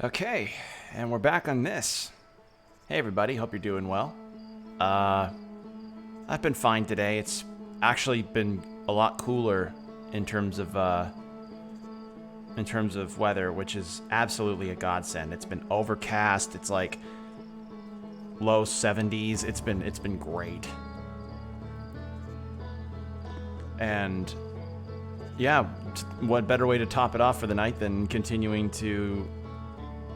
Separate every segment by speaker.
Speaker 1: Okay, and we're back on this. Hey everybody, hope you're doing well. I've been fine today. It's actually been a lot cooler in terms of weather, which is absolutely a godsend. It's been overcast. It's like low 70s. It's been great. And yeah, what better way to top it off for the night than continuing to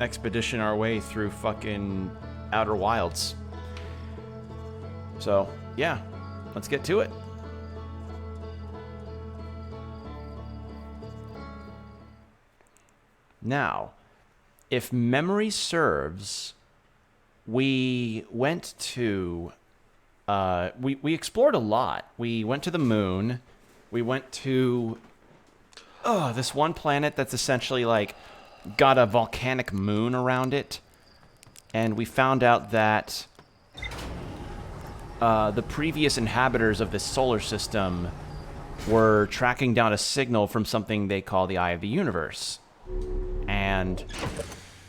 Speaker 1: expedition our way through fucking Outer Wilds. So, yeah, let's get to it. Now, if memory serves, we went to we explored a lot. We went to the moon. We went to this one planet that's essentially like got a volcanic moon around it, and we found out that the previous inhabitants of this solar system were tracking down a signal from something they call the Eye of the Universe. And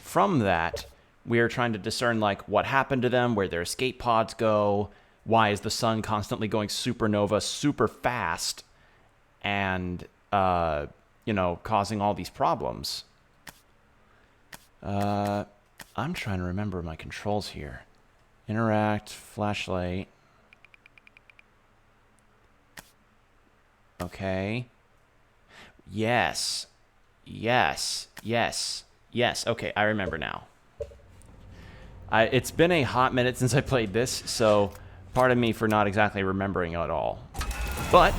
Speaker 1: from that, we are trying to discern like what happened to them, where their escape pods go, why is the sun constantly going supernova super fast, and causing all these problems. I'm trying to remember my controls here. Interact, flashlight. Okay. Yes. Okay, I remember now. It's been a hot minute since I played this, so pardon me for not exactly remembering it all. But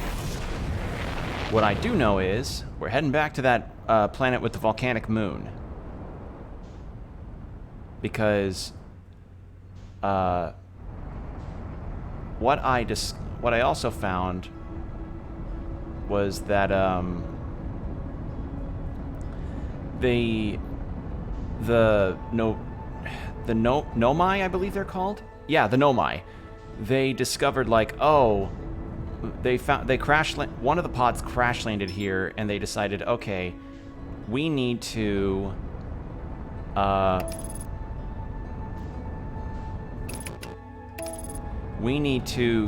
Speaker 1: what I do know is we're heading back to that planet with the volcanic moon. Because what I also found was that the Nomai, I believe they're called. Yeah, the Nomai. They discovered like, one of the pods crash landed here, and they decided, okay, we need to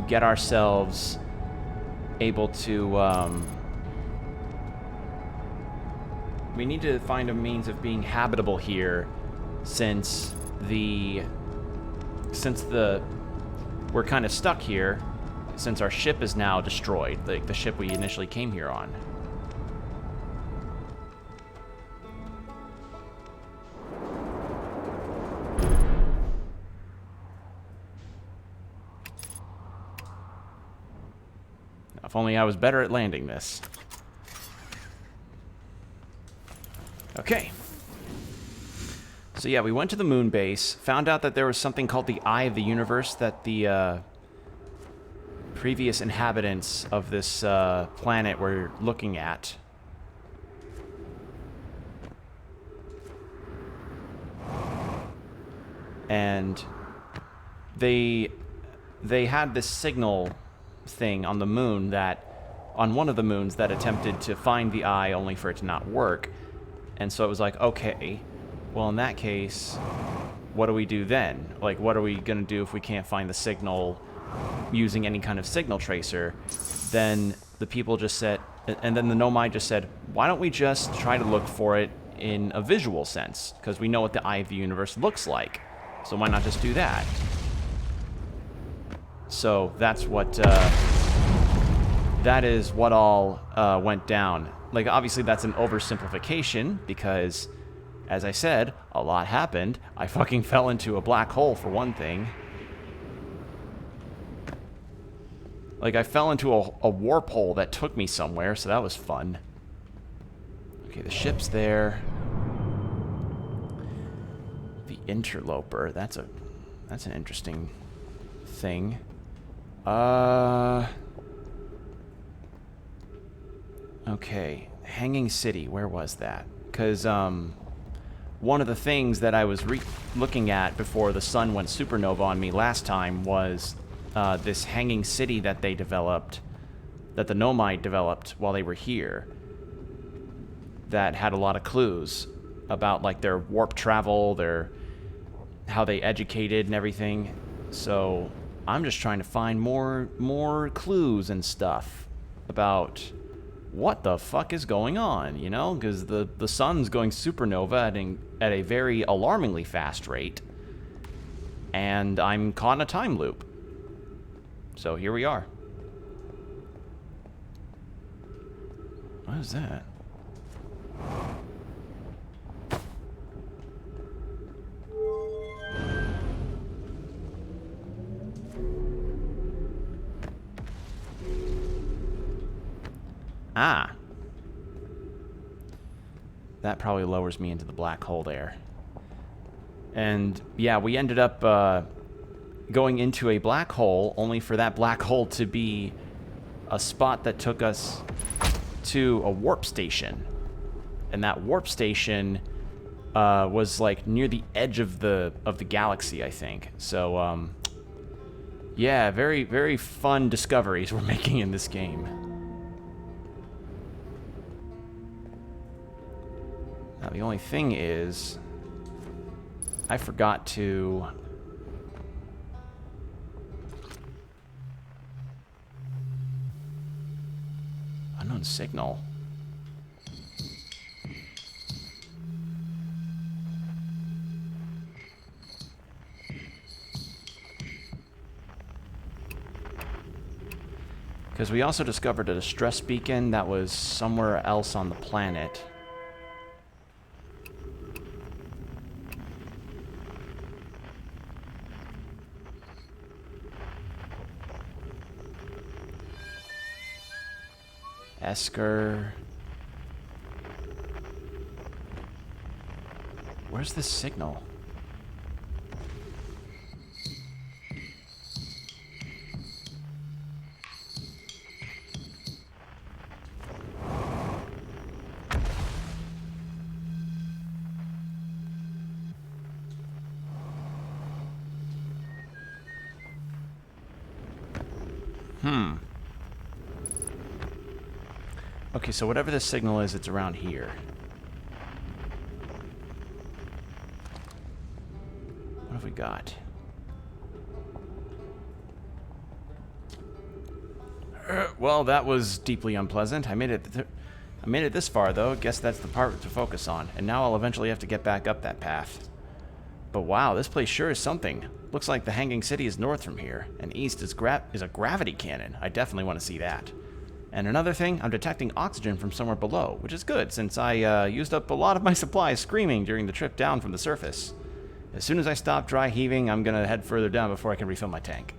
Speaker 1: get ourselves able to, we need to find a means of being habitable here since we're kind of stuck here since our ship is now destroyed, like the ship we initially came here on. If only I was better at landing this. Okay. So yeah, we went to the moon base, found out that there was something called the Eye of the Universe that the previous inhabitants of this planet were looking at. And they had this signal thing on the moon on one of the moons that attempted to find the eye only for it to not work. And so it was like, okay, well, in that case, what do we do then? Like, what are we going to do if we can't find the signal using any kind of signal tracer? Then the people just said, and then the Nomai just said, why don't we just try to look for it in a visual sense? Because we know what the Eye of the Universe looks like. So why not just do that? So that's what, that is what all went down. Like, obviously that's an oversimplification because, as I said, a lot happened. I fucking fell into a black hole for one thing. Like, I fell into a warp hole that took me somewhere, so that was fun. Okay, the ship's there. The interloper, that's an interesting thing. Okay, Hanging City, where was that? Because, one of the things that I was looking at before the sun went supernova on me last time was this Hanging City that they developed, that the Nomai developed while they were here, that had a lot of clues. about like their warp travel, their how they educated and everything. So I'm just trying to find more clues and stuff about what the fuck is going on, you know? Because the sun's going supernova at a very alarmingly fast rate, and I'm caught in a time loop. So here we are. What is that? Ah. That probably lowers me into the black hole there. And yeah, we ended up going into a black hole, only for that black hole to be a spot that took us to a warp station. And that warp station was like near the edge of the galaxy, I think. So yeah, very, very fun discoveries we're making in this game. Now, the only thing is, I forgot to... Unknown signal. Because we also discovered a distress beacon that was somewhere else on the planet. Esker. Where's the signal? Okay, so whatever the signal is, it's around here. What have we got? Well, that was deeply unpleasant. I made it this far, though. Guess that's the part to focus on. And now I'll eventually have to get back up that path. But wow, this place sure is something. Looks like the Hanging City is north from here, and east is a gravity cannon. I definitely want to see that. And another thing, I'm detecting oxygen from somewhere below, which is good, since I used up a lot of my supplies screaming during the trip down from the surface. As soon as I stop dry heaving, I'm gonna head further down before I can refill my tank.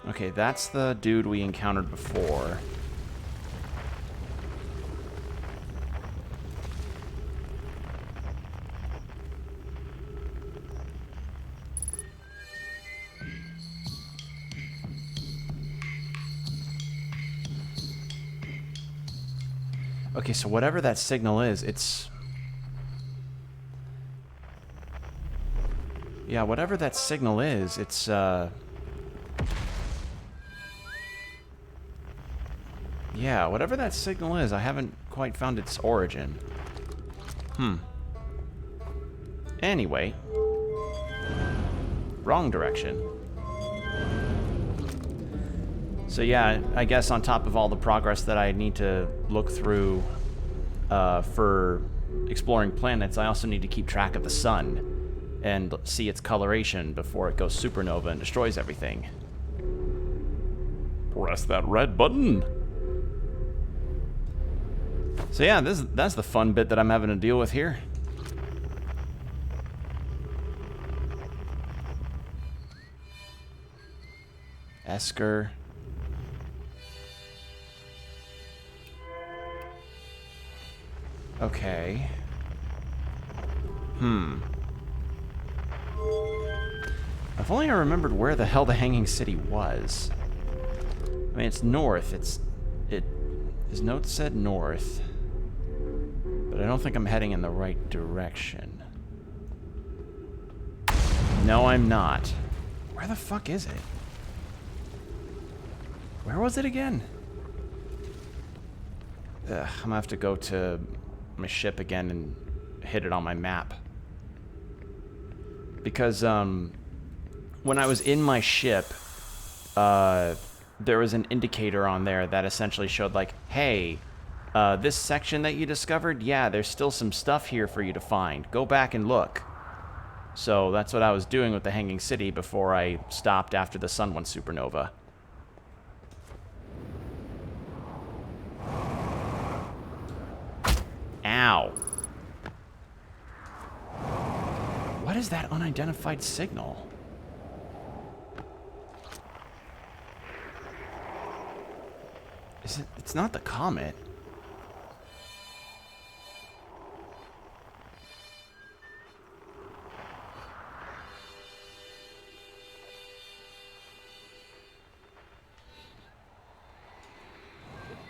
Speaker 1: Okay, that's the dude we encountered before. Okay, so whatever that signal is, it's... Yeah, whatever that signal is, it's, Yeah, whatever that signal is, I haven't quite found its origin. Anyway. Wrong direction. So yeah, I guess on top of all the progress that I need to look through for exploring planets, I also need to keep track of the sun and see its coloration before it goes supernova and destroys everything. Press that red button! So yeah, that's the fun bit that I'm having to deal with here. Esker. Okay. If only I remembered where the hell the Hanging City was. I mean, it's north. His note said north, but I don't think I'm heading in the right direction. No, I'm not. Where the fuck is it? Where was it again? Ugh, I'm gonna have to go to my ship again and hit it on my map. Because, when I was in my ship, there was an indicator on there that essentially showed, like, hey, this section that you discovered, yeah, there's still some stuff here for you to find. Go back and look. So that's what I was doing with the Hanging City before I stopped after the sun went supernova. Ow. What is that unidentified signal? Is it? It's not the comet.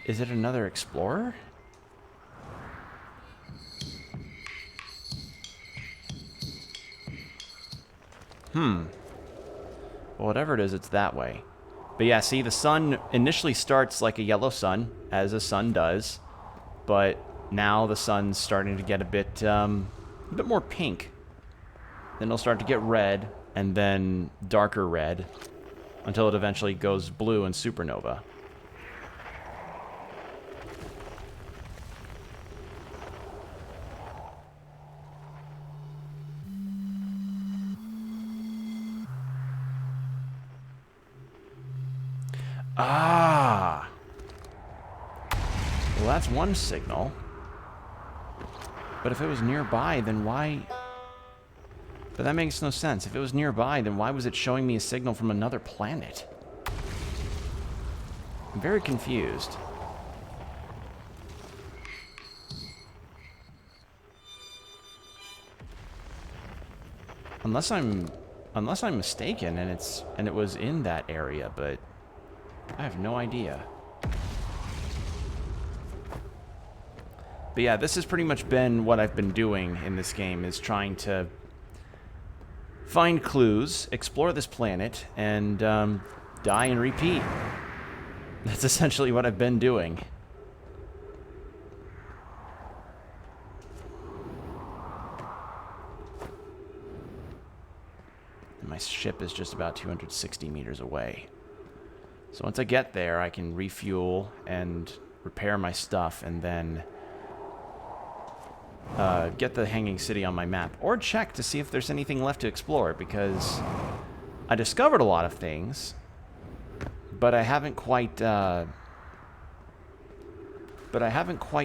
Speaker 1: Is it another explorer? Well, whatever it is, it's that way. But yeah, see, the sun initially starts like a yellow sun, as a sun does. But now the sun's starting to get a bit more pink. Then it'll start to get red, and then darker red, until it eventually goes blue and supernova. Ah! Well, that's one signal. But if it was nearby, then why... But that makes no sense. If it was nearby, then why was it showing me a signal from another planet? I'm very confused. Unless I'm mistaken and it was in that area, but I have no idea. But yeah, this has pretty much been what I've been doing in this game, is trying to find clues, explore this planet, and die and repeat. That's essentially what I've been doing. And my ship is just about 260 meters away. So once I get there, I can refuel and repair my stuff, and then get the Hanging City on my map. Or check to see if there's anything left to explore, because I discovered a lot of things, but I haven't quite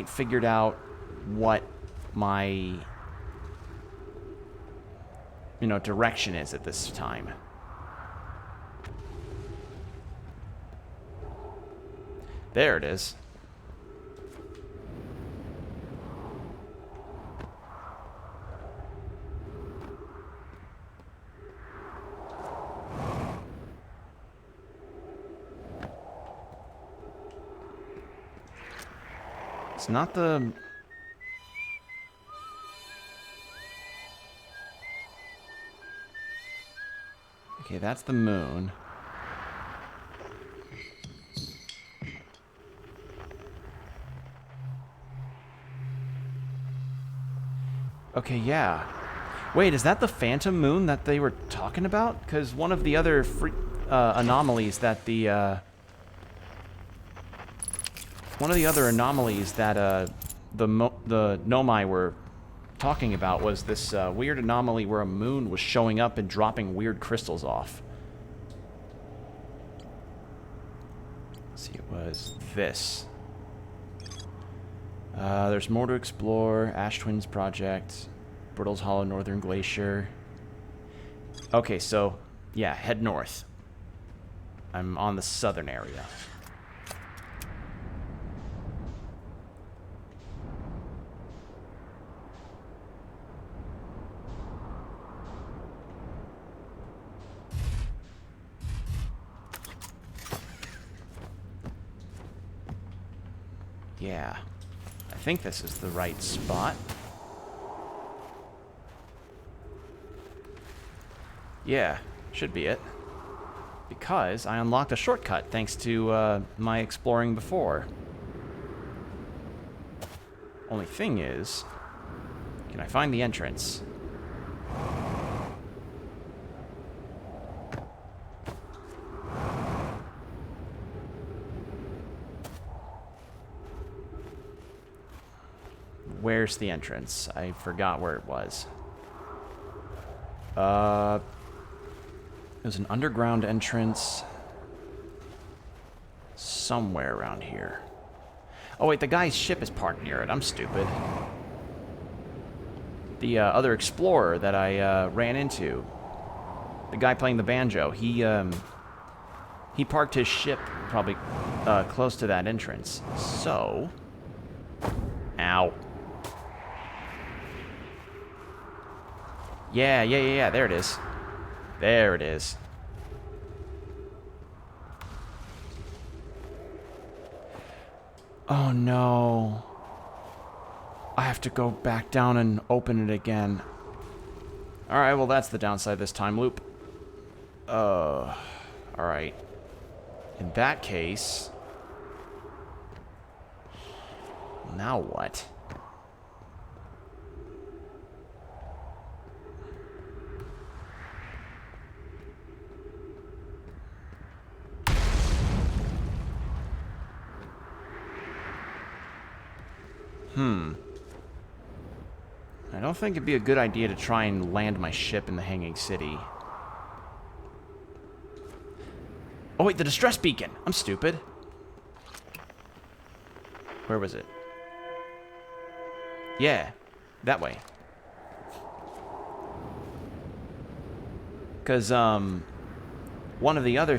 Speaker 1: figured out what my, direction is at this time. There it is. It's not the... Okay, that's the moon. Okay, yeah. Wait, is that the phantom moon that they were talking about? Because one of the other anomalies that the Nomai were talking about was this weird anomaly where a moon was showing up and dropping weird crystals off. Let's see, it was this. There's more to explore. Ash Twins Project. Brittle's Hollow Northern Glacier. Okay, so, yeah, head north. I'm on the southern area. Yeah. I think this is the right spot. Yeah, should be it. Because I unlocked a shortcut thanks to my exploring before. Only thing is, can I find the entrance? Where's the entrance? I forgot where it was. There's an underground entrance somewhere around here. Oh wait, the guy's ship is parked near it. I'm stupid. The other explorer that I ran into, the guy playing the banjo, he parked his ship probably close to that entrance. So, ow. Yeah, there it is. There it is. Oh no. I have to go back down and open it again. Alright, well that's the downside of this time loop. Alright. In that case... now what? I don't think it'd be a good idea to try and land my ship in the Hanging City. Oh wait, the distress beacon! I'm stupid. Where was it? Yeah, that way. Because, one of the other...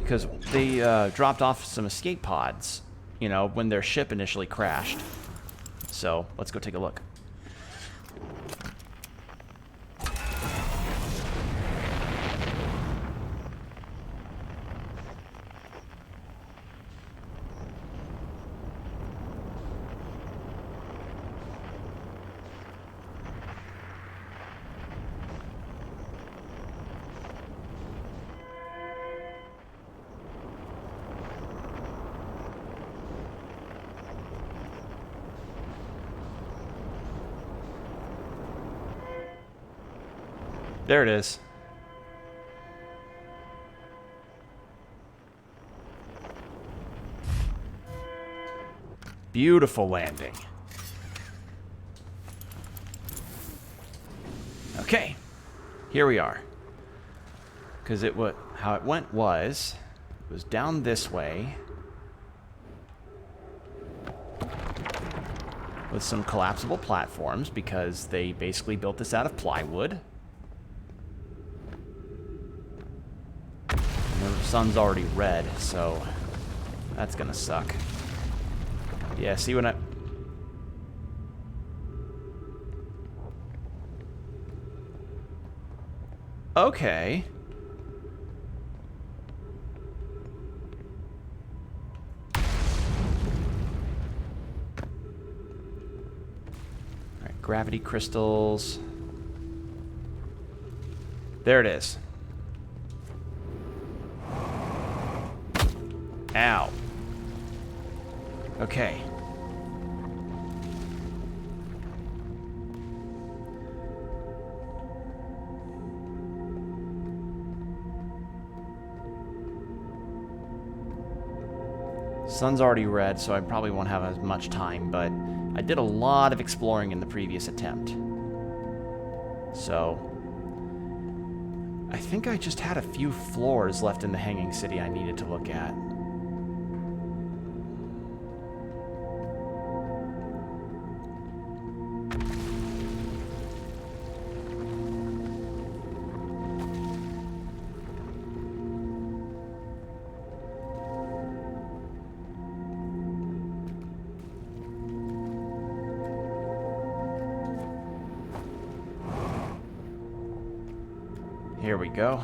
Speaker 1: because they dropped off some escape pods, you know, when their ship initially crashed. So, let's go take a look. There it is. Beautiful landing. Okay, here we are. Because how it went was, it was down this way with some collapsible platforms because they basically built this out of plywood. The sun's already red, so that's gonna suck. Yeah, see when I... Okay. Alright, gravity crystals. There it is. Ow. Okay. Sun's already red, so I probably won't have as much time, but I did a lot of exploring in the previous attempt. So, I think I just had a few floors left in the Hanging City I needed to look at. Here we go.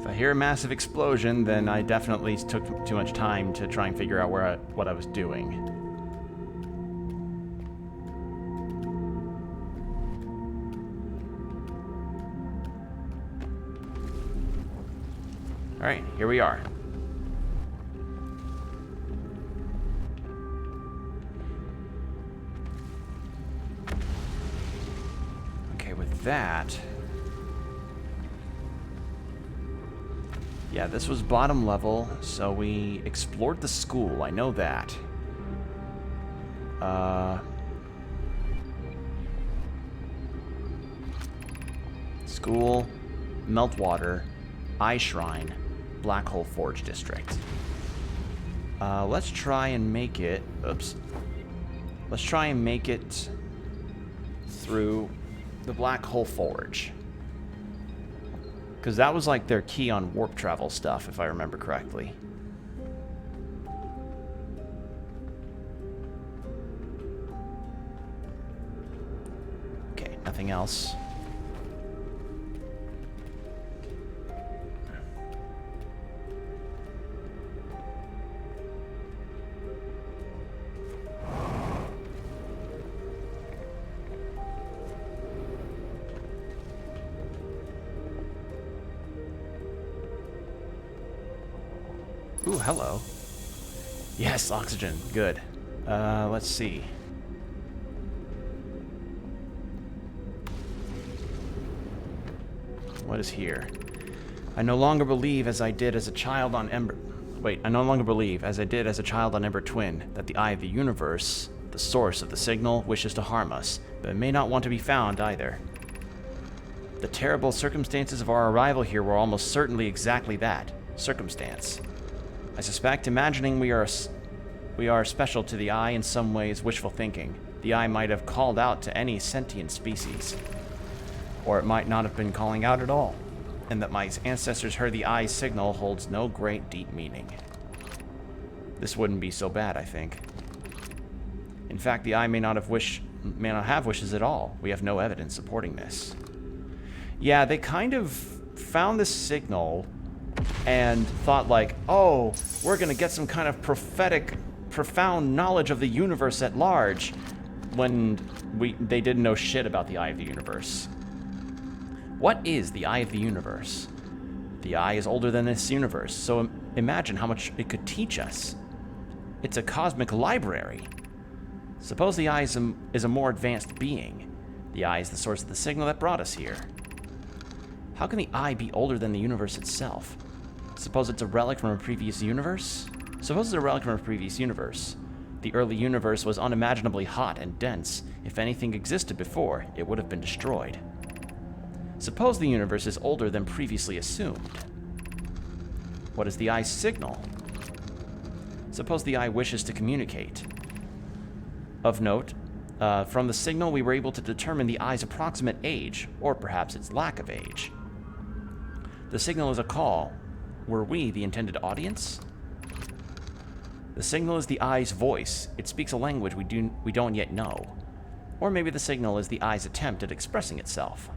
Speaker 1: I hear a massive explosion, then I definitely took too much time to try and figure out what I was doing. Alright, here we are. Okay, with that... Yeah, this was bottom level, so we explored the school, I know that. School, Meltwater, Eye Shrine, Black Hole Forge District. Let's try and make it... Oops. Let's try and make it through the Black Hole Forge. Because that was like their key on warp travel stuff, if I remember correctly. Okay, nothing else. Ooh, hello. Yes, oxygen. Good. Let's see. What is here? I no longer believe as I did as a child on Ember... Wait, I no longer believe, as I did as a child on Ember Twin, that the Eye of the Universe, the source of the signal, wishes to harm us, but it may not want to be found either. The terrible circumstances of our arrival here were almost certainly exactly that, circumstance. I suspect imagining we are special to the Eye in some ways wishful thinking. The Eye might have called out to any sentient species. Or it might not have been calling out at all, and that my ancestors heard the Eye's signal holds no great deep meaning. This wouldn't be so bad, I think. In fact, the Eye may not have wishes at all. We have no evidence supporting this. Yeah, they kind of found this signal and thought like, oh, we're gonna get some kind of prophetic, profound knowledge of the universe at large, when they didn't know shit about the Eye of the Universe. What is the Eye of the Universe? The Eye is older than this universe, so imagine how much it could teach us. It's a cosmic library. Suppose the Eye is a more advanced being. The Eye is the source of the signal that brought us here. How can the Eye be older than the universe itself? Suppose it's a relic from a previous universe? Suppose it's a relic from a previous universe. The early universe was unimaginably hot and dense. If anything existed before, it would have been destroyed. Suppose the universe is older than previously assumed. What is the Eye's signal? Suppose the Eye wishes to communicate. Of note, from the signal we were able to determine the Eye's approximate age, or perhaps its lack of age. The signal is a call. Were we the intended audience? The signal is the Eye's voice. It speaks a language we don't yet know. Or maybe the signal is the Eye's attempt at expressing itself.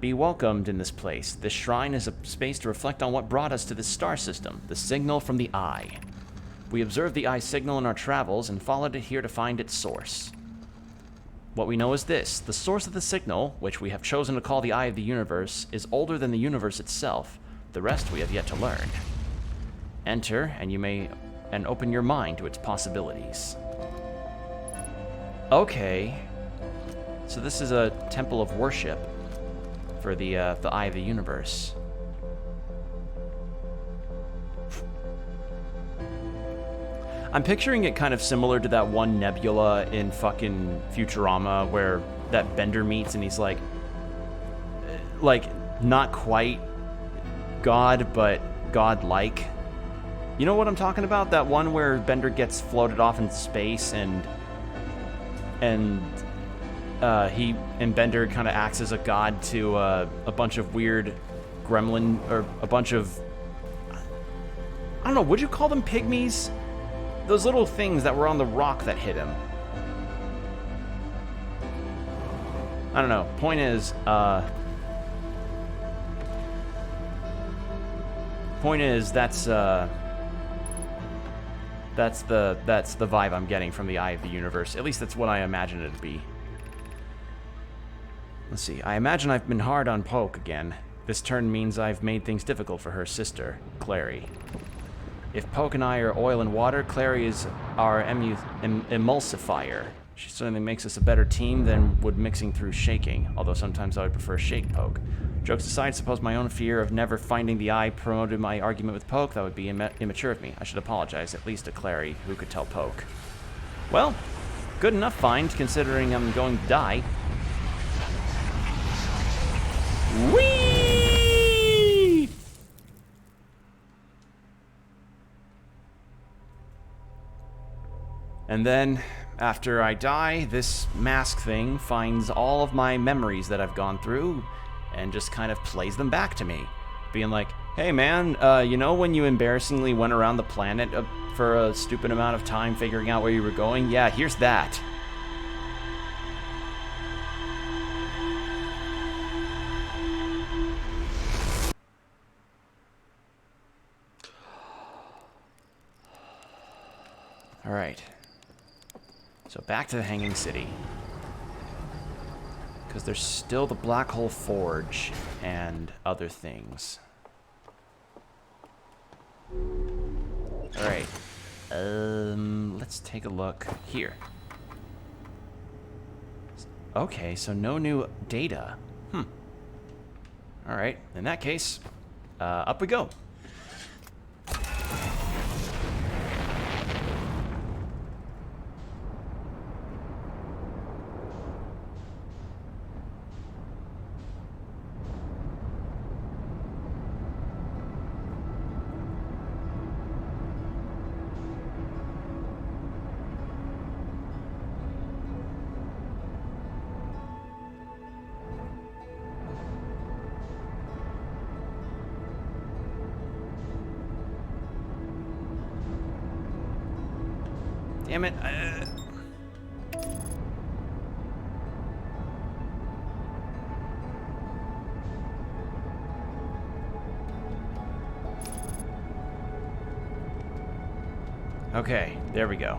Speaker 1: Be welcomed in this place. This shrine is a space to reflect on what brought us to this star system, the signal from the Eye. We observed the Eye's signal in our travels and followed it here to find its source. What we know is this: the source of the signal, which we have chosen to call the Eye of the Universe, is older than the universe itself. The rest we have yet to learn. Enter, and open your mind to its possibilities. Okay. So this is a temple of worship for the Eye of the Universe. I'm picturing it kind of similar to that one nebula in fucking Futurama where that Bender meets and he's like not quite God, but God-like. You know what I'm talking about? That one where Bender gets floated off into space and Bender kind of acts as a god to a bunch of weird gremlin, or a bunch of, I don't know, would you call them pygmies? Those little things that were on the rock that hit him. I don't know. Point is, Point is, that's the vibe I'm getting from the Eye of the Universe. At least that's what I imagine it to be. Let's see. I imagine I've been hard on Poke again. This turn means I've made things difficult for her sister, Clary. If Poke and I are oil and water, Clary is our emulsifier. She certainly makes us a better team than would mixing through shaking, although sometimes I would prefer shake Poke. Jokes aside, suppose my own fear of never finding the eye promoted my argument with Poke. That would be immature of me. I should apologize, at least to Clary, who could tell Poke. Well, good enough find, considering I'm going to die. Whee! And then, after I die, this mask thing finds all of my memories that I've gone through and just kind of plays them back to me. Being like, hey man, you know when you embarrassingly went around the planet for a stupid amount of time figuring out where you were going? Yeah, here's that. Alright. So back to the Hanging City. Because there's still the Black Hole Forge and other things. Alright. Let's take a look here. Okay, so no new data. Alright, in that case, up we go. Damn it. Okay, there we go.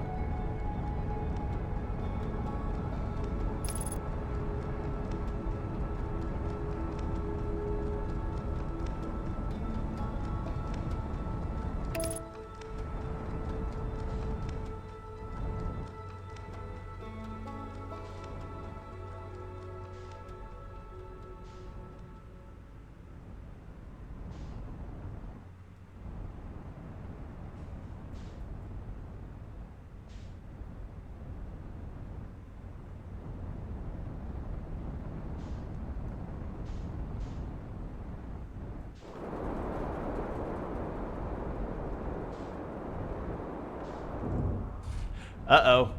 Speaker 1: Uh-oh.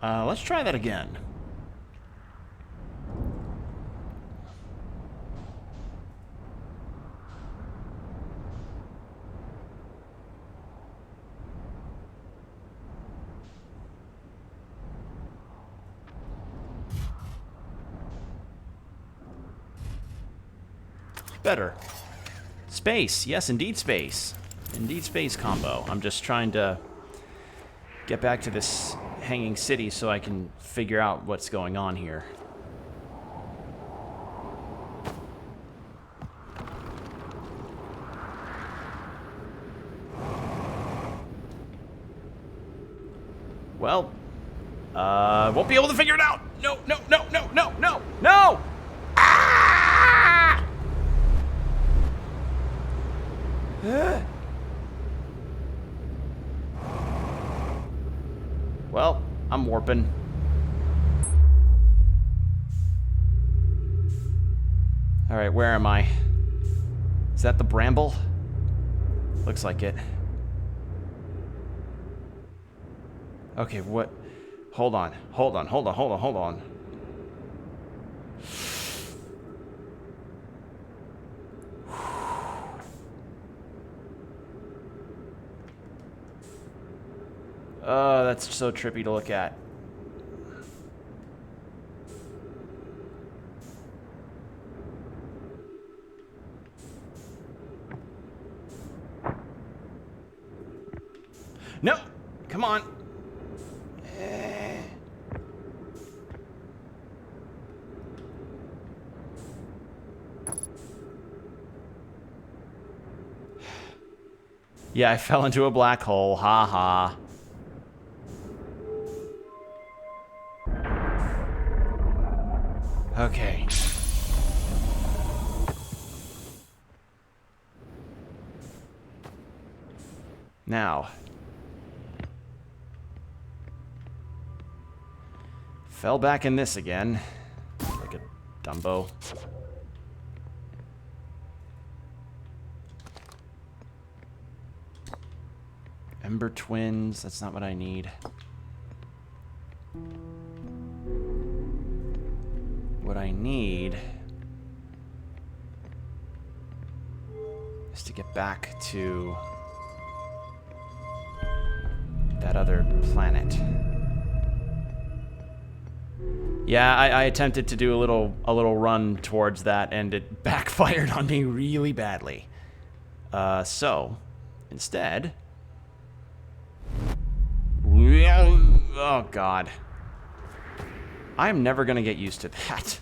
Speaker 1: Let's try that again. Better. Space. Yes, indeed space. Indeed space combo. I'm just trying to get back to this Hanging City so I can figure out what's going on here. Well, won't be able to figure it out. No, no, no, no, no, no, no! Ah! Well, I'm warping. Alright, where am I? Is that the bramble? Looks like it. Okay, what? Hold on, hold on, hold on, hold on, hold on. Oh, that's so trippy to look at. No! Come on! Eh. Yeah, I fell into a black hole. Ha ha. Okay. Now. Fell back in this again. Like a Dumbo. Ember twins, that's not what I need. What I need is to get back to that other planet. Yeah, I attempted to do a little run towards that, and it backfired on me really badly. So, instead... Oh, God. I'm never going to get used to that.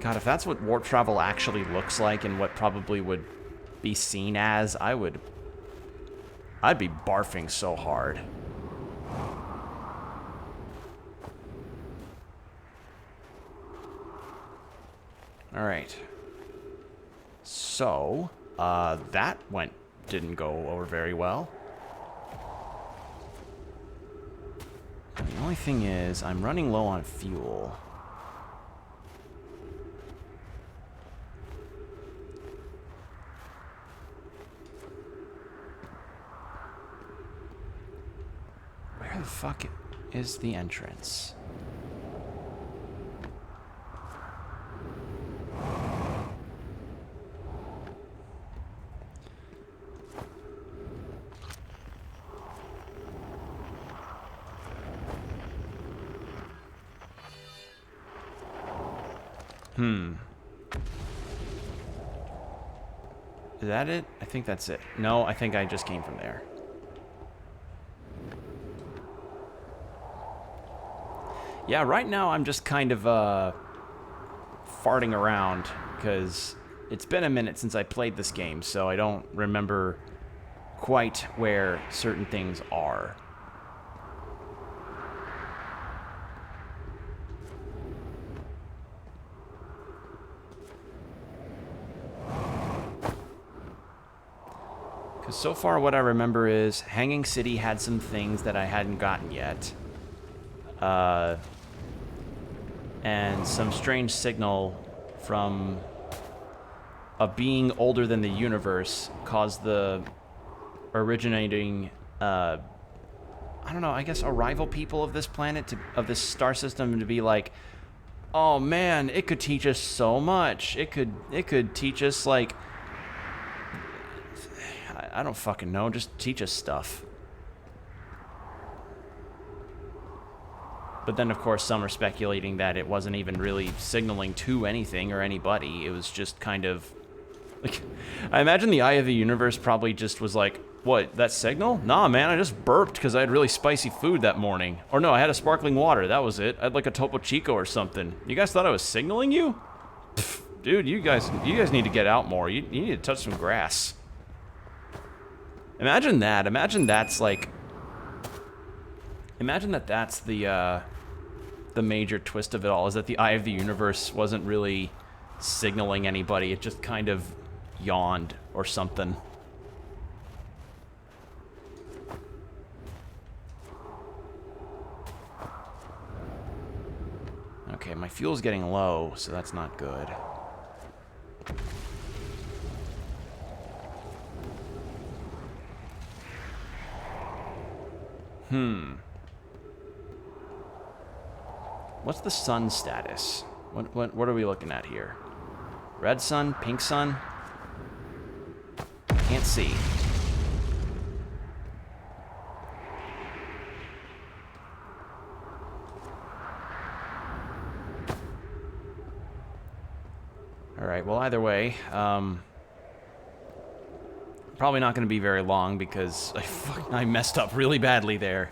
Speaker 1: God, if that's what warp travel actually looks like and what probably would be seen as, I'd be barfing so hard. Alright. So, that didn't go over very well. The only thing is, I'm running low on fuel. Where the fuck is the entrance? Is that it? I think that's it. No, I think I just came from there. Yeah, right now I'm just kind of farting around because it's been a minute since I played this game, so I don't remember quite where certain things are. Because so far what I remember is Hanging City had some things that I hadn't gotten yet. And some strange signal from a being older than the universe caused the originating, I don't know, I guess arrival people of this planet, of this star system to be like, oh man, it could teach us so much. It could teach us, like, I don't fucking know, just teach us stuff. But then, of course, some are speculating that it wasn't even really signaling to anything or anybody. It was just kind of... like, I imagine the Eye of the Universe probably just was like, what, that signal? Nah, man, I just burped because I had really spicy food that morning. Or no, I had a sparkling water. That was it. I had like a Topo Chico or something. You guys thought I was signaling you? Pfft, dude, you guys need to get out more. You need to touch some grass. Imagine that. Imagine that's like... Imagine that that's the major twist of it all, is that the Eye of the Universe wasn't really signaling anybody. It just kind of yawned or something. Okay, my fuel's getting low, so that's not good. What's the sun status? What are we looking at here? Red sun? Pink sun? Can't see. Alright, well either way, Probably not going to be very long because I messed up really badly there.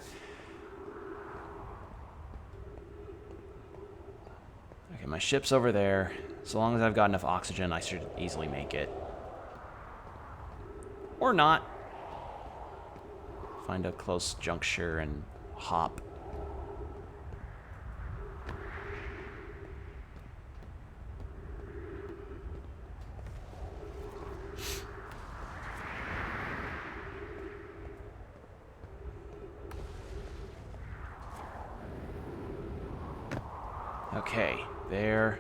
Speaker 1: Okay, my ship's over there. So long as I've got enough oxygen, I should easily make it. Or not. Find a close juncture and hop. Okay, there.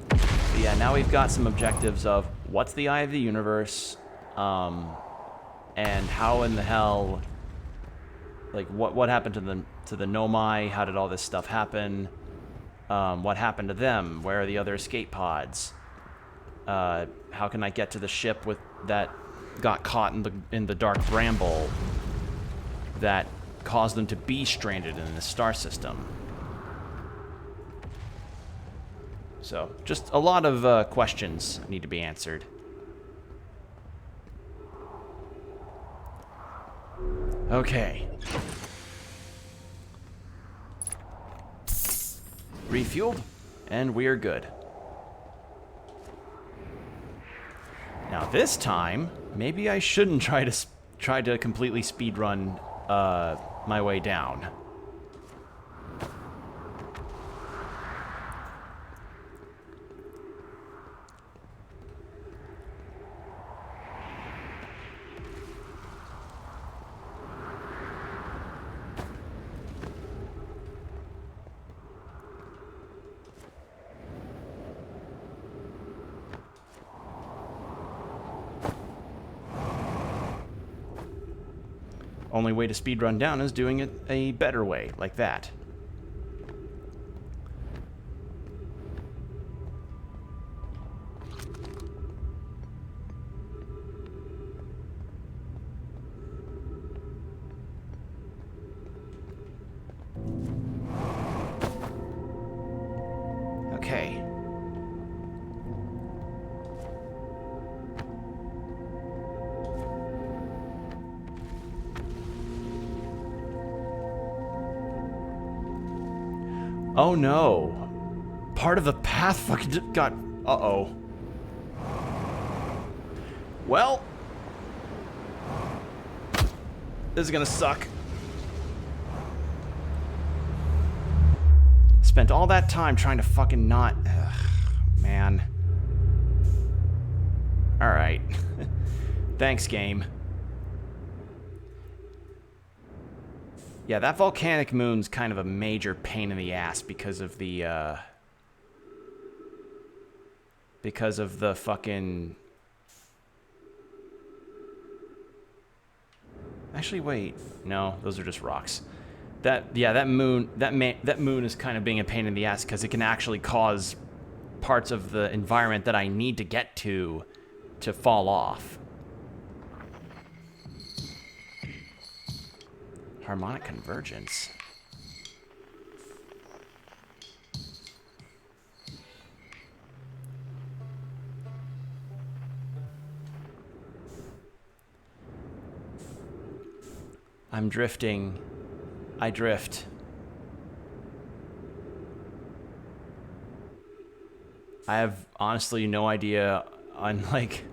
Speaker 1: But yeah, now we've got some objectives of what's the eye of the universe, and how in the hell, like what happened to the Nomai? How did all this stuff happen? What happened to them? Where are the other escape pods? How can I get to the ship with that got caught in the dark bramble that caused them to be stranded in the star system? So, just a lot of questions need to be answered. Okay. Refueled, and we are good. Now this time, maybe I shouldn't try to completely speedrun my way down. Only way to speedrun down is doing it a better way, like that. Okay. Oh no. Part of the path fucking got... Uh-oh. Well. This is gonna suck. Spent all that time trying to fucking not... Ugh, man. Alright. Thanks, game. Yeah, that volcanic moon's kind of a major pain in the ass because of the fucking... Actually, wait. No, those are just rocks. That moon is kind of being a pain in the ass because it can actually cause parts of the environment that I need to get to fall off. Harmonic convergence. I'm drifting. I drift. I have honestly no idea on, like...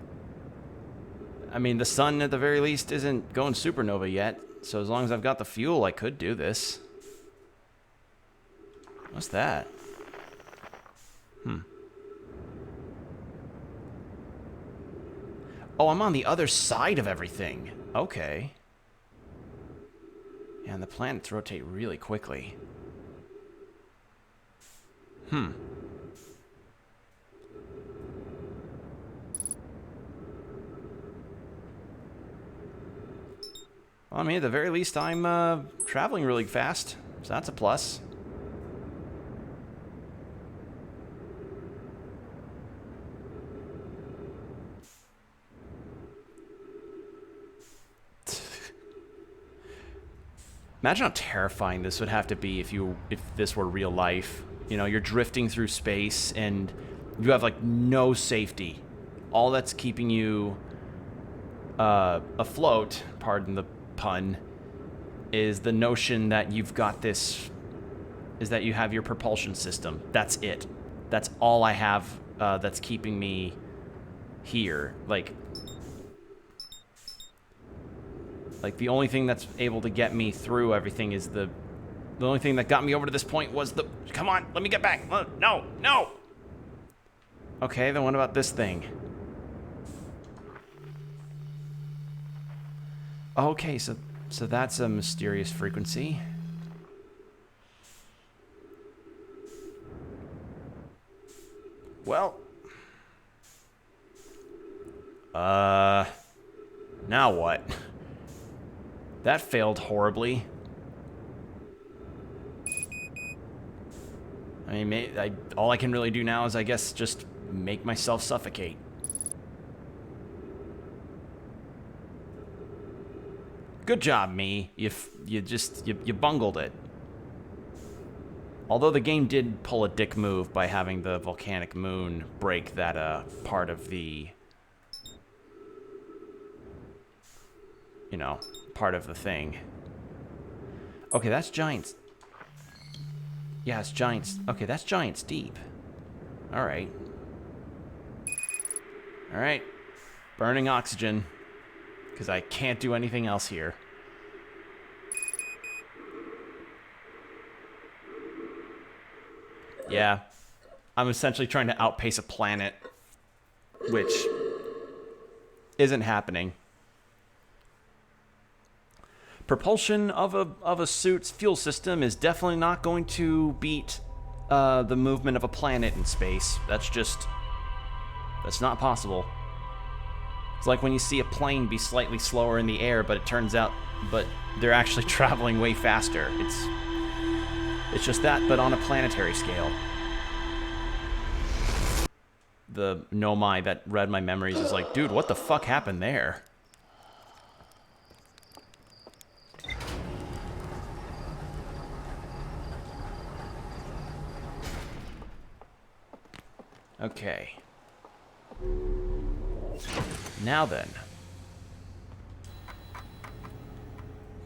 Speaker 1: I mean, the sun at the very least isn't going supernova yet. So as long as I've got the fuel, I could do this. What's that? Oh, I'm on the other side of everything. Okay. Yeah, and the planets rotate really quickly. Well, I mean, at the very least, I'm traveling really fast, so that's a plus. Imagine how terrifying this would have to be if this were real life. You know, you're drifting through space, and you have, like, no safety. All that's keeping you afloat, pardon the pun, is the notion that you've got this, is that you have your propulsion system. That's it. That's all I have that's keeping me here. Like, the only thing that's able to get me through everything is the only thing that got me over to this point was the, come on, let me get back. No, no. Okay, then what about this thing? Okay, so that's a mysterious frequency. Well, now what? That failed horribly. I mean, all I can really do now is, I guess, just make myself suffocate. Good job, me. You bungled it. Although the game did pull a dick move by having the volcanic moon break that part of the, you know, part of the thing. Okay, that's Giants. Yeah, it's Giants. Okay, that's Giants Deep. All right. All right. Burning oxygen, because I can't do anything else here. Yeah, I'm essentially trying to outpace a planet, which isn't happening. Propulsion of a suit's fuel system is definitely not going to beat the movement of a planet in space. That's not possible. It's like when you see a plane be slightly slower in the air, but it turns out, but they're actually traveling way faster. It's just that, but on a planetary scale. The Nomai that read my memories is like, dude, what the fuck happened there? Okay. Now then.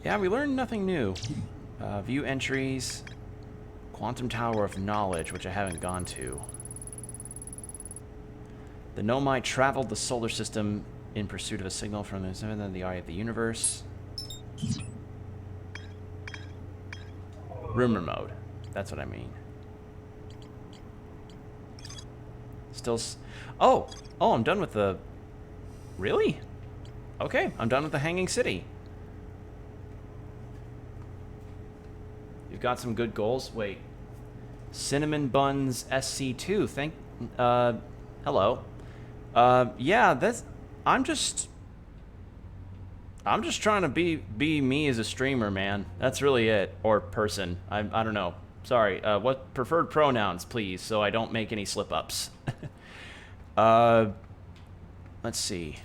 Speaker 1: Yeah, we learned nothing new. View entries. Quantum Tower of Knowledge, which I haven't gone to. The Nomai traveled the solar system in pursuit of a signal from the eye of the universe. Rumor mode. That's what I mean. Still... Oh, I'm done with the... Really? Okay, I'm done with the Hanging City. You've got some good goals. Wait. Cinnamon Buns SC2. Hello. Yeah, that's... I'm just trying to be me as a streamer, man. That's really it. Or person. I don't know. Sorry. What preferred pronouns, please, so I don't make any slip-ups. Let's see.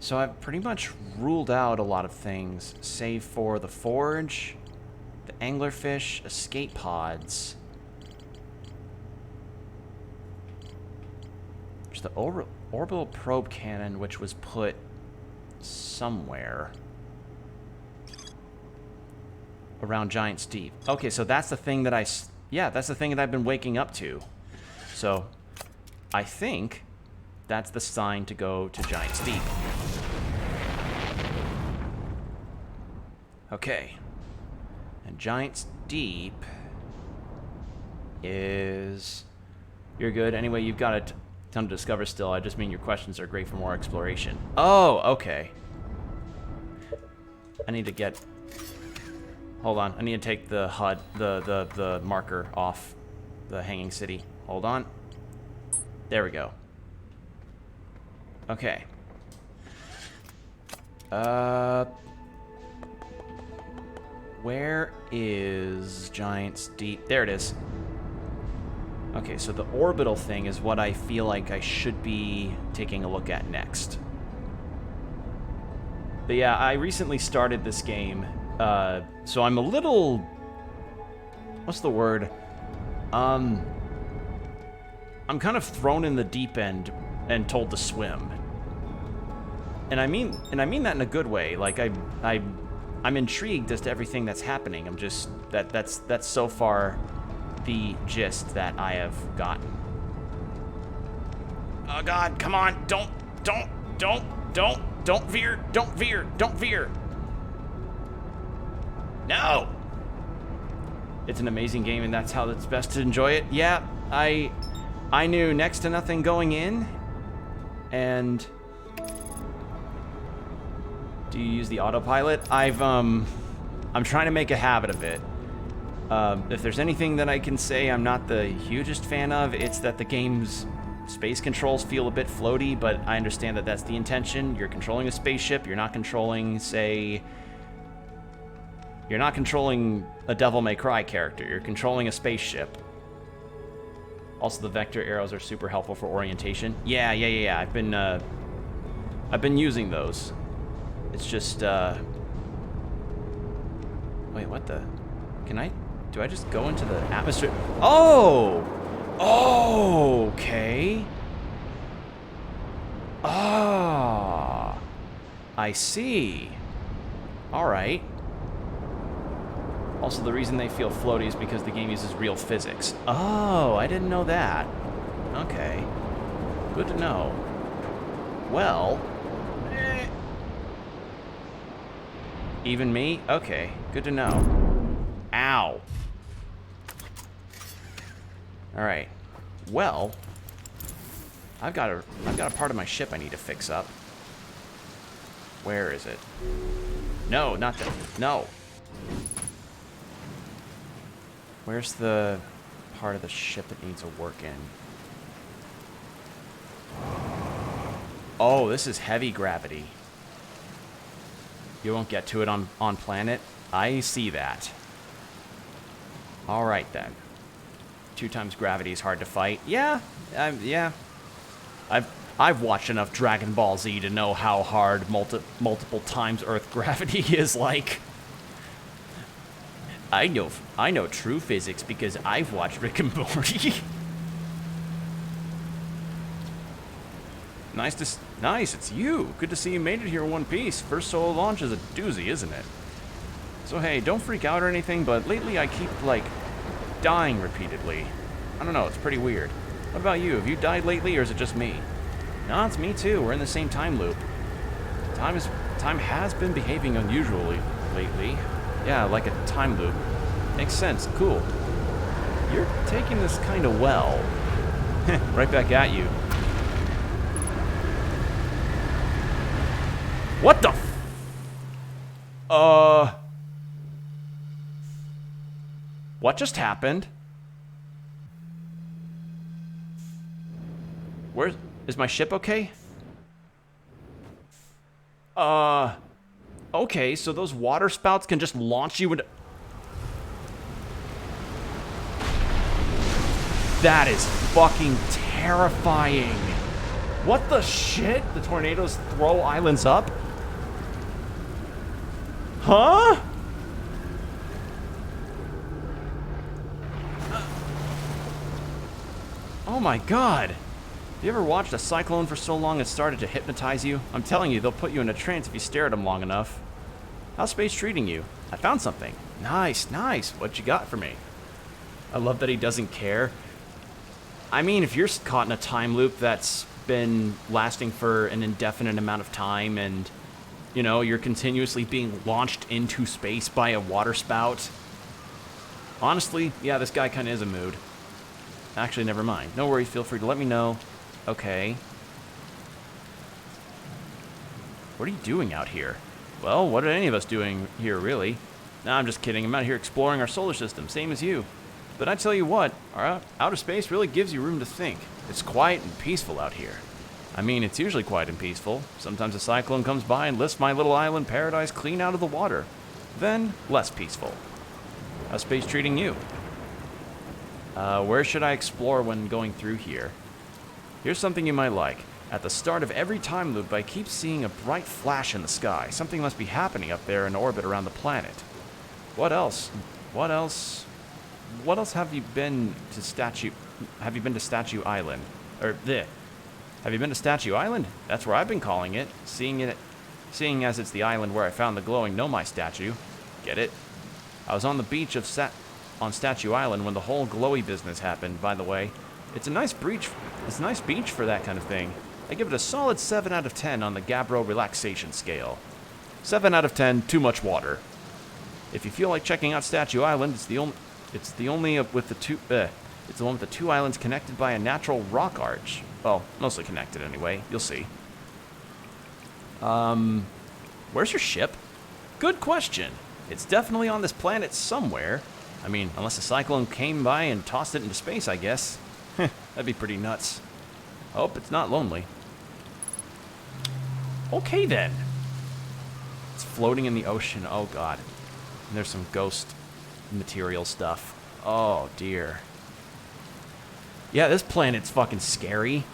Speaker 1: So I've pretty much ruled out a lot of things, save for the forge, the anglerfish, escape pods. There's the orbital probe cannon, which was put somewhere around Giants Deep. Okay, so that's the thing that that's the thing that I've been waking up to. So I think that's the sign to go to Giants Deep. Okay. And Giants Deep is... You're good. Anyway, you've got a ton to discover still. I just mean your questions are great for more exploration. Oh, okay. I need to get... Hold on. I need to take the HUD, the marker off the Hanging City. Hold on. There we go. Okay. Where is Giants Deep? There it is. Okay, so the orbital thing is what I feel like I should be taking a look at next. But yeah, I recently started this game, so I'm a little... What's the word? I'm kind of thrown in the deep end and told to swim. And I mean that in a good way. Like I'm intrigued as to everything that's happening. I'm just that's so far the gist that I have gotten. Oh God, come on. Don't veer. No. It's an amazing game, and that's how it's best to enjoy it. Yeah, I knew next to nothing going in, and do you use the autopilot? I'm trying to make a habit of it. If there's anything that I can say I'm not the hugest fan of, it's that the game's space controls feel a bit floaty, but I understand that that's the intention. You're controlling a spaceship, you're not controlling, say... You're not controlling a Devil May Cry character, you're controlling a spaceship. Also, the vector arrows are super helpful for orientation. Yeah. I've been using those. It's just, wait, what the... Do I just go into the atmosphere? Oh! Okay. Ah. I see. Alright. Also, the reason they feel floaty is because the game uses real physics. Oh, I didn't know that. Okay. Good to know. Well... Even me? Okay, good to know. Ow. Alright. Well... I've got a part of my ship I need to fix up. Where is it? No, not that. No. Where's the part of the ship that needs a work in? Oh, this is heavy gravity. You won't get to it on planet? I see that. Alright then. 2 times gravity is hard to fight. Yeah. I've watched enough Dragon Ball Z to know how hard multiple times Earth gravity is like. I know true physics because I've watched Rick and Morty. Nice, it's you. Good to see you made it here in one piece. First solo launch is a doozy, isn't it? So hey, don't freak out or anything, but lately I keep, like, dying repeatedly. I don't know, it's pretty weird. What about you? Have you died lately, or is it just me? No, it's me too. We're in the same time loop. Time has been behaving unusually lately. Yeah, like a time loop. Makes sense. Cool. You're taking this kind of well. Right back at you. What the What just happened? Where is my ship okay? Okay, so those water spouts can just launch you into... That is fucking terrifying. What the shit? The tornadoes throw islands up? Huh? Oh my god. Have you ever watched a cyclone for so long it started to hypnotize you? I'm telling you, they'll put you in a trance if you stare at them long enough. How's space treating you? I found something. Nice. What you got for me? I love that he doesn't care. I mean, if you're caught in a time loop that's been lasting for an indefinite amount of time and, you know, you're continuously being launched into space by a water spout. Honestly, yeah, this guy kind of is a mood. Actually, never mind. No worries, feel free to let me know. Okay. What are you doing out here? Well, what are any of us doing here, really? Nah, I'm just kidding. I'm out here exploring our solar system, same as you. But I tell you what, our outer space really gives you room to think. It's quiet and peaceful out here. I mean, it's usually quiet and peaceful. Sometimes a cyclone comes by and lifts my little island paradise clean out of the water. Then, less peaceful. How's space treating you? Where should I explore when going through here? Here's something you might like. At the start of every time loop, I keep seeing a bright flash in the sky. Something must be happening up there in orbit around the planet. What else? What else? What else have you been to Statue... Have you been to Statue Island? Or, bleh. Have you been to Statue Island? That's where I've been calling it. Seeing as it's the island where I found the glowing Nomai statue. Get it? I was on the beach of on Statue Island when the whole glowy business happened, by the way. It's a nice beach. It's a nice beach for that kind of thing. I give it a solid 7 out of 10 on the Gabbro relaxation scale. 7 out of 10, too much water. If you feel like checking out Statue Island, it's the one with the two islands connected by a natural rock arch. Well, mostly connected anyway. You'll see. Where's your ship? Good question. It's definitely on this planet somewhere. I mean, unless a cyclone came by and tossed it into space, I guess. That'd be pretty nuts. I hope it's not lonely. Okay, then. It's floating in the ocean. Oh, God. And there's some ghost material stuff. Oh, dear. Yeah, this planet's fucking scary.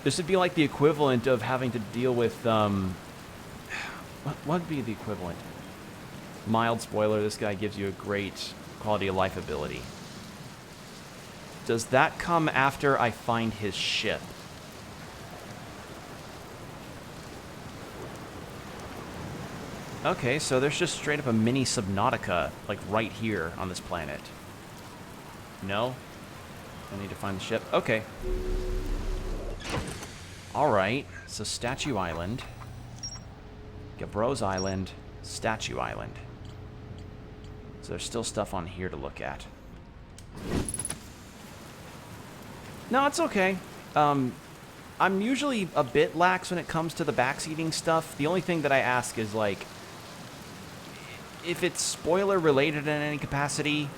Speaker 1: This would be like the equivalent of having to deal with, what would be the equivalent? Mild spoiler, this guy gives you a great quality of life ability. Does that come after I find his ship? Okay, so there's just straight up a mini Subnautica, like right here on this planet. No? I need to find the ship. Okay. Alright, so Statue Island. Gabro's Island. Statue Island. So there's still stuff on here to look at. No, it's okay. I'm usually a bit lax when it comes to the backseating stuff. The only thing that I ask is, like, if it's spoiler related in any capacity,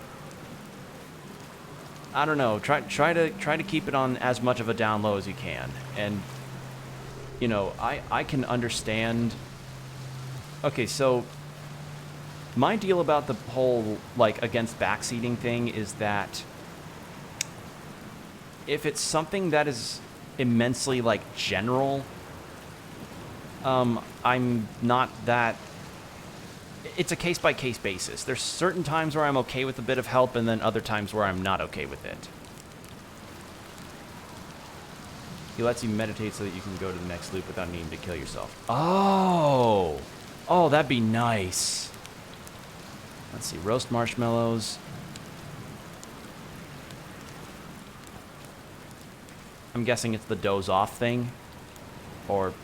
Speaker 1: I don't know. Try to keep it on as much of a down low as you can. And you know, I can understand. Okay, so my deal about the whole like against backseating thing is that if it's something that is immensely like general, I'm not that. It's a case-by-case basis. There's certain times where I'm okay with a bit of help, and then other times where I'm not okay with it. He lets you meditate so that you can go to the next loop without needing to kill yourself. Oh! Oh, that'd be nice. Let's see. Roast marshmallows. I'm guessing it's the doze off thing. Or,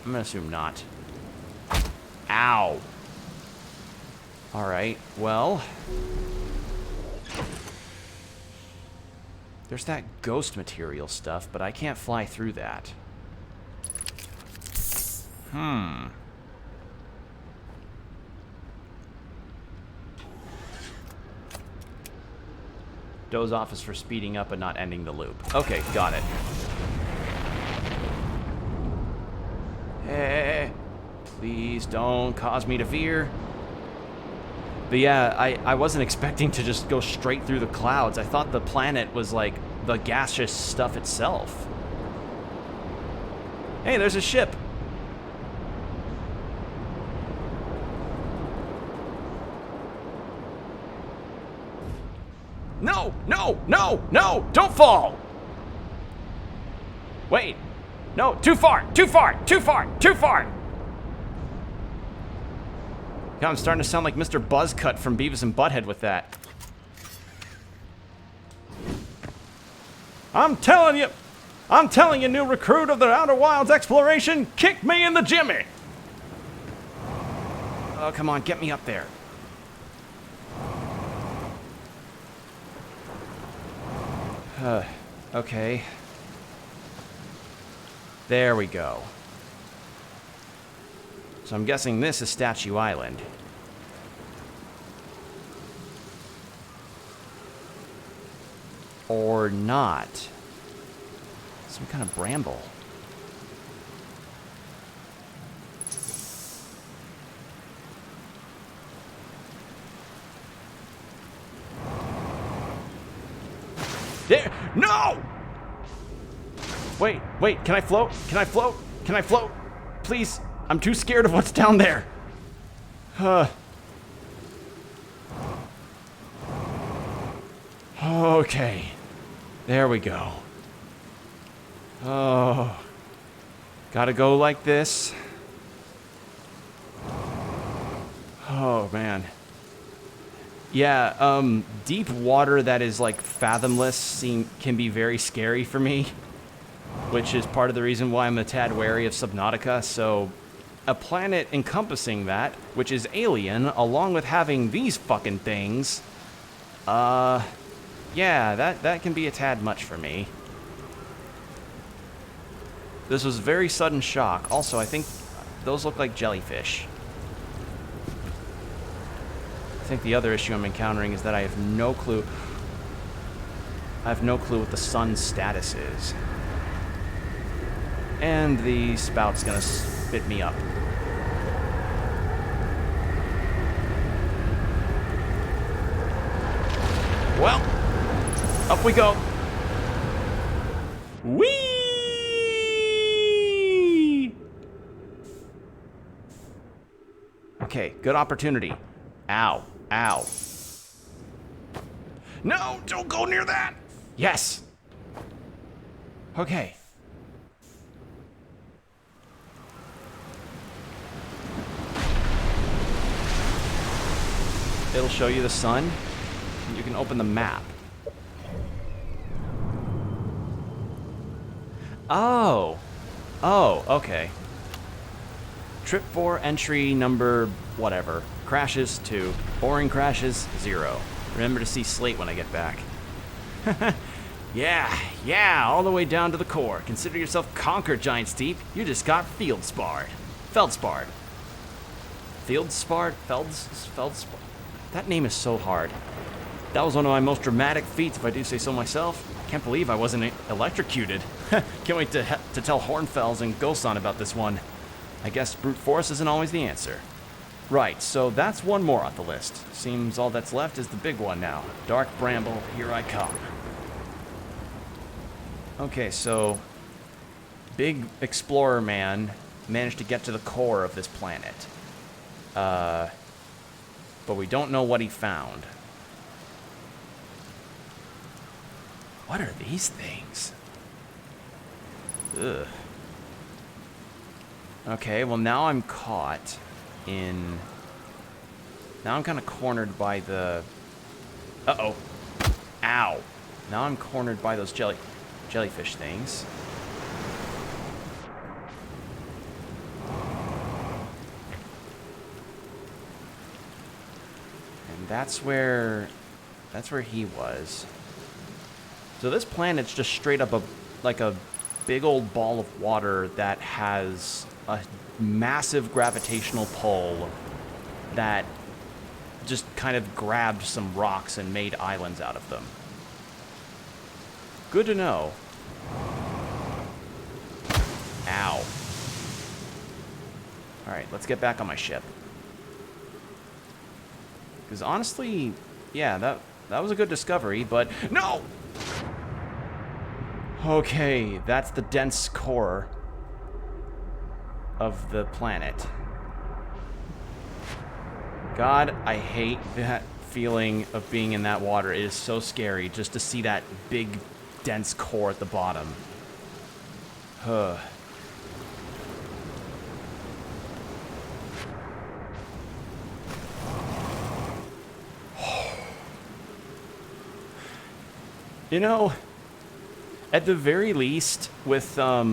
Speaker 1: I'm gonna assume not. Ow! Alright, well. There's that ghost material stuff, but I can't fly through that. Doze off is for speeding up and not ending the loop. Okay, got it. Hey, please don't cause me to fear. But yeah, I wasn't expecting to just go straight through the clouds. I thought the planet was like the gaseous stuff itself. Hey, there's a ship. No, no, no, no, don't fall. Wait. No, too far, too far, too far, too far. God, I'm starting to sound like Mr. Buzzcut from Beavis and Butthead with that. I'm telling you, new recruit of the Outer Wilds exploration, kick me in the jimmy. Oh, come on, get me up there. Okay. There we go. So I'm guessing this is Statue Island. Or not. Some kind of bramble. There. No! Wait, wait, can I float? Can I float? Can I float? Please, I'm too scared of what's down there. Okay, there we go. Oh, gotta go like this. Oh, man. Yeah, deep water that is, like, fathomless can be very scary for me, which is part of the reason why I'm a tad wary of Subnautica. So, a planet encompassing that, which is alien, along with having these fucking things, yeah, that can be a tad much for me. This was a very sudden shock. Also, I think those look like jellyfish. I think the other issue I'm encountering is that I have no clue. I have no clue what the sun's status is. And the spout's gonna spit me up. Well, up we go. Whee! Okay, good opportunity. Ow. Ow. No, don't go near that! Yes! Okay. It'll show you the sun, and you can open the map. Oh. Oh, okay. Trip 4, entry number whatever. Crashes 2. Boring crashes 0. Remember to see Slate when I get back. Yeah, all the way down to the core. Consider yourself conquered, Giant Steep. You just got feldsparred. Feldsparred? That name is so hard. That was one of my most dramatic feats, if I do say so myself. Can't believe I wasn't electrocuted. Can't wait to tell Hornfells and Ghosan about this one. I guess brute force isn't always the answer. Right, so that's one more on the list. Seems all that's left is the big one now. Dark Bramble, here I come. Okay, so big explorer man managed to get to the core of this planet. But we don't know what he found. What are these things? Ugh. Okay, well now I'm caught in... Now I'm kind of cornered by the... Uh-oh. Ow. Now I'm cornered by those jellyfish things. And that's where he was. So this planet's just straight up like a big old ball of water that has a massive gravitational pull that just kind of grabbed some rocks and made islands out of them. Good to know. Ow. Alright, let's get back on my ship. Because honestly, yeah, that was a good discovery, but... No! Okay, that's the dense core of the planet. God, I hate that feeling of being in that water. It is so scary just to see that big, dense core at the bottom. Huh. You know, at the very least, with what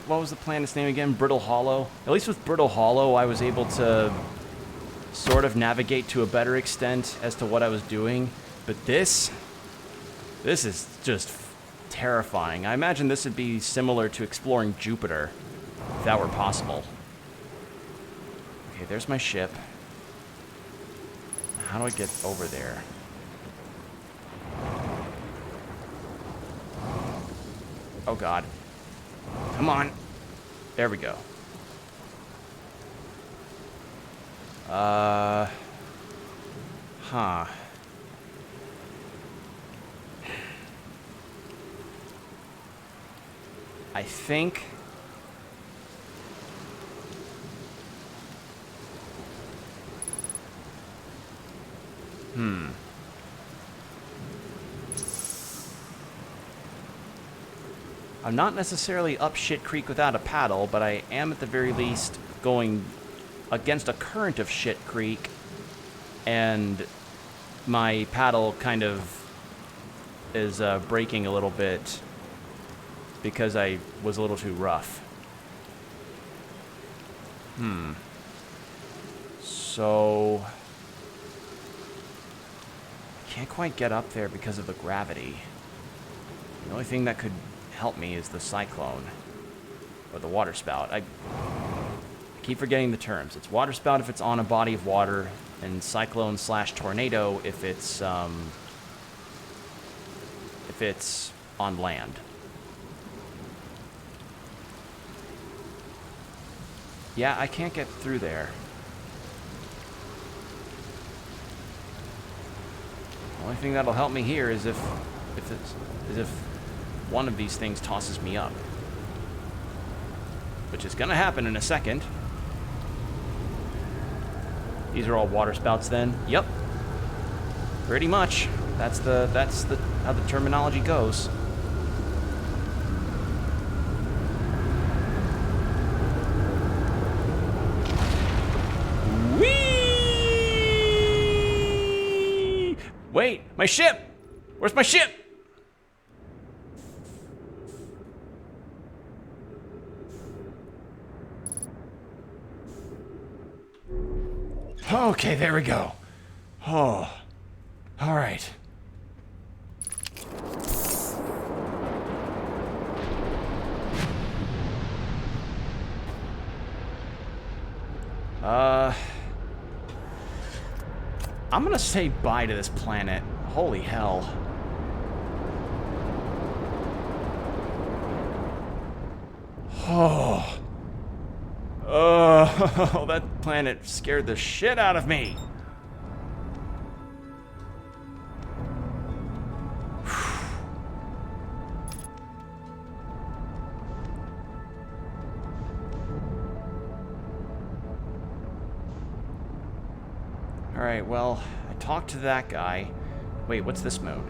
Speaker 1: was the planet's name again? Brittle Hollow. At least with Brittle Hollow, I was able to sort of navigate to a better extent as to what I was doing. But this is just terrifying. I imagine this would be similar to exploring Jupiter, if that were possible. Okay, there's my ship. How do I get over there? Oh God. Come on. There we go. Huh. I think... I'm not necessarily up shit creek without a paddle, but I am at the very least going against a current of shit creek, and my paddle kind of is breaking a little bit because I was a little too rough. So... I can't quite get up there because of the gravity. The only thing that could help me is the cyclone. Or the water spout. I keep forgetting the terms. It's water spout if it's on a body of water, and cyclone / tornado if it's on land. Yeah, I can't get through there. The only thing that'll help me here is if one of these things tosses me up. Which is gonna happen in a second. These are all water spouts then? Yep. Pretty much. That's how the terminology goes. Whee! Wait, my ship! Where's my ship? Okay, there we go. Oh, all right. I'm gonna say bye to this planet. Holy hell. Oh. Oh, that planet scared the shit out of me. Alright, well, I talked to that guy. Wait, what's this moon?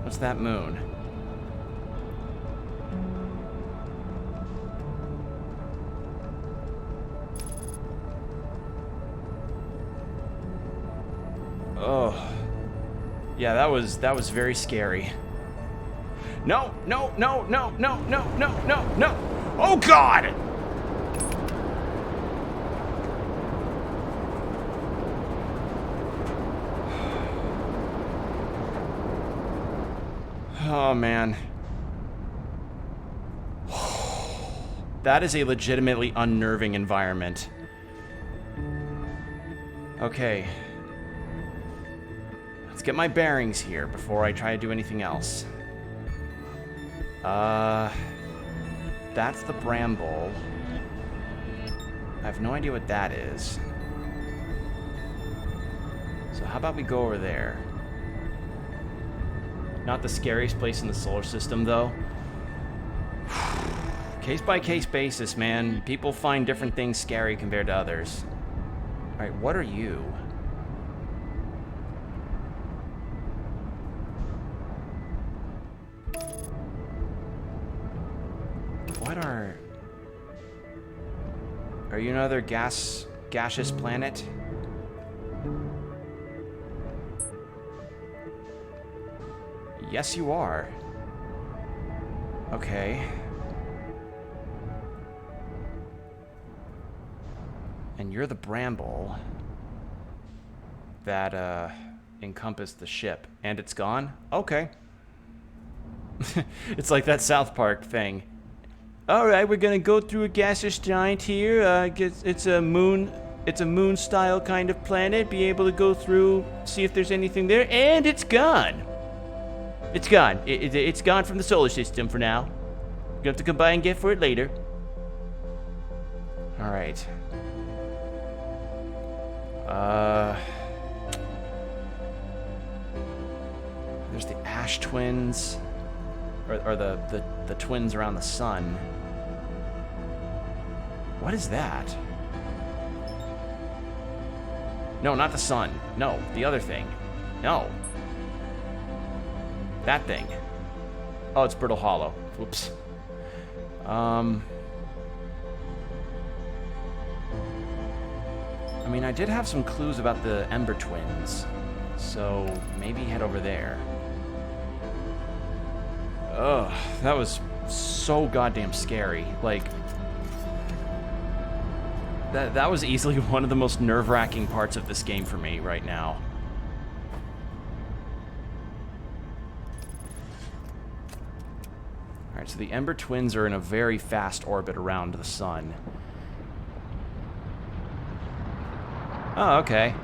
Speaker 1: What's that moon? Oh. Yeah, that was very scary. No, no, no, no, no, no, no, no, no. Oh God! Oh man. That is a legitimately unnerving environment. Okay. Let's get my bearings here before I try to do anything else. That's the bramble. I have no idea what that is. So how about we go over there? Not the scariest place in the solar system, though. Case-by-case basis, man. People find different things scary compared to others. Alright, what are you? What are... Are you another gaseous planet? Yes, you are. Okay. And you're the bramble that encompassed the ship. And it's gone? Okay. It's like that South Park thing. Alright, we're gonna go through a gaseous giant here. It's a moon-style kind of planet. Be able to go through, see if there's anything there. And it's gone. It's gone. It's gone from the solar system for now. You have to come by and get for it later. Alright. There's the ash twins, or the twins around the sun. What is that? No, not the sun. No, the other thing. No. That thing. Oh, it's Brittle Hollow. Whoops. I mean, I did have some clues about the Ember Twins, so maybe head over there. Ugh, that was so goddamn scary. Like, that was easily one of the most nerve-wracking parts of this game for me right now. Alright, so the Ember Twins are in a very fast orbit around the sun. Oh, okay.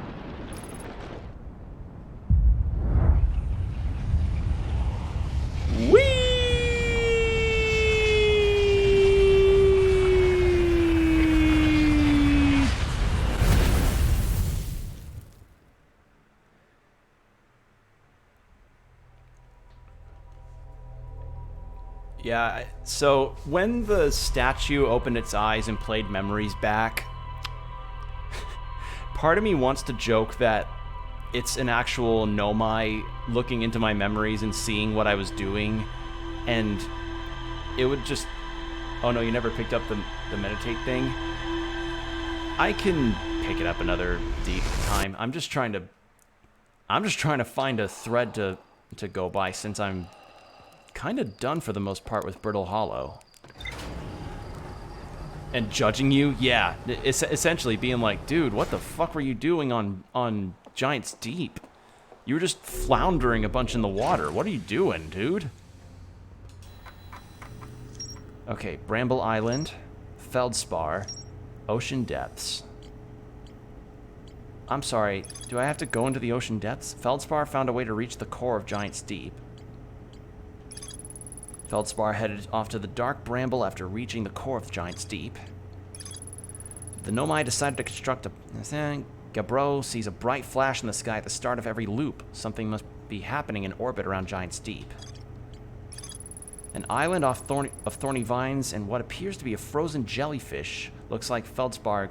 Speaker 1: Whee! Yeah, so when the statue opened its eyes and played memories back, part of me wants to joke that it's an actual Nomai looking into my memories and seeing what I was doing, and it would just... Oh no, you never picked up the meditate thing? I can pick it up another time. I'm just trying to find a thread to go by, since I'm kind of done for the most part with Brittle Hollow. And judging you? Yeah, it's essentially being like, dude, what the fuck were you doing on Giant's Deep? You were just floundering a bunch in the water. What are you doing, dude? Okay, Bramble Island, Feldspar, Ocean Depths. I'm sorry, do I have to go into the ocean depths? Feldspar found a way to reach the core of Giant's Deep. Feldspar headed off to the Dark Bramble after reaching the core of Giant's Deep. The Nomai decided to construct a... Gabro sees a bright flash in the sky at the start of every loop. Something must be happening in orbit around Giant's Deep. An island of thorny vines and what appears to be a frozen jellyfish. Looks like Feldspar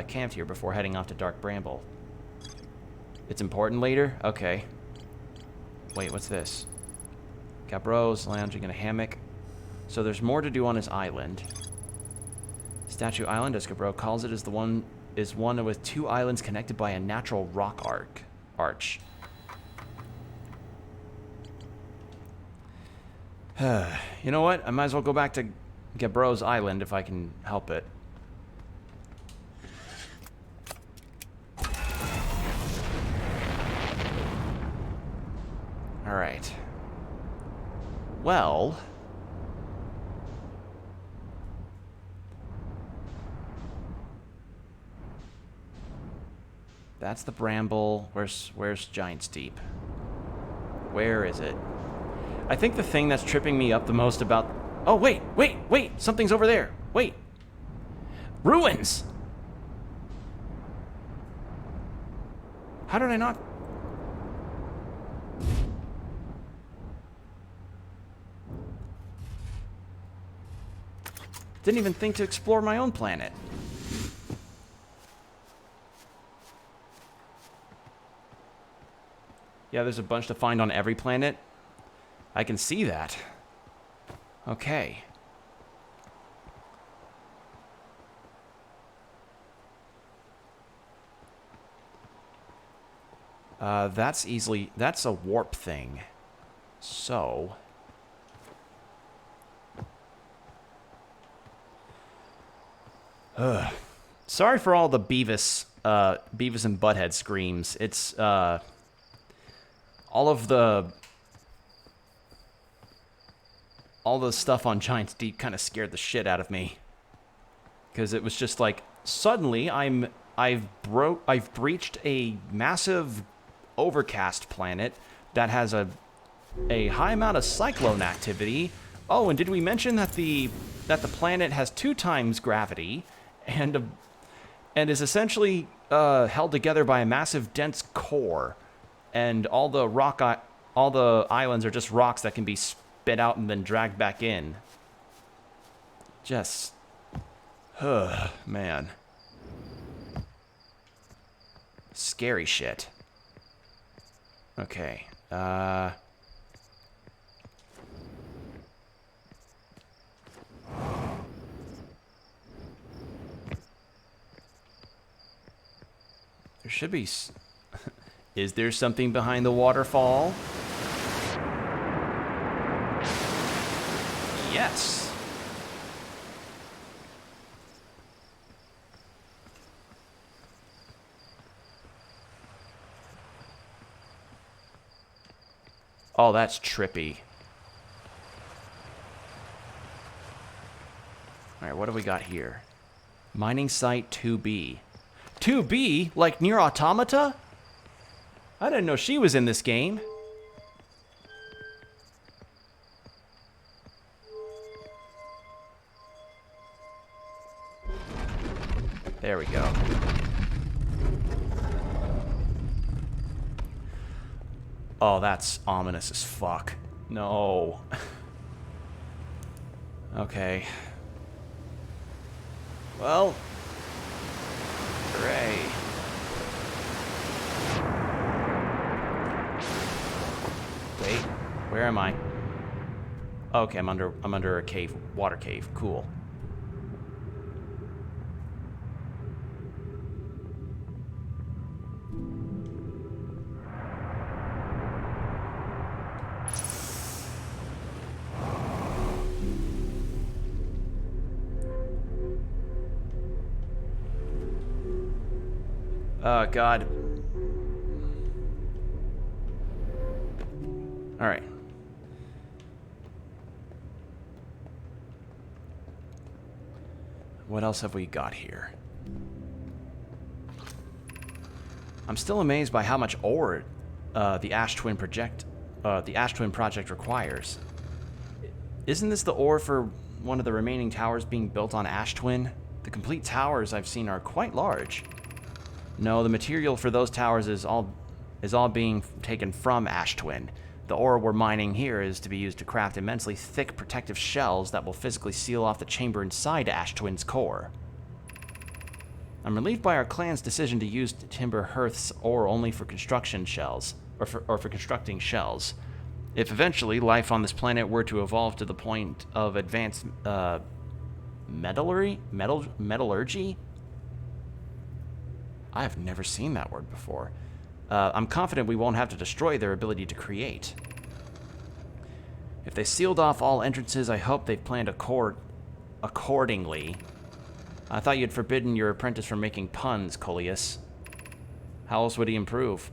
Speaker 1: camped here before heading off to Dark Bramble. It's important later? Okay. Wait, what's this? Gabro's lounging in a hammock. So there's more to do on his island. Statue Island, as Gabro calls it, is one with two islands connected by a natural rock arch. You know what? I might as well go back to Gabro's island if I can help it. Alright. Well... That's the Bramble. Where's Giant's Deep? Where is it? I think the thing that's tripping me up the most about... Oh, wait! Something's over there! Wait! Ruins! How did I not... Didn't even think to explore my own planet. Yeah, there's a bunch to find on every planet. I can see that. Okay. That's a warp thing. So... Sorry for all the Beavis and Butthead screams. It's, all the stuff on Giant's Deep kind of scared the shit out of me. Because it was just like, suddenly I've breached a massive overcast planet that has a high amount of cyclone activity. Oh, and did we mention that the planet has 2 times gravity and is essentially held together by a massive dense core, and all the rock all the islands are just rocks that can be spit out and then dragged back in. Just, man. Scary shit. Okay, there should be... Is there something behind the waterfall? Yes. Oh, that's trippy. Alright, what do we got here? Mining site 2B. 2B? Like near Automata? I didn't know she was in this game. There we go. Oh, that's ominous as fuck. No. Okay. Well. Hooray. Wait, where am I? Okay, I'm under a cave, water cave. Cool. Oh, God. All right. What else have we got here? I'm still amazed by how much ore the Ash Twin project requires. Isn't this the ore for one of the remaining towers being built on Ash Twin? The complete towers I've seen are quite large. No, the material for those towers is all being taken from Ash Twin. The ore we're mining here is to be used to craft immensely thick protective shells that will physically seal off the chamber inside Ash Twin's core. I'm relieved by our clan's decision to use Timber Hearth's ore only for construction shells, or for constructing shells. If eventually life on this planet were to evolve to the point of advanced metallurgy? I have never seen that word before. I'm confident we won't have to destroy their ability to create. If they sealed off all entrances, I hope they've planned accordingly. I thought you'd forbidden your apprentice from making puns, Coleus. How else would he improve?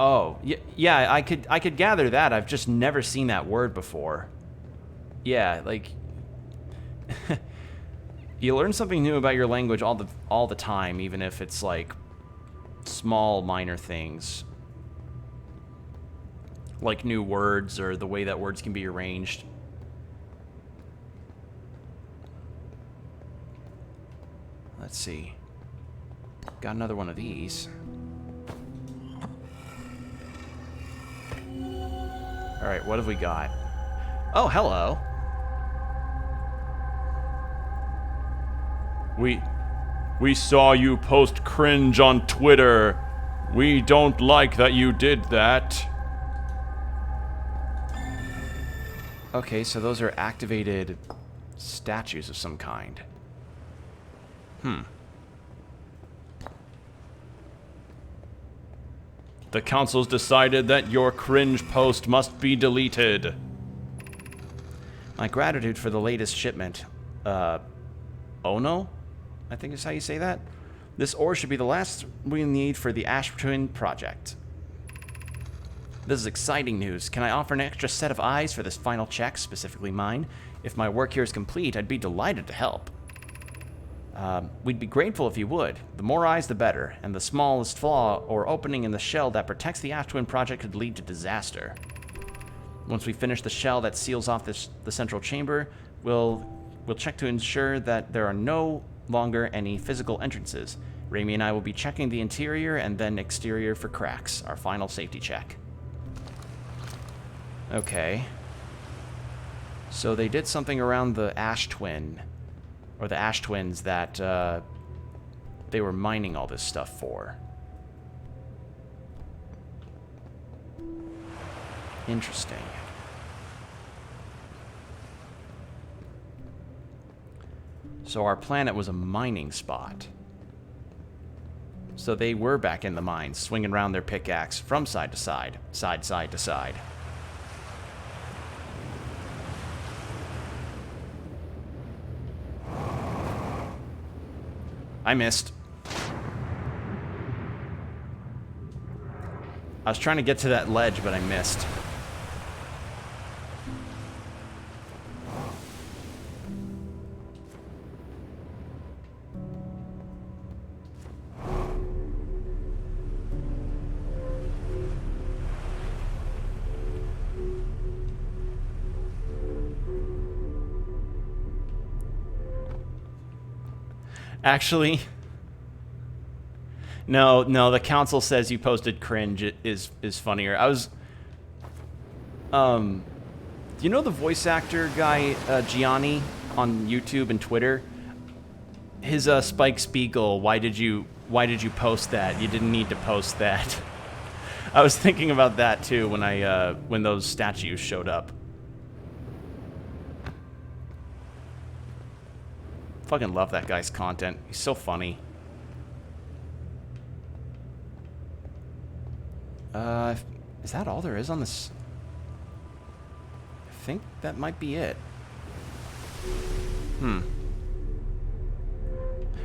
Speaker 1: Oh, yeah, I could gather that. I've just never seen that word before. Yeah, like... You learn something new about your language all the time, even if it's like small, minor things. Like new words or the way that words can be arranged. Let's see. Got another one of these. Alright, what have we got? Oh, hello. We saw you post cringe on Twitter. We don't like that you did that. Okay, so those are activated statues of some kind. The council's decided that your cringe post must be deleted. My gratitude for the latest shipment. Ono? I think is how you say that. This ore should be the last we need for the Ash Twin project. This is exciting news. Can I offer an extra set of eyes for this final check, specifically mine? If my work here is complete, I'd be delighted to help. We'd be grateful if you would. The more eyes, the better, and the smallest flaw or opening in the shell that protects the Ash Twin project could lead to disaster. Once we finish the shell that seals off the central chamber, we'll check to ensure that there are no longer any physical entrances. Raimi and I will be checking the interior and then exterior for cracks. Our final safety check. Okay. So they did something around the Ash Twin, or the Ash Twins that they were mining all this stuff for. Interesting. So our planet was a mining spot. So they were back in the mines, swinging around their pickaxe from side to side, side to side. I missed. I was trying to get to that ledge, but I missed. Actually, no, the council says you posted cringe is funnier. I was, you know the voice actor guy, Gianni, on YouTube and Twitter? His, Spike Spiegel, why did you post that? You didn't need to post that. I was thinking about that too when those statues showed up. Fucking love that guy's content. He's so funny. Is that all there is on this? I think that might be it.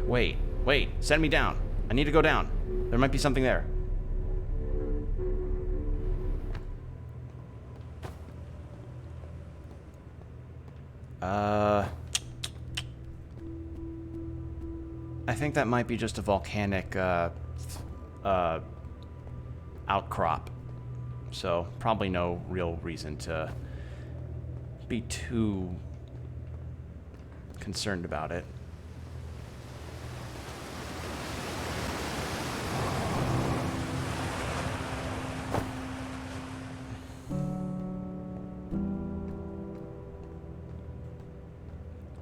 Speaker 1: Wait, send me down. I need to go down. There might be something there. I think that might be just a volcanic, outcrop. So, probably no real reason to be too concerned about it.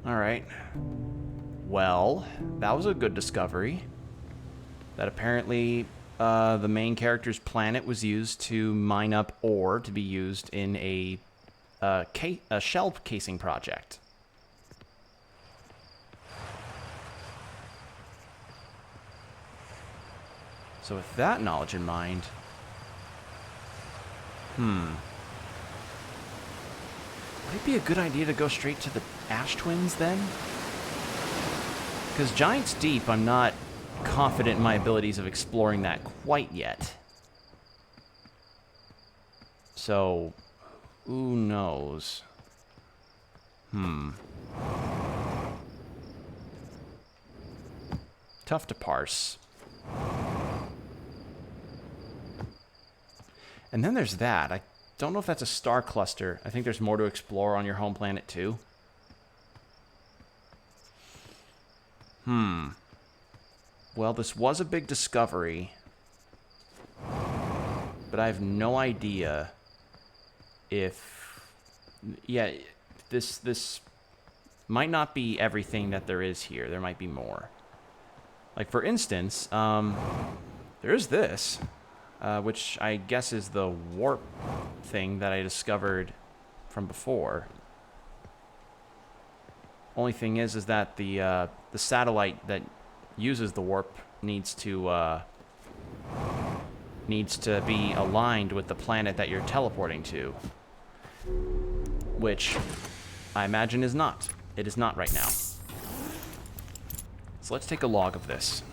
Speaker 1: Alright. Well, that was a good discovery. That apparently the main character's planet was used to mine up ore to be used in a shell casing project. So with that knowledge in mind... Would it be a good idea to go straight to the Ash Twins, then? Because Giant's Deep, I'm not confident in my abilities of exploring that quite yet. So, who knows? Tough to parse. And then there's that. I don't know if that's a star cluster. I think there's more to explore on your home planet, too. Well, this was a big discovery. But I have no idea if... Yeah, this might not be everything that there is here. There might be more. Like, for instance, there's this, which I guess is the warp thing that I discovered from before. Only thing is that the satellite that uses the warp needs to be aligned with the planet that you're teleporting to, which I imagine is not. It is not right now. So let's take a log of this.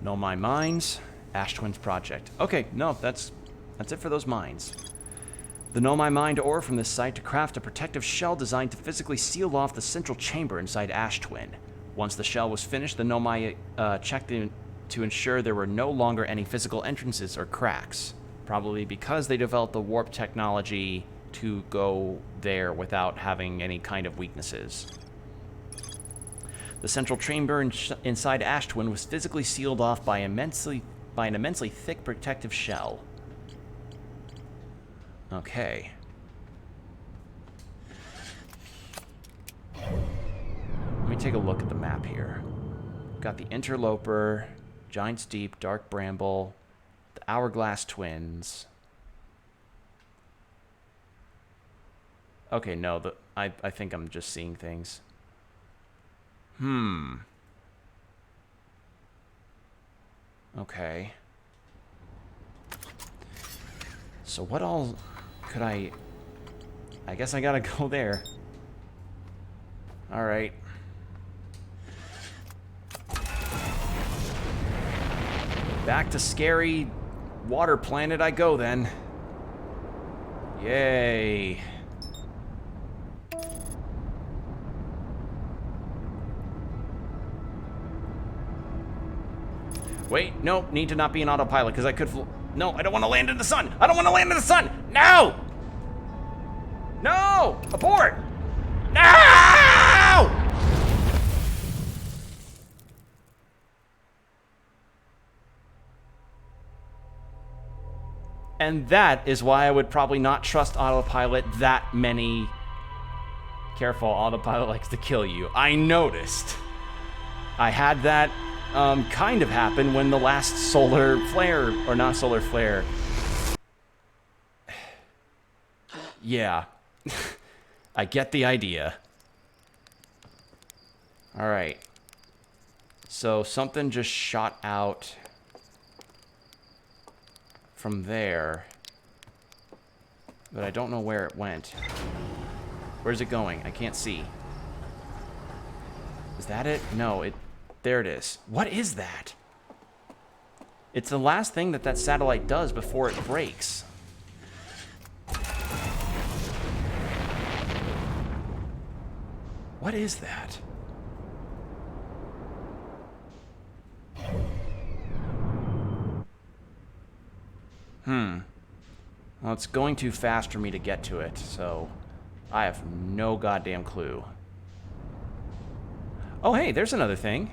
Speaker 1: Know my mines, Ash Twins project. Okay, no, that's it for those mines. The Know My Mind ore from this site to craft a protective shell designed to physically seal off the central chamber inside Ash Twin. Once the shell was finished, the Nomai checked in to ensure there were no longer any physical entrances or cracks, probably because they developed the warp technology to go there without having any kind of weaknesses. The central chamber inside Ash Twin was physically sealed off by an immensely thick protective shell. Okay. Let me take a look at the map here. Got the Interloper, Giant's Deep, Dark Bramble, the Hourglass Twins. Okay, no, I think I'm just seeing things. Okay. So what all could I guess I gotta go there. Alright. Back to scary water planet I go then. Yay. Wait, nope, need to not be an autopilot because I could no, I don't want to land in the sun. I don't want to land in the sun. No! No! Abort! No! And that is why I would probably not trust autopilot that many. Careful, autopilot likes to kill you. I noticed. I had that kind of happen when the last solar flare, or not solar flare. Yeah. I get the idea. Alright. So something just shot out from there, but I don't know where it went. Where's it going? I can't see. Is that it? No, there it is. What is that? It's the last thing that satellite does before it breaks. What is that? Well, it's going too fast for me to get to it, so I have no goddamn clue. Oh, hey, there's another thing.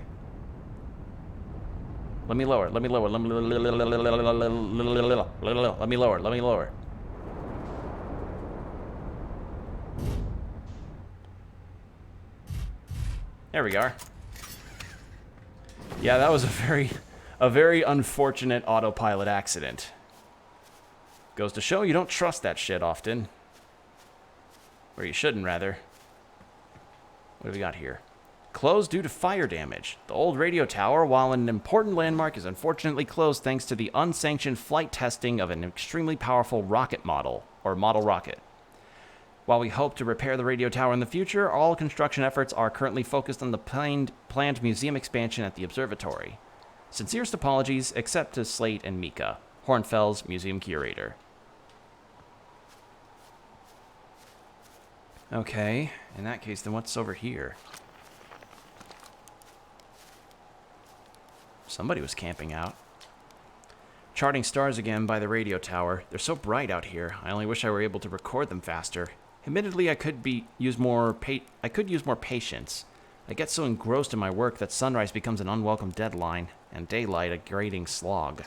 Speaker 1: Let me lower. Let me lower. Let me lower. Let me lower. There we are. Yeah, that was a very unfortunate autopilot accident. Goes to show you don't trust that shit often. Or you shouldn't, rather. What do we got here? Closed due to fire damage. The old radio tower, while an important landmark, is unfortunately closed thanks to the unsanctioned flight testing of an extremely powerful rocket model, or model rocket. While we hope to repair the radio tower in the future, all construction efforts are currently focused on the planned museum expansion at the observatory. Sincerest apologies, except to Slate and Mika, Hornfels museum curator. Okay, in that case, then what's over here? Somebody was camping out. Charting stars again by the radio tower. They're so bright out here. I only wish I were able to record them faster. Admittedly, I could use more patience. I get so engrossed in my work that sunrise becomes an unwelcome deadline, and daylight a grating slog.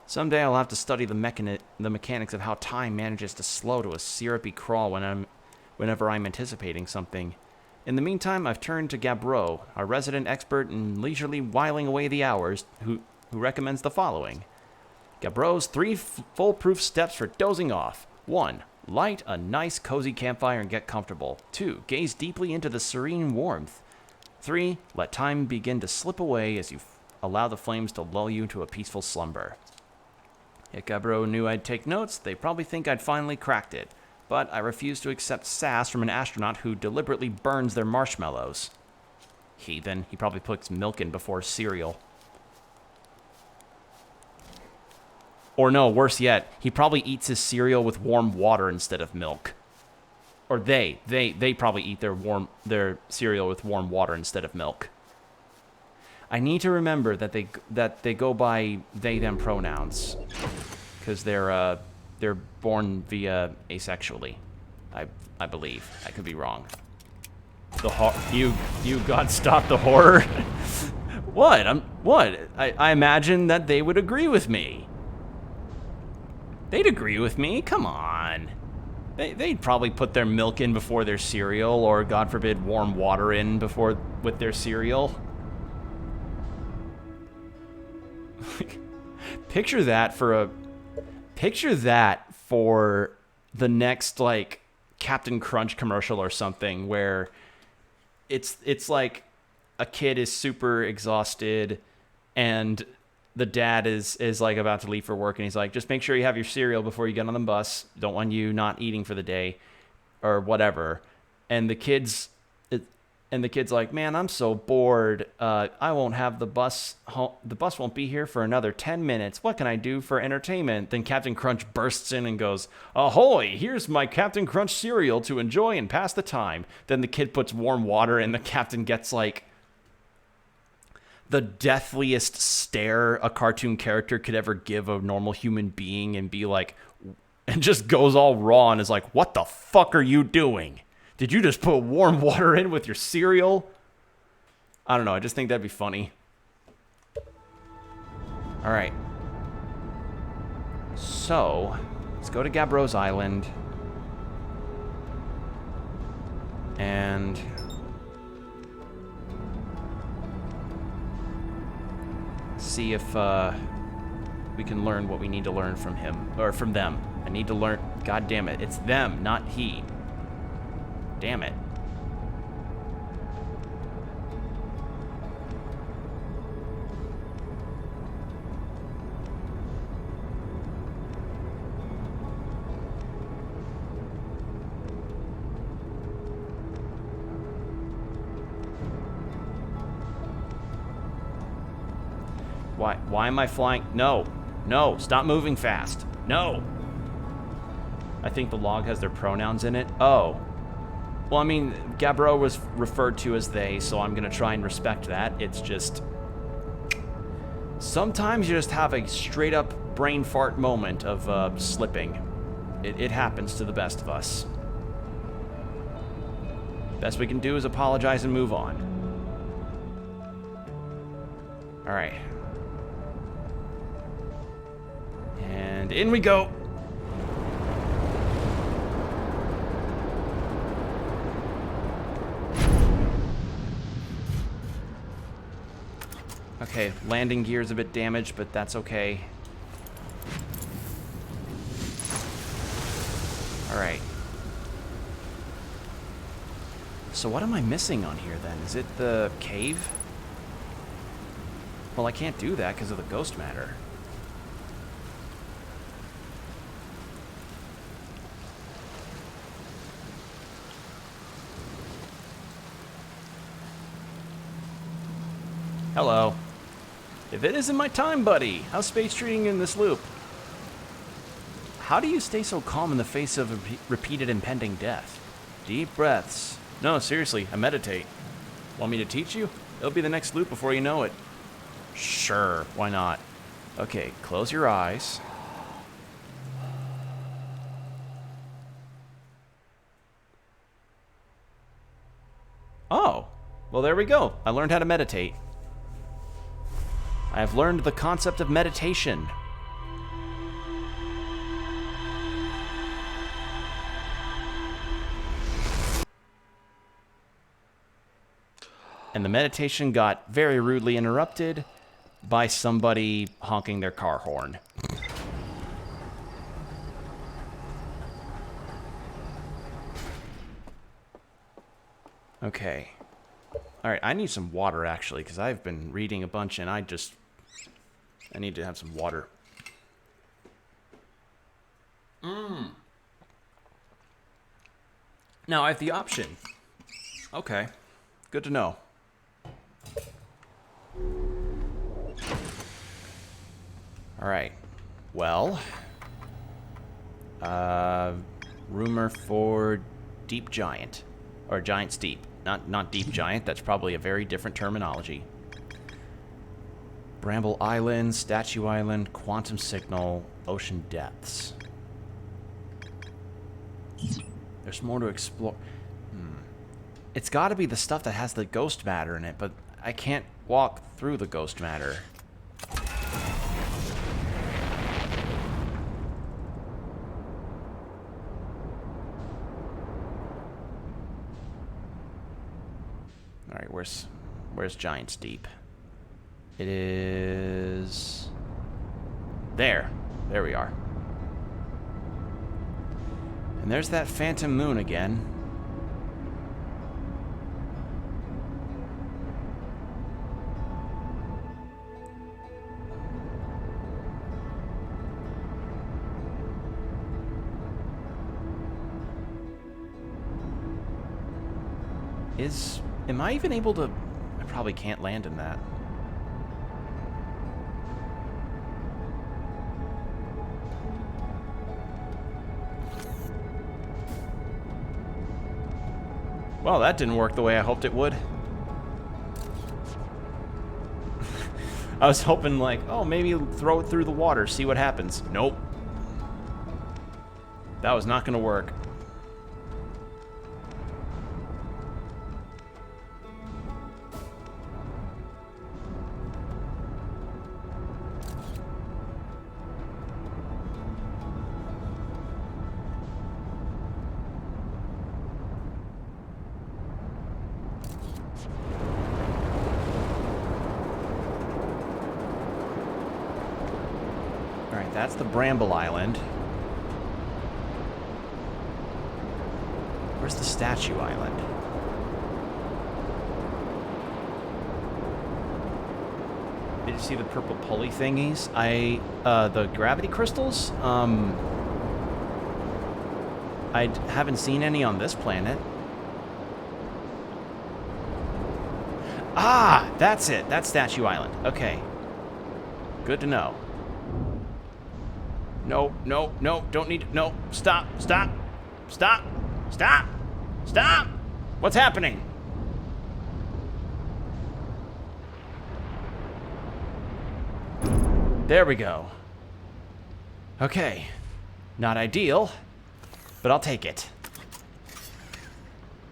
Speaker 1: Someday I'll have to study the mechanics of how time manages to slow to a syrupy crawl whenever I'm anticipating something. In the meantime, I've turned to Gabreau, our resident expert in leisurely whiling away the hours, who recommends the following. Gabreau's 3 foolproof steps for dozing off. 1. Light a nice, cozy campfire and get comfortable. 2. Gaze deeply into the serene warmth. 3. Let time begin to slip away as you allow the flames to lull you into a peaceful slumber. If Gabreau knew I'd take notes, they'd probably think I'd finally cracked it. But I refuse to accept sass from an astronaut who deliberately burns their marshmallows. Heathen. He probably puts milk in before cereal. Or no, worse yet, he probably eats his cereal with warm water instead of milk. Or they probably eat their cereal with warm water instead of milk. I need to remember that they go by they/them pronouns, because they're born via asexually, I believe. I could be wrong. You God stop the horror. What? I imagine that they would agree with me. They'd agree with me. Come on. They'd probably put their milk in before their cereal, or God forbid, warm water in with their cereal. Picture that for the next like Captain Crunch commercial or something, where it's like a kid is super exhausted and the dad is like about to leave for work, and he's like, just make sure you have your cereal before you get on the bus. Don't want you not eating for the day or whatever. And the kid's like, man, I'm so bored. I won't have the bus home. The bus won't be here for another 10 minutes. What can I do for entertainment? Then Captain Crunch bursts in and goes, ahoy, here's my Captain Crunch cereal to enjoy and pass the time. Then the kid puts warm water and the captain gets like the deathliest stare a cartoon character could ever give a normal human being, and be like, and just goes all raw and is like, what the fuck are you doing? Did you just put warm water in with your cereal? I don't know. I just think that'd be funny. All right. So, let's go to Gabro's Island. And see if we can learn what we need to learn from him, or from them. I need to learn. God damn it. It's them, not he. Damn it. Why am I flying? No, stop moving fast. No. I think the log has their pronouns in it. Oh. Well, I mean, Gabro was referred to as they, so I'm going to try and respect that. It's just, sometimes you just have a straight up brain fart moment of slipping. It happens to the best of us. Best we can do is apologize and move on. All right. And in we go. Okay, landing gear's a bit damaged, but that's okay. Alright. So what am I missing on here then? Is it the cave? Well, I can't do that because of the ghost matter. Hello. If it isn't my time, buddy, how's space treating you in this loop? How do you stay so calm in the face of repeated impending death? Deep breaths. No, seriously, I meditate. Want me to teach you? It'll be the next loop before you know it. Sure, why not? Okay, close your eyes. Oh, well there we go. I learned how to meditate. I have learned the concept of meditation. And the meditation got very rudely interrupted by somebody honking their car horn. Okay. All right, I need some water, actually, because I've been reading a bunch, and I need to have some water. Now, I have the option. Okay. Good to know. All right. Well, rumor for Deep Giant, or Giant Steep. Not Deep Giant, that's probably a very different terminology. Bramble Island, Statue Island, Quantum Signal, Ocean Depths. There's more to explore. It's got to be the stuff that has the ghost matter in it, but I can't walk through the ghost matter. All right, where's Giant's Deep? It is there. There we are. And there's that phantom moon again. Am I even able to... I probably can't land in that. Well, that didn't work the way I hoped it would. I was hoping, like, oh, maybe throw it through the water, see what happens. Nope. That was not going to work. Alright, that's the Bramble Island. Where's the Statue Island? Did you see the purple pulley thingies? The gravity crystals? I haven't seen any on this planet. Ah, that's it. That's Statue Island. Okay. Good to know. No, no, no, don't need to, no, stop, stop, stop, stop, stop! What's happening? There we go. Okay. Not ideal, but I'll take it.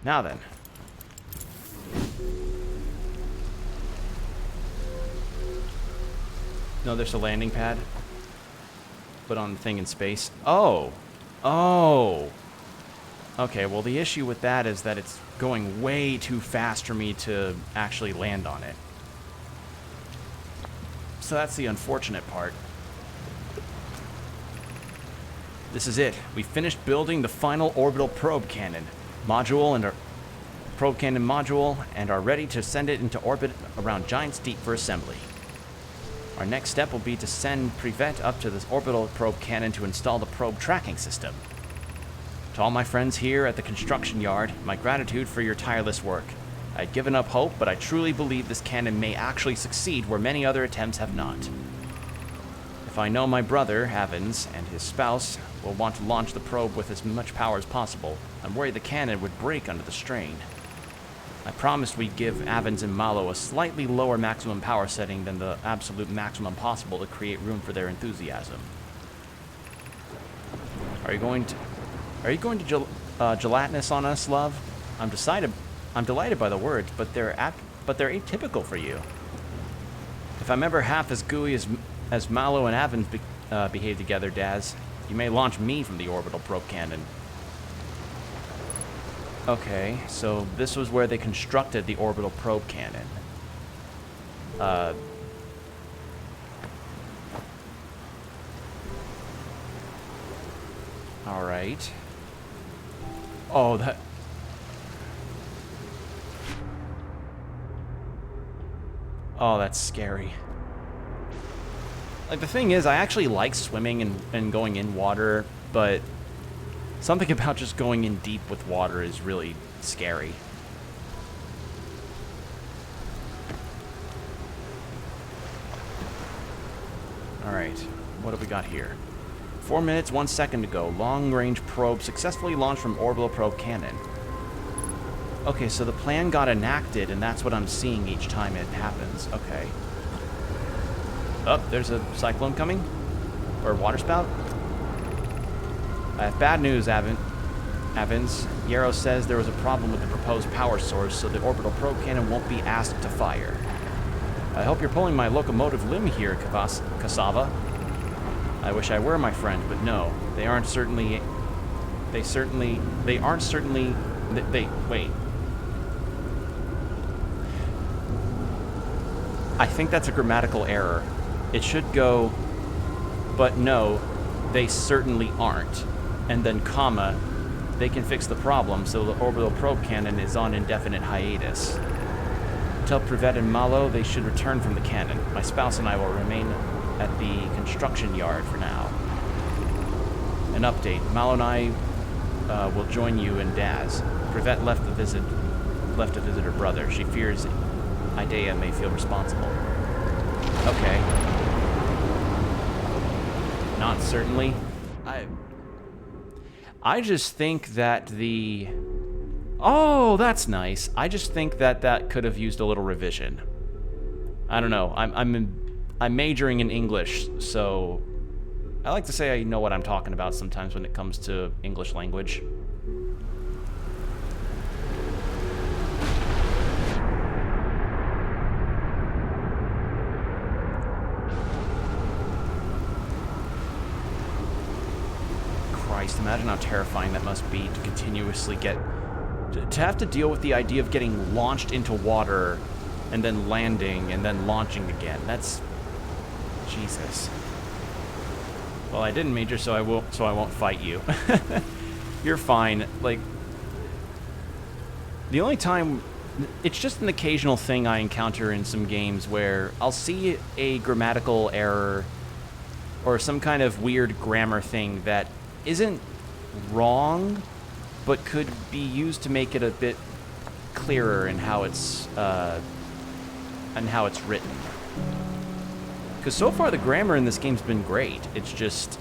Speaker 1: Now then. No, there's a landing pad. Put on the thing in space. Oh. Oh. Okay, well the issue with that is that it's going way too fast for me to actually land on it. So that's the unfortunate part. This is it. We finished building the final orbital probe cannon module and our probe cannon module and are ready to send it into orbit around Giant's Deep for assembly. Our next step will be to send Privet up to this orbital probe cannon to install the probe tracking system. To all my friends here at the construction yard, my gratitude for your tireless work. I'd given up hope, but I truly believe this cannon may actually succeed where many other attempts have not. If I know my brother, Avens, and his spouse will want to launch the probe with as much power as possible, I'm worried the cannon would break under the strain. I promised we'd give Avens and Malo a slightly lower maximum power setting than the absolute maximum possible to create room for their enthusiasm. Are you going to gelatinous on us, love? I'm delighted by the words, but they're atypical for you. If I'm ever half as gooey as Malo and Avens behave together, Daz, you may launch me from the orbital probe cannon. Okay, so this was where they constructed the orbital probe cannon. Alright. Oh, that... Oh, that's scary. Like, the thing is, I actually like swimming and going in water, but something about just going in deep with water is really scary. Alright, what have we got here? 4 minutes, 1 second to go. Long-range probe successfully launched from orbital probe cannon. Okay, so the plan got enacted, and that's what I'm seeing each time it happens. Okay. Oh, there's a cyclone coming? Or a water spout? I have bad news, Avens Evans, Yarrow says there was a problem with the proposed power source, so the orbital probe cannon won't be asked to fire. I hope you're pulling my locomotive limb here, Cassava. I wish I were, my friend, but no. They aren't certainly... Wait. I think that's a grammatical error. It should go, but no, they certainly aren't. And then comma, they can fix the problem, so the orbital probe cannon is on indefinite hiatus. Tell Privet and Malo they should return from the cannon. My spouse and I will remain at the construction yard for now. An update. Malo and I will join you and Daz. Privet left to visit her brother. She fears Idea may feel responsible. Okay. Not certainly. I just think that the... Oh, that's nice. I just think that that could have used a little revision. I don't know. I'm majoring in English, so I like to say I know what I'm talking about sometimes when it comes to English language. Christ, imagine how terrifying that must be to continuously get... To have to deal with the idea of getting launched into water and then landing and then launching again. That's... Jesus. Well, I didn't major, so I won't fight you. You're fine. Like, the only time... It's just an occasional thing I encounter in some games where I'll see a grammatical error or some kind of weird grammar thing that isn't wrong, but could be used to make it a bit clearer in how it's written. Because so far the grammar in this game's been great. It's just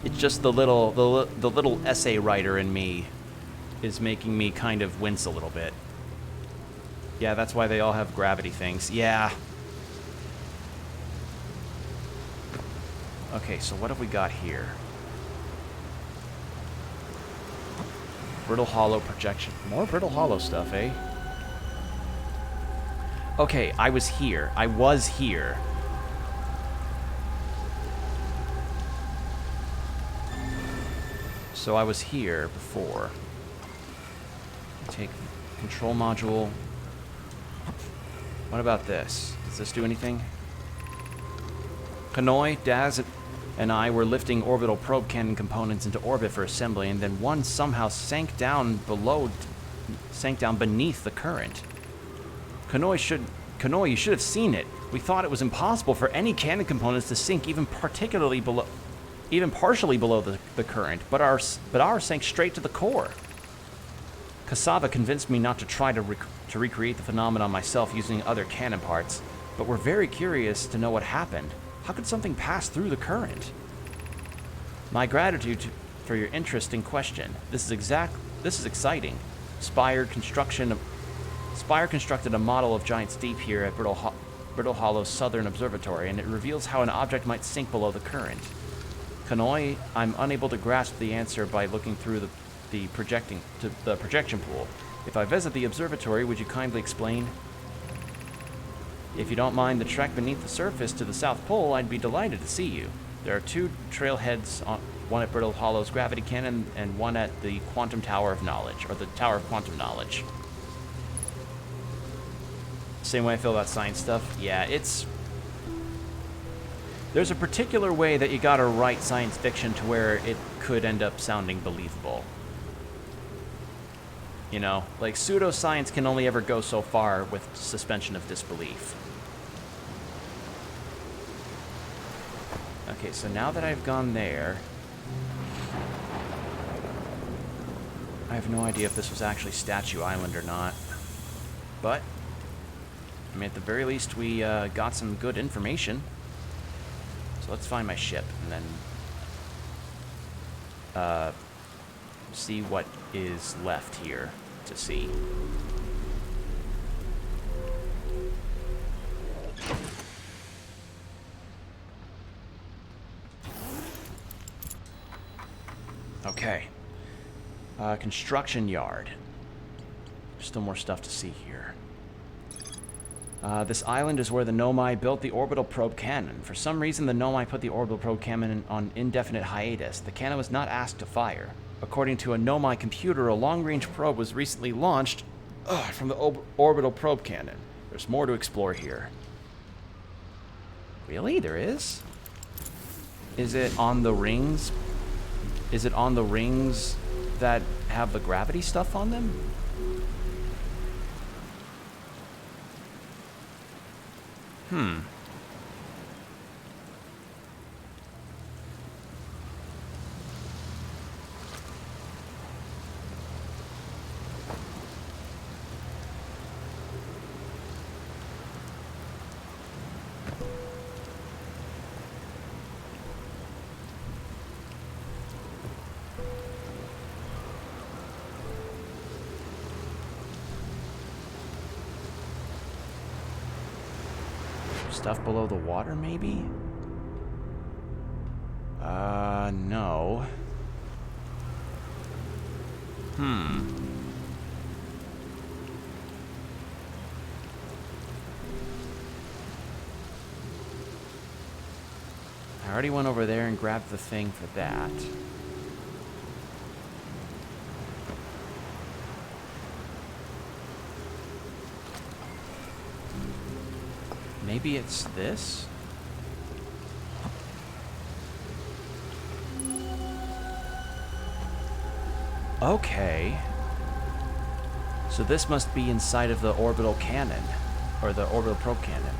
Speaker 1: the little essay writer in me is making me kind of wince a little bit. Yeah, that's why they all have gravity things. Yeah. Okay, so what have we got here? Brittle Hollow projection. More Brittle Hollow stuff, eh? Okay, I was here. So I was here before. Take control module. What about this? Does this do anything? Kanoi, Daz, and I were lifting orbital probe cannon components into orbit for assembly, and then one somehow sank down beneath the current. Kanoi, you should have seen it. We thought it was impossible for any cannon components to sink even partially below the current, but ours sank straight to the core. Cassava convinced me not to try to recreate the phenomenon myself using other cannon parts, but we're very curious to know what happened. How could something pass through the current? My gratitude for your interest in question. This is exciting. Spire constructed a model of Giant's Deep here at Brittle Hollow's Southern Observatory, and it reveals how an object might sink below the current. Kanoi, I'm unable to grasp the answer by looking through the projection pool. If I visit the observatory, would you kindly explain? If you don't mind the trek beneath the surface to the South Pole, I'd be delighted to see you. There are two trailheads, one at Brittle Hollow's gravity cannon and one at the Quantum Tower of Knowledge, or the Tower of Quantum Knowledge. Same way I feel about science stuff. Yeah, there's a particular way that you gotta write science fiction to where it could end up sounding believable. You know, like pseudoscience can only ever go so far with suspension of disbelief. Okay, so now that I've gone there, I have no idea if this was actually Statue Island or not. But, I mean, at the very least, we got some good information. So let's find my ship and then see what is left here to see. Okay. Construction yard. Still more stuff to see here. This island is where the Nomai built the orbital probe cannon. For some reason, the Nomai put the orbital probe cannon on indefinite hiatus. The cannon was not asked to fire. According to a Nomai computer, a long-range probe was recently launched from the orbital probe cannon. There's more to explore here. Really? There is? Is it on the rings? Is it on the rings that have the gravity stuff on them? Stuff below the water, maybe? No. I already went over there and grabbed the thing for that. Maybe it's this? Okay. So this must be inside of the orbital cannon, or the orbital probe cannon.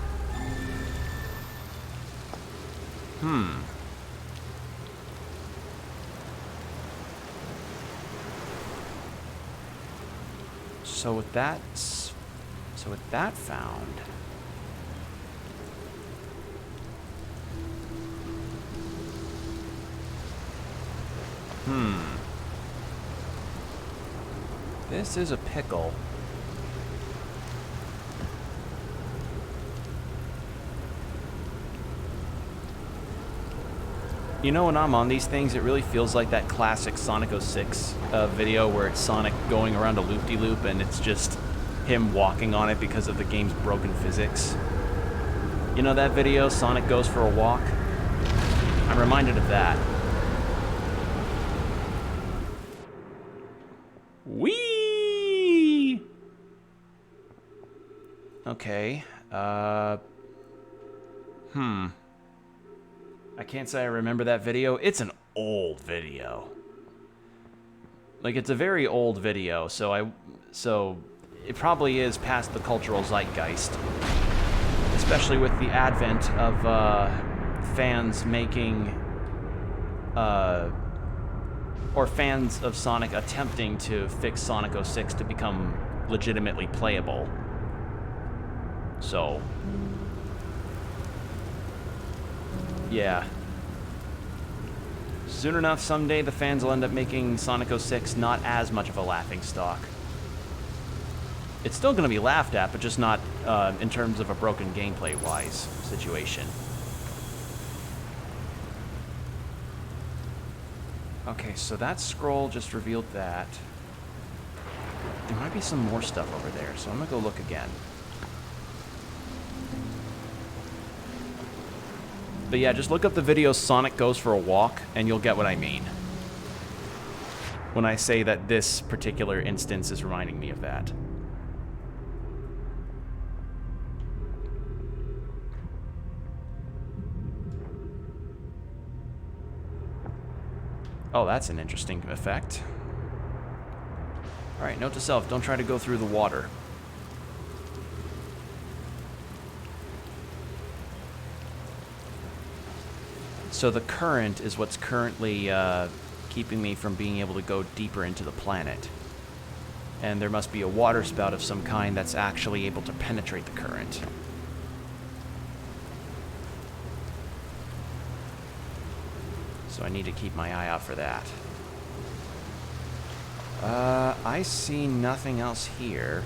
Speaker 1: So with that found, this is a pickle. You know, when I'm on these things, it really feels like that classic Sonic 06 video where it's Sonic going around a loop-de-loop and it's just him walking on it because of the game's broken physics. You know that video, Sonic Goes for a Walk? I'm reminded of that. Whee! Okay, I can't say I remember that video. It's an old video. Like, it's a very old video, so it probably is past the cultural zeitgeist. Especially with the advent of fans making, or fans of Sonic attempting to fix Sonic 06 to become legitimately playable. So, yeah. Soon enough, someday the fans will end up making Sonic 06 not as much of a laughingstock. It's still going to be laughed at, but just not in terms of a broken gameplay-wise situation. Okay, so that scroll just revealed that. There might be some more stuff over there, so I'm going to go look again. But yeah, just look up the video Sonic Goes for a Walk, and you'll get what I mean when I say that this particular instance is reminding me of that. Oh, that's an interesting effect. Alright, note to self, don't try to go through the water. So the current is what's currently keeping me from being able to go deeper into the planet. And there must be a water spout of some kind that's actually able to penetrate the current. So I need to keep my eye out for that. I see nothing else here.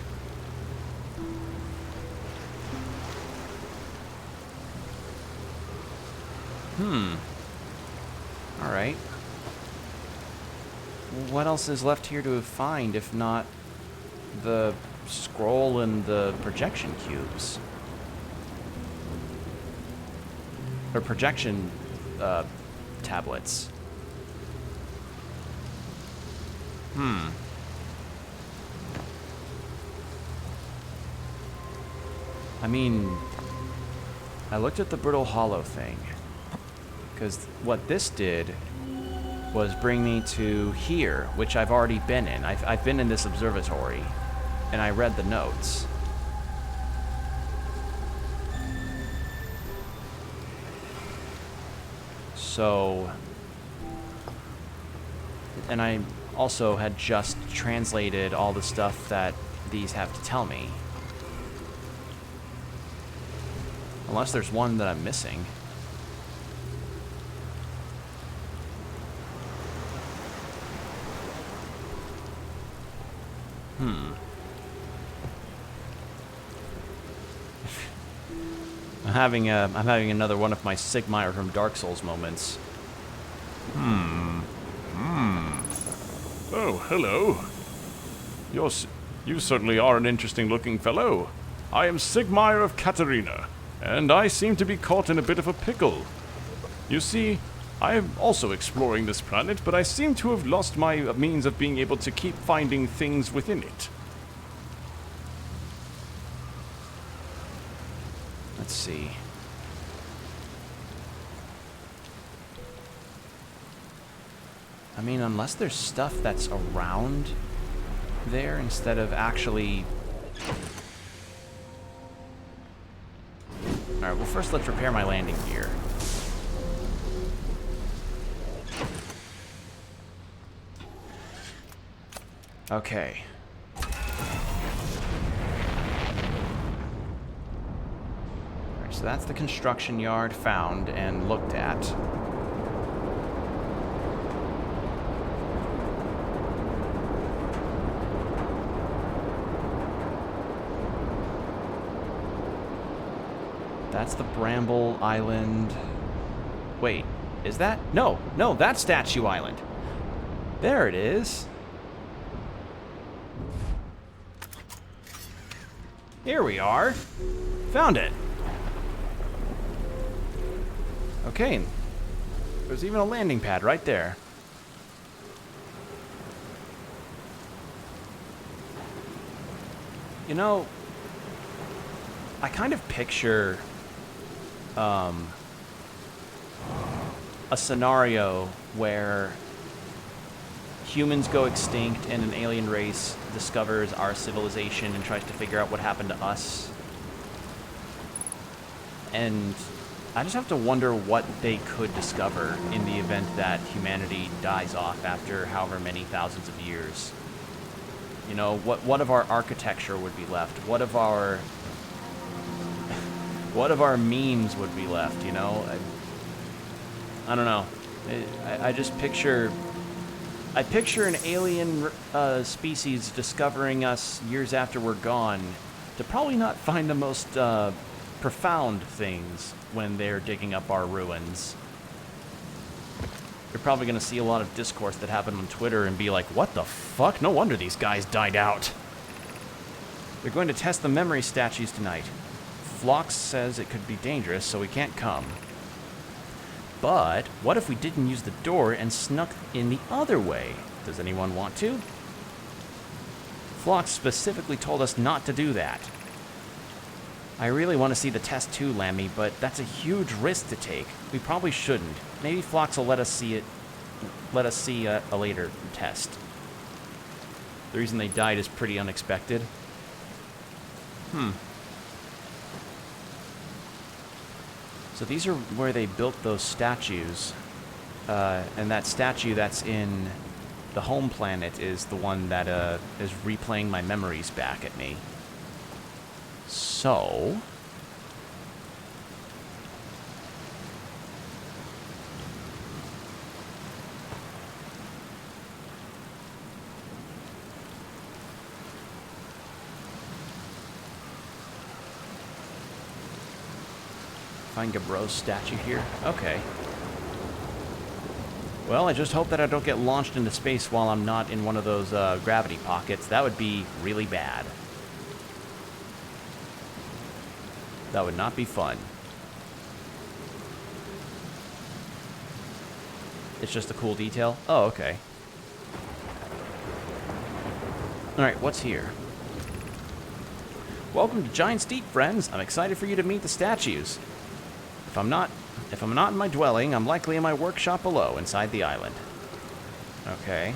Speaker 1: Alright. what else is left here to find if not the scroll and the projection cubes? Or projection tablets. I mean, I looked at the brittle hollow thing, because what this did was bring me to here, which I've already been in. I've been in this observatory, and I read the notes. So, and I also had just translated all the stuff that these have to tell me. Unless there's one that I'm missing. I'm having another one of my Sigmire from Dark Souls moments.
Speaker 2: Oh, hello. You certainly are an interesting looking fellow. I am Sigmire of Katarina, and I seem to be caught in a bit of a pickle. You see, I am also exploring this planet, but I seem to have lost my means of being able to keep finding things within it.
Speaker 1: Let's see. I mean, unless there's stuff that's around there instead of actually... Alright, well first let's repair my landing gear. Okay. Alright, so that's the construction yard found and looked at. That's the Bramble Island. Wait, is that? No, that's Statue Island. There it is. Here we are. Found it. Okay. There's even a landing pad right there. You know, I kind of picture a scenario where humans go extinct and an alien race discovers our civilization and tries to figure out what happened to us. And I just have to wonder what they could discover in the event that humanity dies off after however many thousands of years. You know, what of our architecture would be left? What of our memes would be left, you know? I don't know. I just picture... I picture an alien species discovering us years after we're gone to probably not find the most profound things when they're digging up our ruins. You're probably going to see a lot of discourse that happened on Twitter and be like, what the fuck? No wonder these guys died out. They're going to test the memory statues tonight. Phlox says it could be dangerous, so we can't come. But what if we didn't use the door and snuck in the other way? Does anyone want to? Phlox specifically told us not to do that. I really want to see the test too, Lammy, but that's a huge risk to take. We probably shouldn't. Maybe Phlox will let us see it. Let us see a later test. The reason they died is pretty unexpected. So these are where they built those statues. And that statue that's in the home planet is the one that is replaying my memories back at me. So... Find Gabro's statue here? Okay. Well, I just hope that I don't get launched into space while I'm not in one of those gravity pockets. That would be really bad. That would not be fun. It's just a cool detail? Oh, okay. Alright, what's here? Welcome to Giant's Deep, friends. I'm excited for you to meet the statues. If I'm not in my dwelling, I'm likely in my workshop below, inside the island. Okay.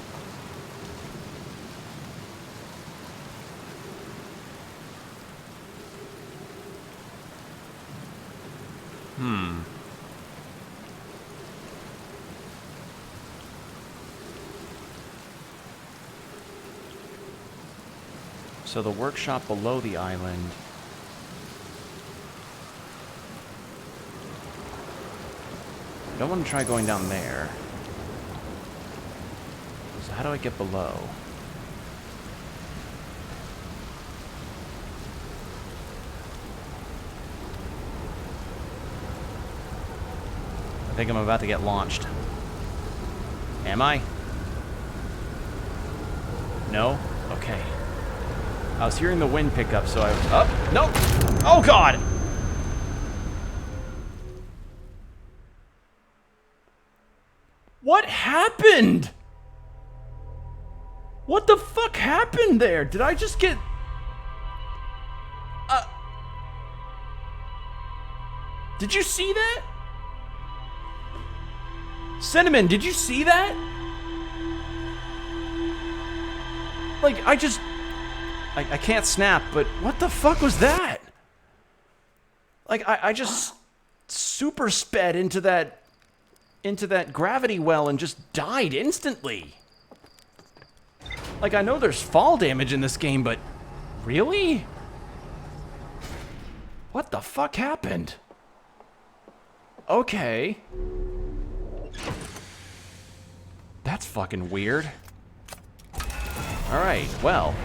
Speaker 1: So the workshop below the island. I don't want to try going down there. So how do I get below? I think I'm about to get launched. Am I? No? Okay. I was hearing the wind pick up, so I was... Oh, no! Oh, God! What happened? What the fuck happened there? Did I just get... Did you see that? Cinnamon, did you see that? Like, I just... I can't snap, but what the fuck was that? Like, I just super sped into that gravity well and just died instantly. Like, I know there's fall damage in this game, but really? What the fuck happened? Okay. That's fucking weird. Alright, well,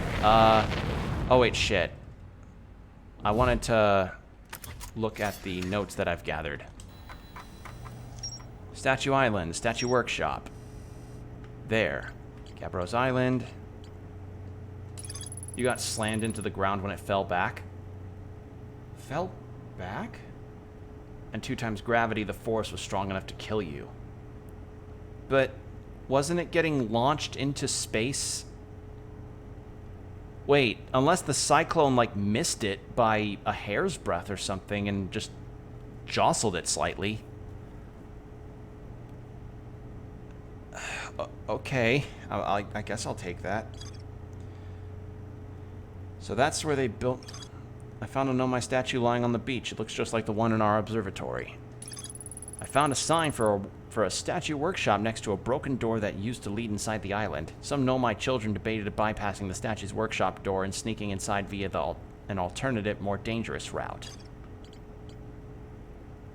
Speaker 1: oh wait, shit. I wanted to look at the notes that I've gathered. Statue Island, Statue Workshop. There. Gabbros Island. You got slammed into the ground when it fell back. Fell back? And 2 times gravity, the force was strong enough to kill you. But wasn't it getting launched into space? Wait, unless the cyclone, like, missed it by a hair's breadth or something and just jostled it slightly. Okay, I guess I'll take that. So that's where they built... I found a Nomai statue lying on the beach. It looks just like the one in our observatory. I found a sign for a statue workshop next to a broken door that used to lead inside the island. Some Nomai children debated bypassing the statue's workshop door and sneaking inside via an alternative, more dangerous route.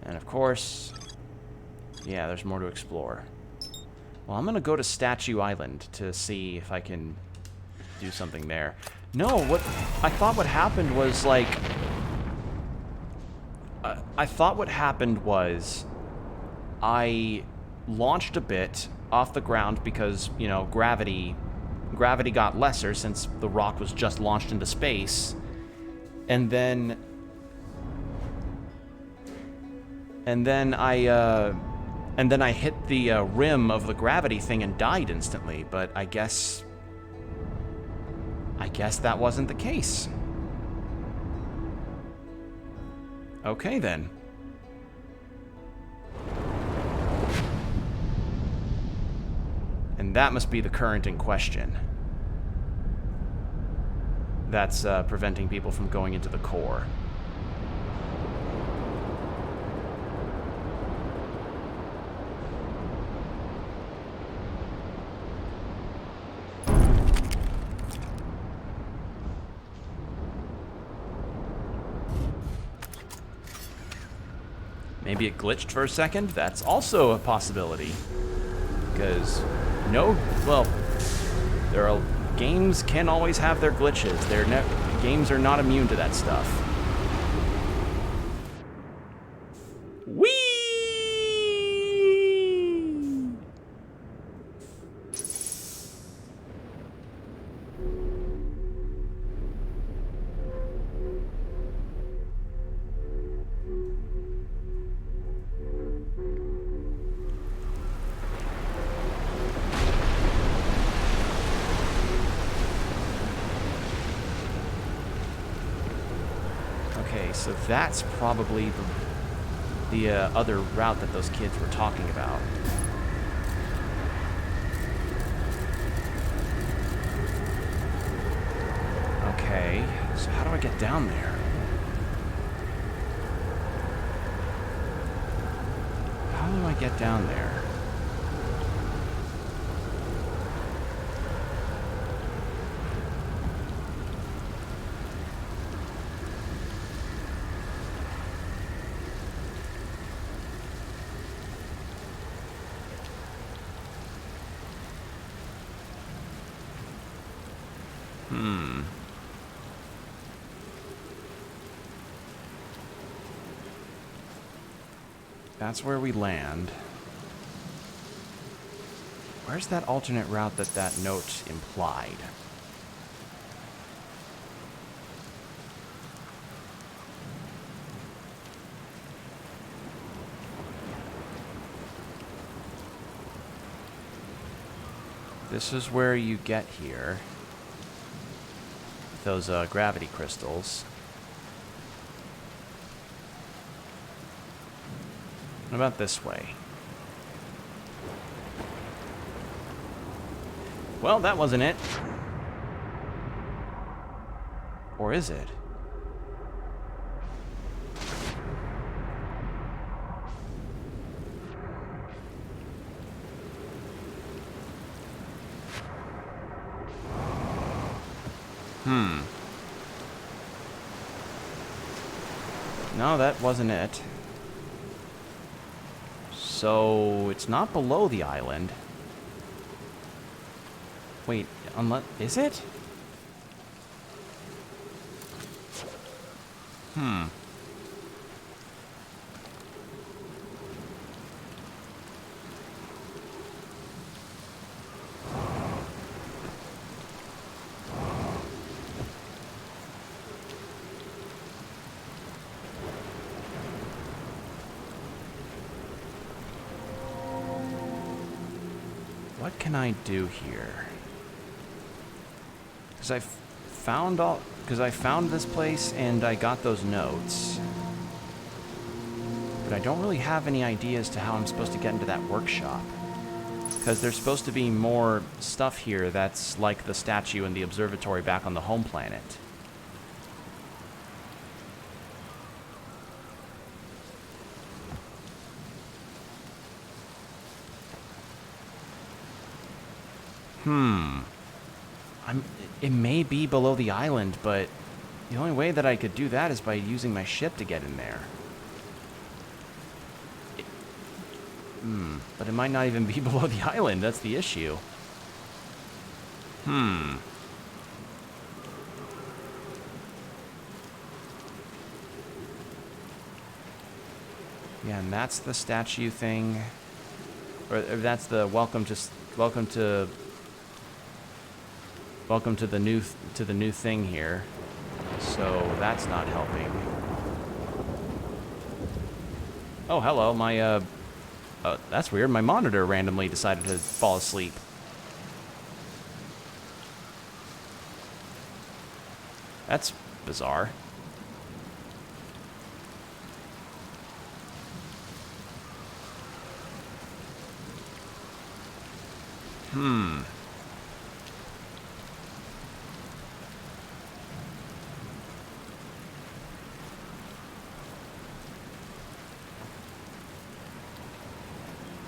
Speaker 1: And of course, yeah, there's more to explore. Well, I'm gonna go to Statue Island to see if I can do something there. No, what I thought what happened was, like... I thought what happened was... I launched a bit off the ground because, you know, gravity got lesser since the rock was just launched into space. And then I hit the rim of the gravity thing and died instantly, but I guess that wasn't the case. Okay, then. And that must be the current in question. That's preventing people from going into the core. Maybe it glitched for a second? That's also a possibility. Because games can always have their glitches. Games are not immune to that stuff. Whee! Okay, so that's probably the other route that those kids were talking about. Okay, so how do I get down there? How do I get down there? That's where we land. Where's that alternate route that note implied? This is where you get here. Those gravity crystals. What about this way? Well, that wasn't it. Or is it? No, that wasn't it. So, it's not below the island. Wait, unless... Is it? What can I do here? Because I found this place and I got those notes. But I don't really have any idea as to how I'm supposed to get into that workshop. Because there's supposed to be more stuff here that's like the statue and the observatory back on the home planet. It may be below the island, but the only way that I could do that is by using my ship to get in there. But it might not even be below the island, that's the issue. Yeah, and that's the statue thing. Or that's the welcome to the new thing here. So that's not helping. Oh, hello. My that's weird. My monitor randomly decided to fall asleep. That's bizarre.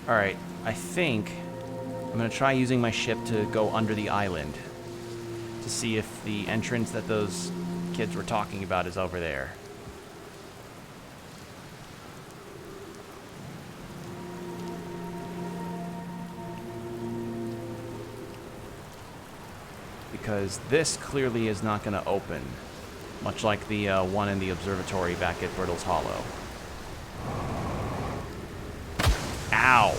Speaker 1: Alright, I think I'm going to try using my ship to go under the island to see if the entrance that those kids were talking about is over there. Because this clearly is not going to open, much like the one in the observatory back at Brittle's Hollow. Ow!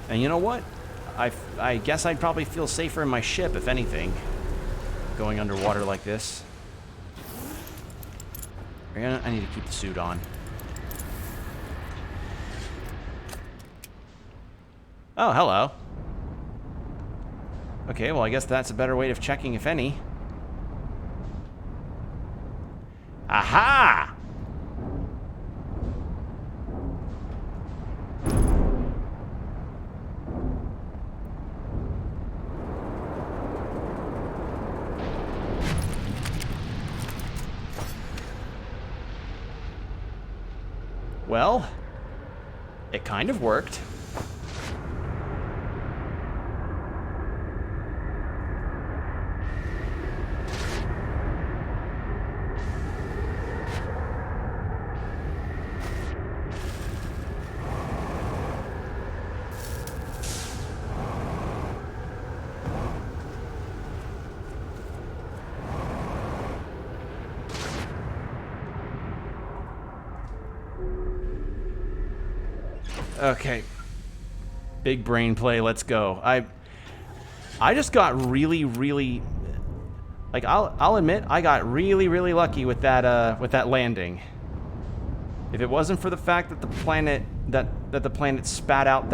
Speaker 1: And you know what? I guess I'd probably feel safer in my ship, if anything, going underwater like this. I need to keep the suit on. Oh, hello. Okay, well, I guess that's a better way of checking, if any. Aha! Well, it kind of worked. Okay. Big brain play, let's go. I just got really like I'll admit I got really lucky with that landing. If it wasn't for the fact that the planet that the planet spat out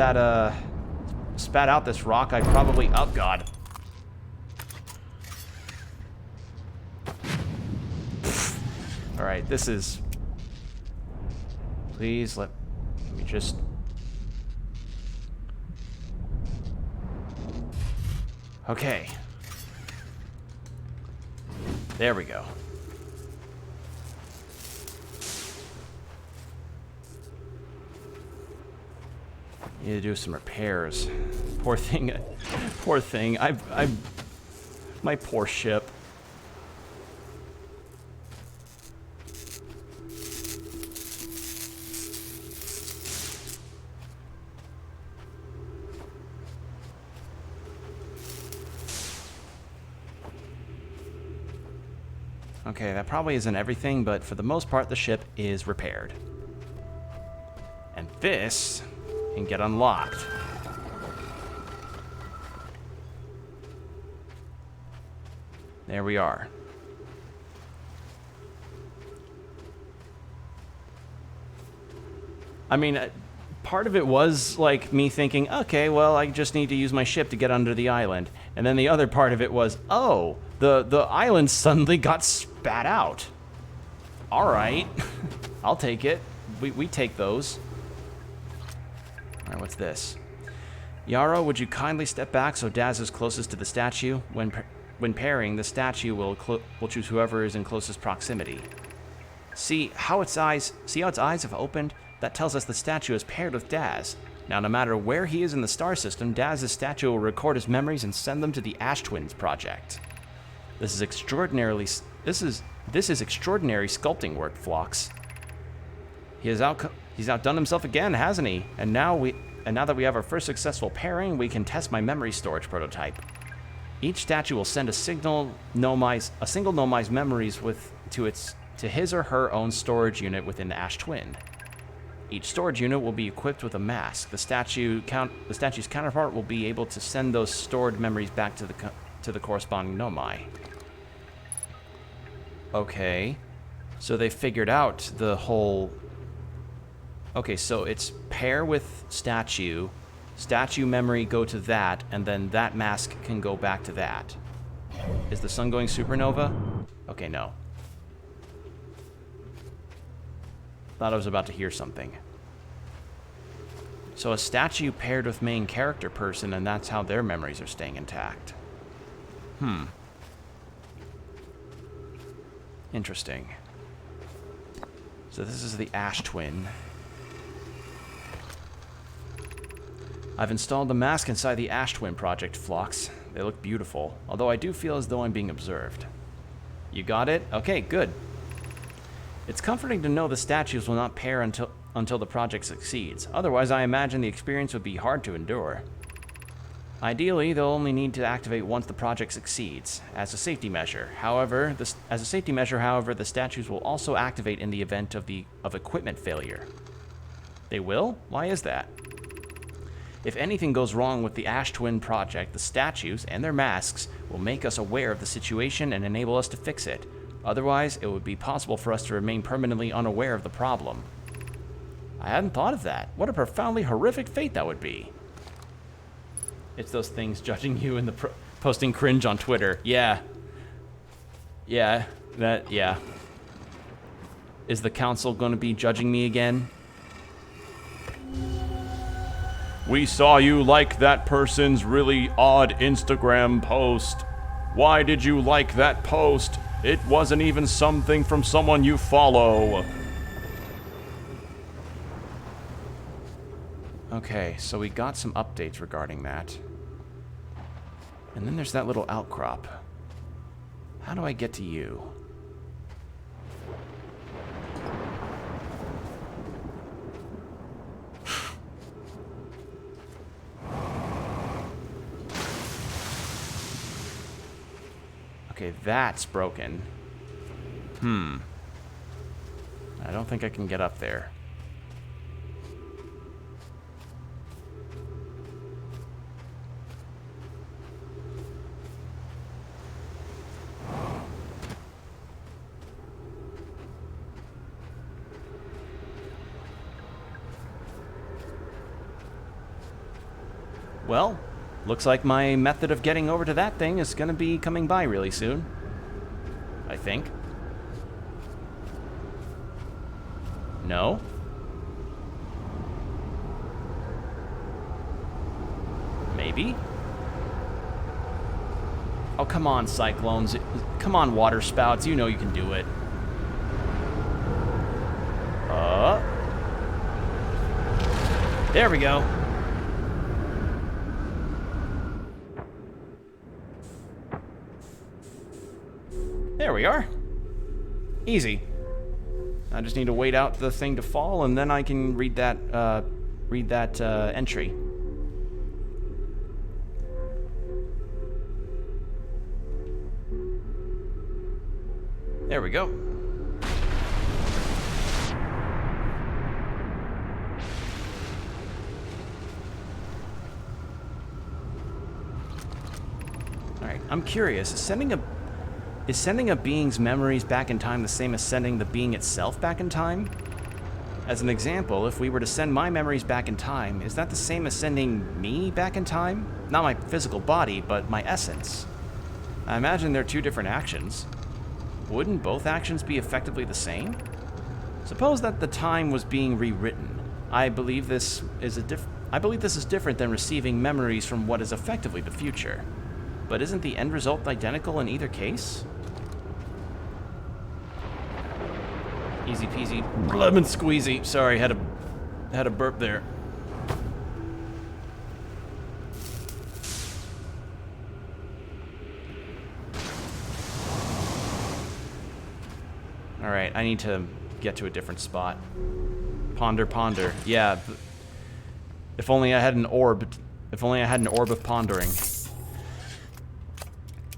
Speaker 1: this rock, I'd probably, oh god. All right, this is, please let me just, okay. There we go. Need to do some repairs. Poor thing. Poor thing. My poor ship. Okay, that probably isn't everything, but for the most part, the ship is repaired. And this can get unlocked. There we are. I mean, part of it was like me thinking, okay, well, I just need to use my ship to get under the island. And then the other part of it was, oh, the island suddenly got spat out. All right, I'll take it. We take those. All right, what's this? Yarrow, would you kindly step back so Daz is closest to the statue? When pairing, the statue will choose whoever is in closest proximity. See how its eyes have opened? That tells us the statue is paired with Daz. Now, no matter where he is in the star system, Daz's statue will record his memories and send them to the Ash Twins project. This is extraordinary sculpting work, Phlox. He's outdone himself again, hasn't he? And now that we have our first successful pairing, we can test my memory storage prototype. Each statue will send a single Nomai's memories to his or her own storage unit within the Ash Twin. Each storage unit will be equipped with a mask. The statue's counterpart will be able to send those stored memories back to the corresponding Nomai. Okay, so they figured out the whole. Okay, so it's pair with statue memory go to that, and then that mask can go back to that. Is the sun going supernova? Okay, no. Thought I was about to hear something. So a statue paired with main character person, and that's how their memories are staying intact. Interesting. So this is the Ash Twin. I've installed the mask inside the Ash Twin project, Phlox. They look beautiful, although I do feel as though I'm being observed. You got it? Okay, good. It's comforting to know the statues will not pair until the project succeeds. Otherwise, I imagine the experience would be hard to endure. Ideally, they'll only need to activate once the project succeeds, as a safety measure. However, the statues will also activate in the event of equipment failure. They will? Why is that? If anything goes wrong with the Ash Twin project, the statues and their masks will make us aware of the situation and enable us to fix it. Otherwise, it would be possible for us to remain permanently unaware of the problem. I hadn't thought of that. What a profoundly horrific fate that would be. It's those things judging you in the Posting cringe on Twitter. Yeah. Yeah. Yeah. Is the council going to be judging me again?
Speaker 2: We saw you like that person's really odd Instagram post. Why did you like that post? It wasn't even something from someone you follow.
Speaker 1: Okay, so we got some updates regarding that. And then there's that little outcrop. How do I get to you? Okay, that's broken. I don't think I can get up there. Well, looks like my method of getting over to that thing is going to be coming by really soon. I think. No? Maybe? Oh, come on, cyclones. Come on, water spouts. You know you can do it. There we go. There we are. Easy. I just need to wait out the thing to fall, and then I can read that entry. There we go. All right, I'm curious. Is sending a being's memories back in time the same as sending the being itself back in time? As an example, if we were to send my memories back in time, is that the same as sending me back in time? Not my physical body, but my essence. I imagine they're two different actions. Wouldn't both actions be effectively the same? Suppose that the time was being rewritten. I believe this is different than receiving memories from what is effectively the future. But isn't the end result identical in either case? Easy peasy, lemon squeezy. Sorry, had a burp there. All right, I need to get to a different spot. Ponder, ponder. Yeah. If only I had an orb. If only I had an orb of pondering.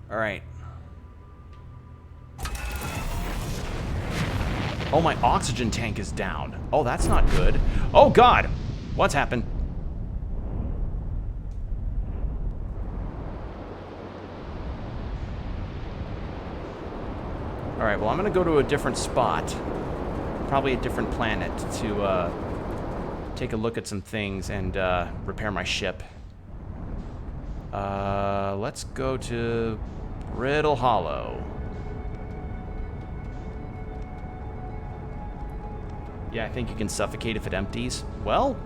Speaker 1: All right. Oh, my oxygen tank is down. Oh, that's not good. Oh, God. What's happened? All right, well, I'm going to go to a different spot. Probably a different planet to take a look at some things and repair my ship. Let's go to Brittle Hollow. Yeah, I think you can suffocate if it empties. Well,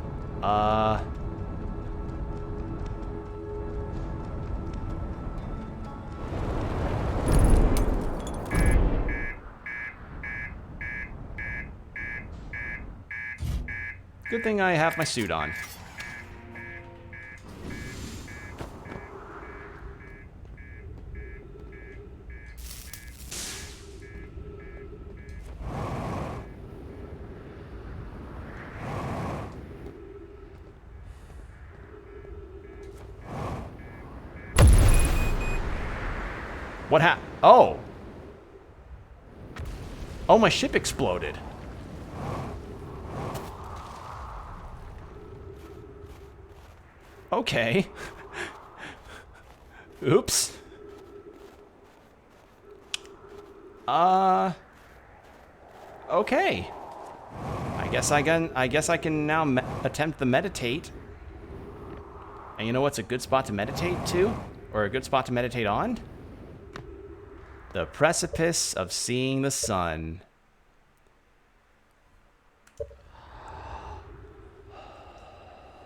Speaker 1: good thing I have my suit on. What happened? Oh. Oh, my ship exploded. Okay. Oops. Okay. I guess I can now attempt the meditate. And you know what's a good spot to meditate to? or a good spot to meditate on? The precipice of seeing the sun.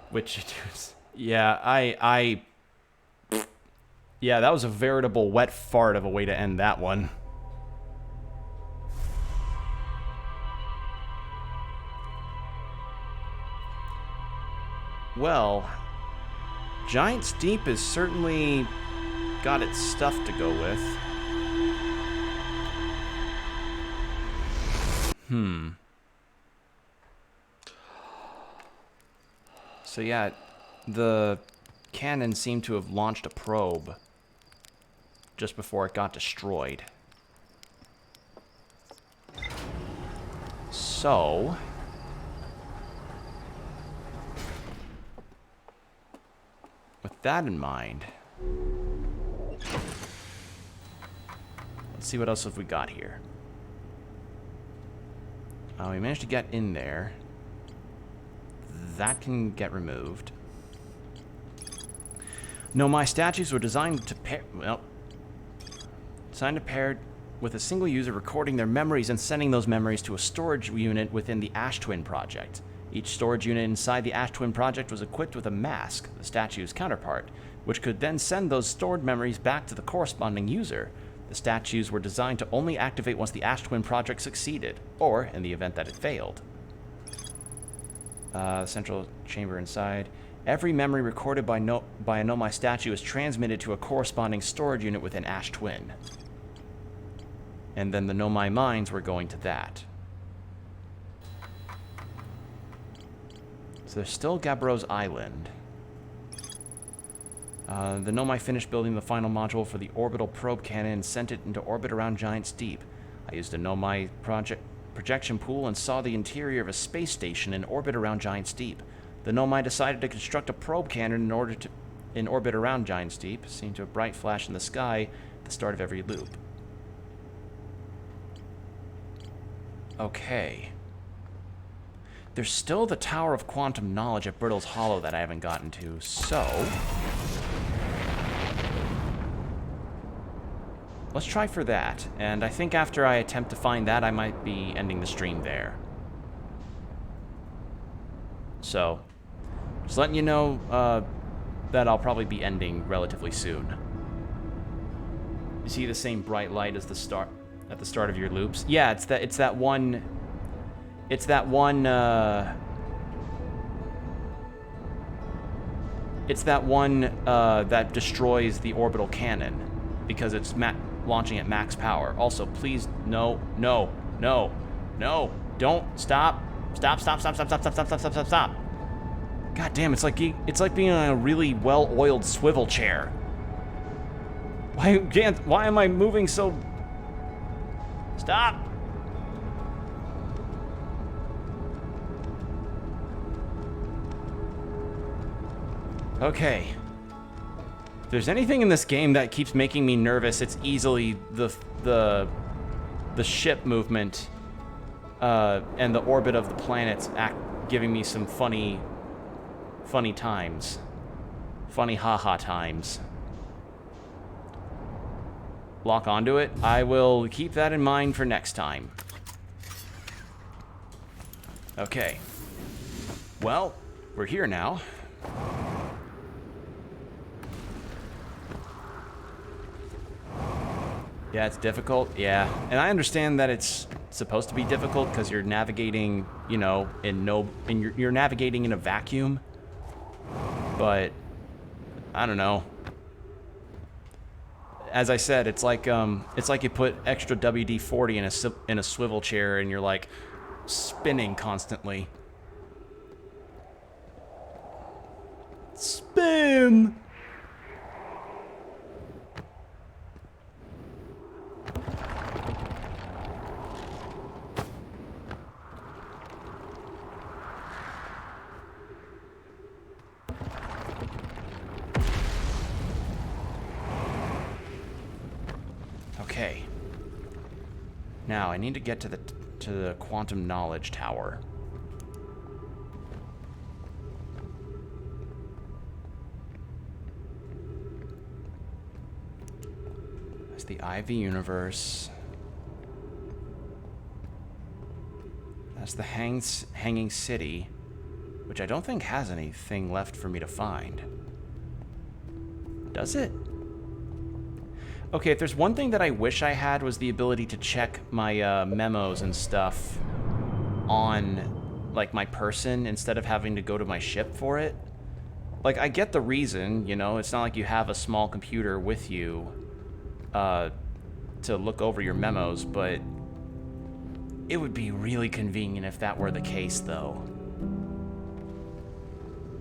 Speaker 1: Which, yeah, yeah, that was a veritable wet fart of a way to end that one. Well, Giant's Deep has certainly got its stuff to go with. So yeah, the cannon seemed to have launched a probe just before it got destroyed. So... with that in mind, let's see what else have we got here. We managed to get in there. That can get removed. No, my statues were designed to pair... well, designed to pair with a single user recording their memories and sending those memories to a storage unit within the Ash Twin project. Each storage unit inside the Ash Twin project was equipped with a mask, the statue's counterpart, which could then send those stored memories back to the corresponding user. The statues were designed to only activate once the Ash Twin project succeeded, or in the event that it failed. Central chamber inside. Every memory recorded by a Nomai statue is transmitted to a corresponding storage unit within Ash Twin. And then the Nomai mines were going to that. So there's still Gabbro's Island. The Nomai finished building the final module for the orbital probe cannon and sent it into orbit around Giant's Deep. I used a Nomai projection pool and saw the interior of a space station in orbit around Giant's Deep. The Nomai decided to construct a probe cannon in orbit around Giant's Deep, seemed to a bright flash in the sky at the start of every loop. Okay. There's still the Tower of Quantum Knowledge at Brittle's Hollow that I haven't gotten to, so... let's try for that, and I think after I attempt to find that, I might be ending the stream there. So, just letting you know that I'll probably be ending relatively soon. You see the same bright light as the start at the start of your loops? Yeah, it's that one that destroys the orbital cannon because it's launching at max power. Also, please, no, don't stop. Stop. God damn, it's like being on a really well-oiled swivel chair. Why am I moving so... Stop! Okay. If there's anything in this game that keeps making me nervous, it's easily the ship movement and the orbit of the planets giving me some funny times. Funny haha times. Lock onto it. I will keep that in mind for next time. Okay. Well, we're here now. Yeah, it's difficult. Yeah, and I understand that it's supposed to be difficult because you're navigating, you know, you're navigating in a vacuum. But I don't know. As I said, it's like you put extra WD-40 in a swivel chair and you're like spinning constantly. Spin. Okay. Now I need to get to the quantum knowledge tower. That's the Eye of the Universe. That's the Hanging City, which I don't think has anything left for me to find. Does it? Okay, if there's one thing that I wish I had was the ability to check my memos and stuff on, like, my person instead of having to go to my ship for it. Like, I get the reason, you know, it's not like you have a small computer with you to look over your memos, but it would be really convenient if that were the case, though.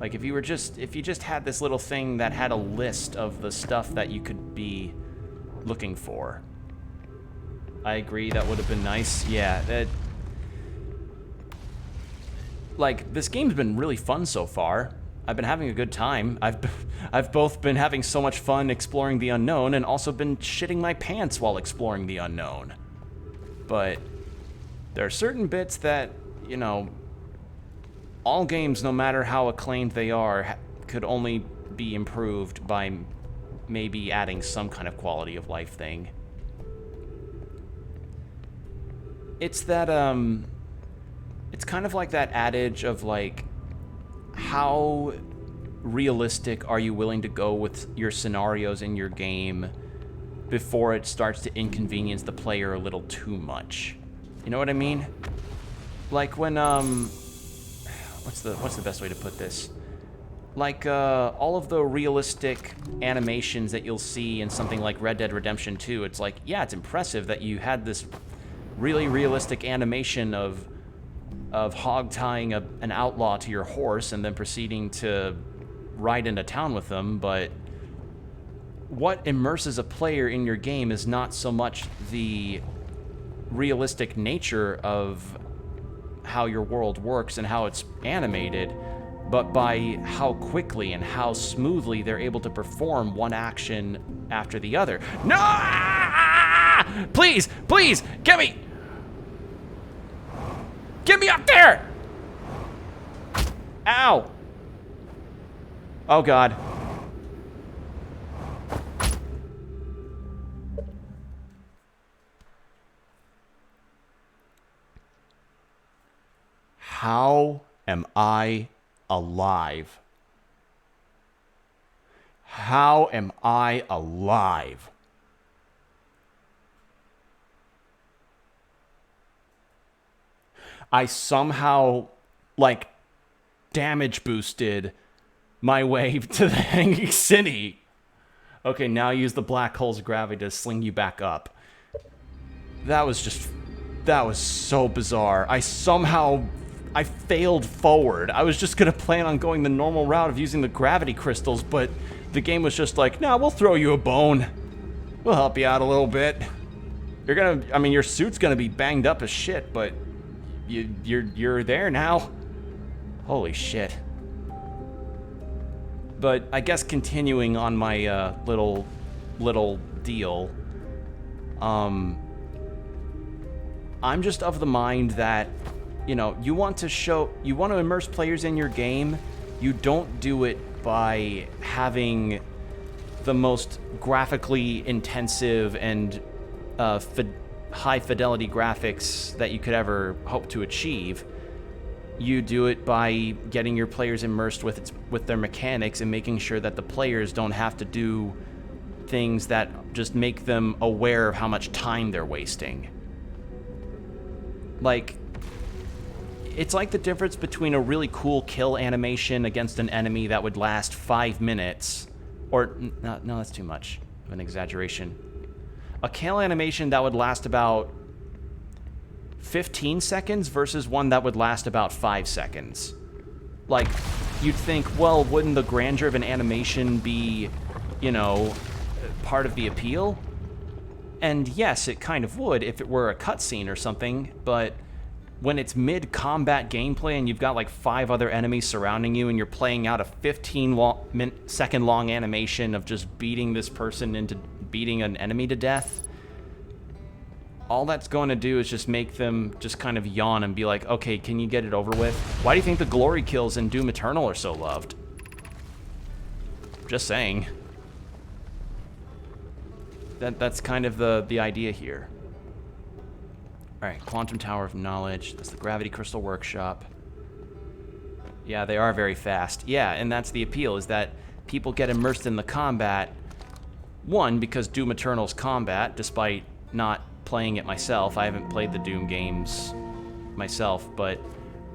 Speaker 1: Like, if you just had this little thing that had a list of the stuff that you could be looking for. I agree, that would have been nice. Yeah, like, this game's been really fun so far. I've been having a good time. I've both been having so much fun exploring the unknown and also been shitting my pants while exploring the unknown. But there are certain bits that, you know, all games, no matter how acclaimed they are, could only be improved by maybe adding some kind of quality of life thing. It's that, it's kind of like that adage of, like, how realistic are you willing to go with your scenarios in your game before it starts to inconvenience the player a little too much? You know what I mean? Like when, what's the best way to put this? Like, all of the realistic animations that you'll see in something like Red Dead Redemption 2, it's like, yeah, it's impressive that you had this really realistic animation of hog-tying an outlaw to your horse and then proceeding to ride into town with them, but what immerses a player in your game is not so much the realistic nature of how your world works and how it's animated, but by how quickly and how smoothly they're able to perform one action after the other. No! Please, please, get me! Get me up there! Ow! Oh, God. How am I alive? How am I alive? I somehow, like, damage boosted my way to the Hanging City. Okay, now use the black hole's gravity to sling you back up. That was so bizarre. I failed forward. I was just gonna plan on going the normal route of using the gravity crystals, but the game was just like, nah, we'll throw you a bone. We'll help you out a little bit. I mean, your suit's gonna be banged up as shit, but you're there now. Holy shit. But I guess continuing on my little deal, I'm just of the mind that, you know, you want to immerse players in your game. You don't do it by having the most graphically intensive and high fidelity graphics that you could ever hope to achieve. You do it by getting your players immersed with their mechanics and making sure that the players don't have to do things that just make them aware of how much time they're wasting. Like, it's like the difference between a really cool kill animation against an enemy that would last 5 minutes, or no, that's too much of an exaggeration. A kill animation that would last about 15 seconds versus one that would last about 5 seconds. Like, you'd think, well, wouldn't the grandeur of an animation be, you know, part of the appeal? And yes, it kind of would if it were a cutscene or something, but when it's mid-combat gameplay and you've got like 5 other enemies surrounding you and you're playing out a 15-second long animation of just beating this person into beating an enemy to death, all that's going to do is just make them just kind of yawn and be like, okay, can you get it over with? Why do you think the glory kills in Doom Eternal are so loved? Just saying. That's kind of the idea here. All right, Quantum Tower of Knowledge. That's the Gravity Crystal Workshop. Yeah, they are very fast. Yeah, and that's the appeal, is that people get immersed in the combat. One, because Doom Eternal's combat, despite not playing it myself. I haven't played the Doom games myself, but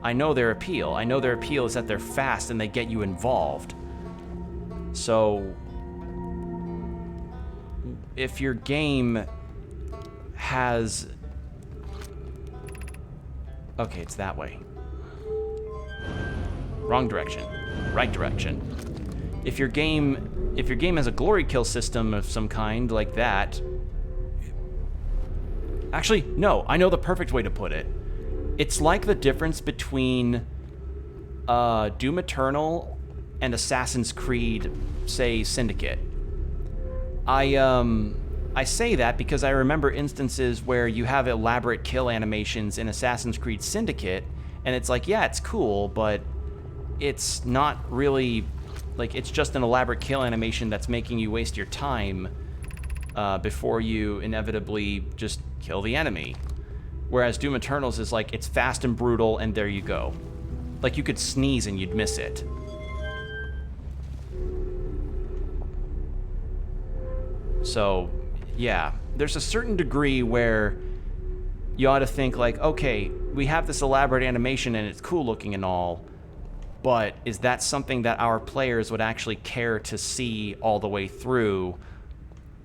Speaker 1: I know their appeal. I know their appeal is that they're fast and they get you involved. So if your game has... Okay, it's that way. Wrong direction. Right direction. If your game has a glory kill system of some kind like that... Actually, no, I know the perfect way to put it. It's like the difference between Doom Eternal and Assassin's Creed, say, Syndicate. I say that because I remember instances where you have elaborate kill animations in Assassin's Creed Syndicate, and it's like, yeah, it's cool, but it's not really... Like, it's just an elaborate kill animation that's making you waste your time before you inevitably just kill the enemy. Whereas Doom Eternals is like, it's fast and brutal, and there you go. Like, you could sneeze and you'd miss it. So, yeah. There's a certain degree where you ought to think, like, okay, we have this elaborate animation and it's cool looking and all, but is that something that our players would actually care to see all the way through?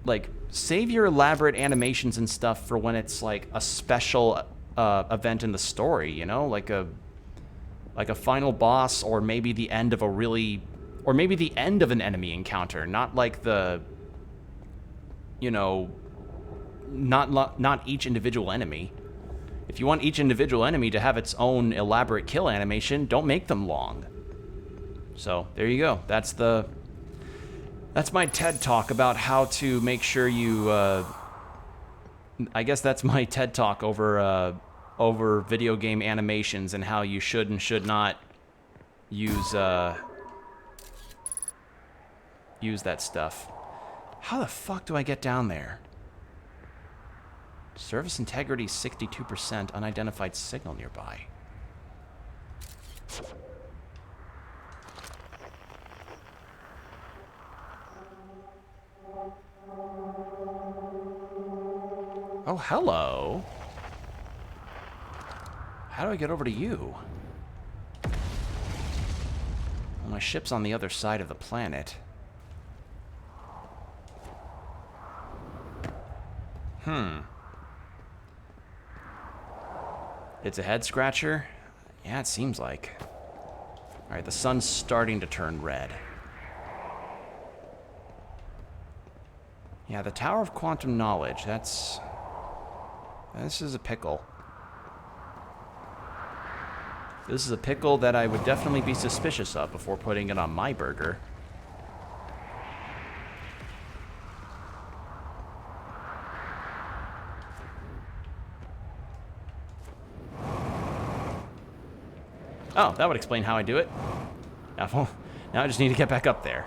Speaker 1: Like, save your elaborate animations and stuff for when it's like a special event in the story, you know, like a final boss, or maybe the end of or maybe the end of an enemy encounter, not like the, you know, not each individual enemy. If you want each individual enemy to have its own elaborate kill animation, don't make them long. So there you go. That's my TED Talk about how to make sure you, I guess that's my TED Talk over video game animations and how you should and should not use that stuff. How the fuck do I get down there? Service integrity 62%, unidentified signal nearby. Oh, hello. How do I get over to you? Well, my ship's on the other side of the planet. It's a head scratcher? Yeah, it seems like. Alright, the sun's starting to turn red. Yeah, the Tower of Quantum Knowledge, this is a pickle. This is a pickle that I would definitely be suspicious of before putting it on my burger. Oh, that would explain how I do it. Now I just need to get back up there.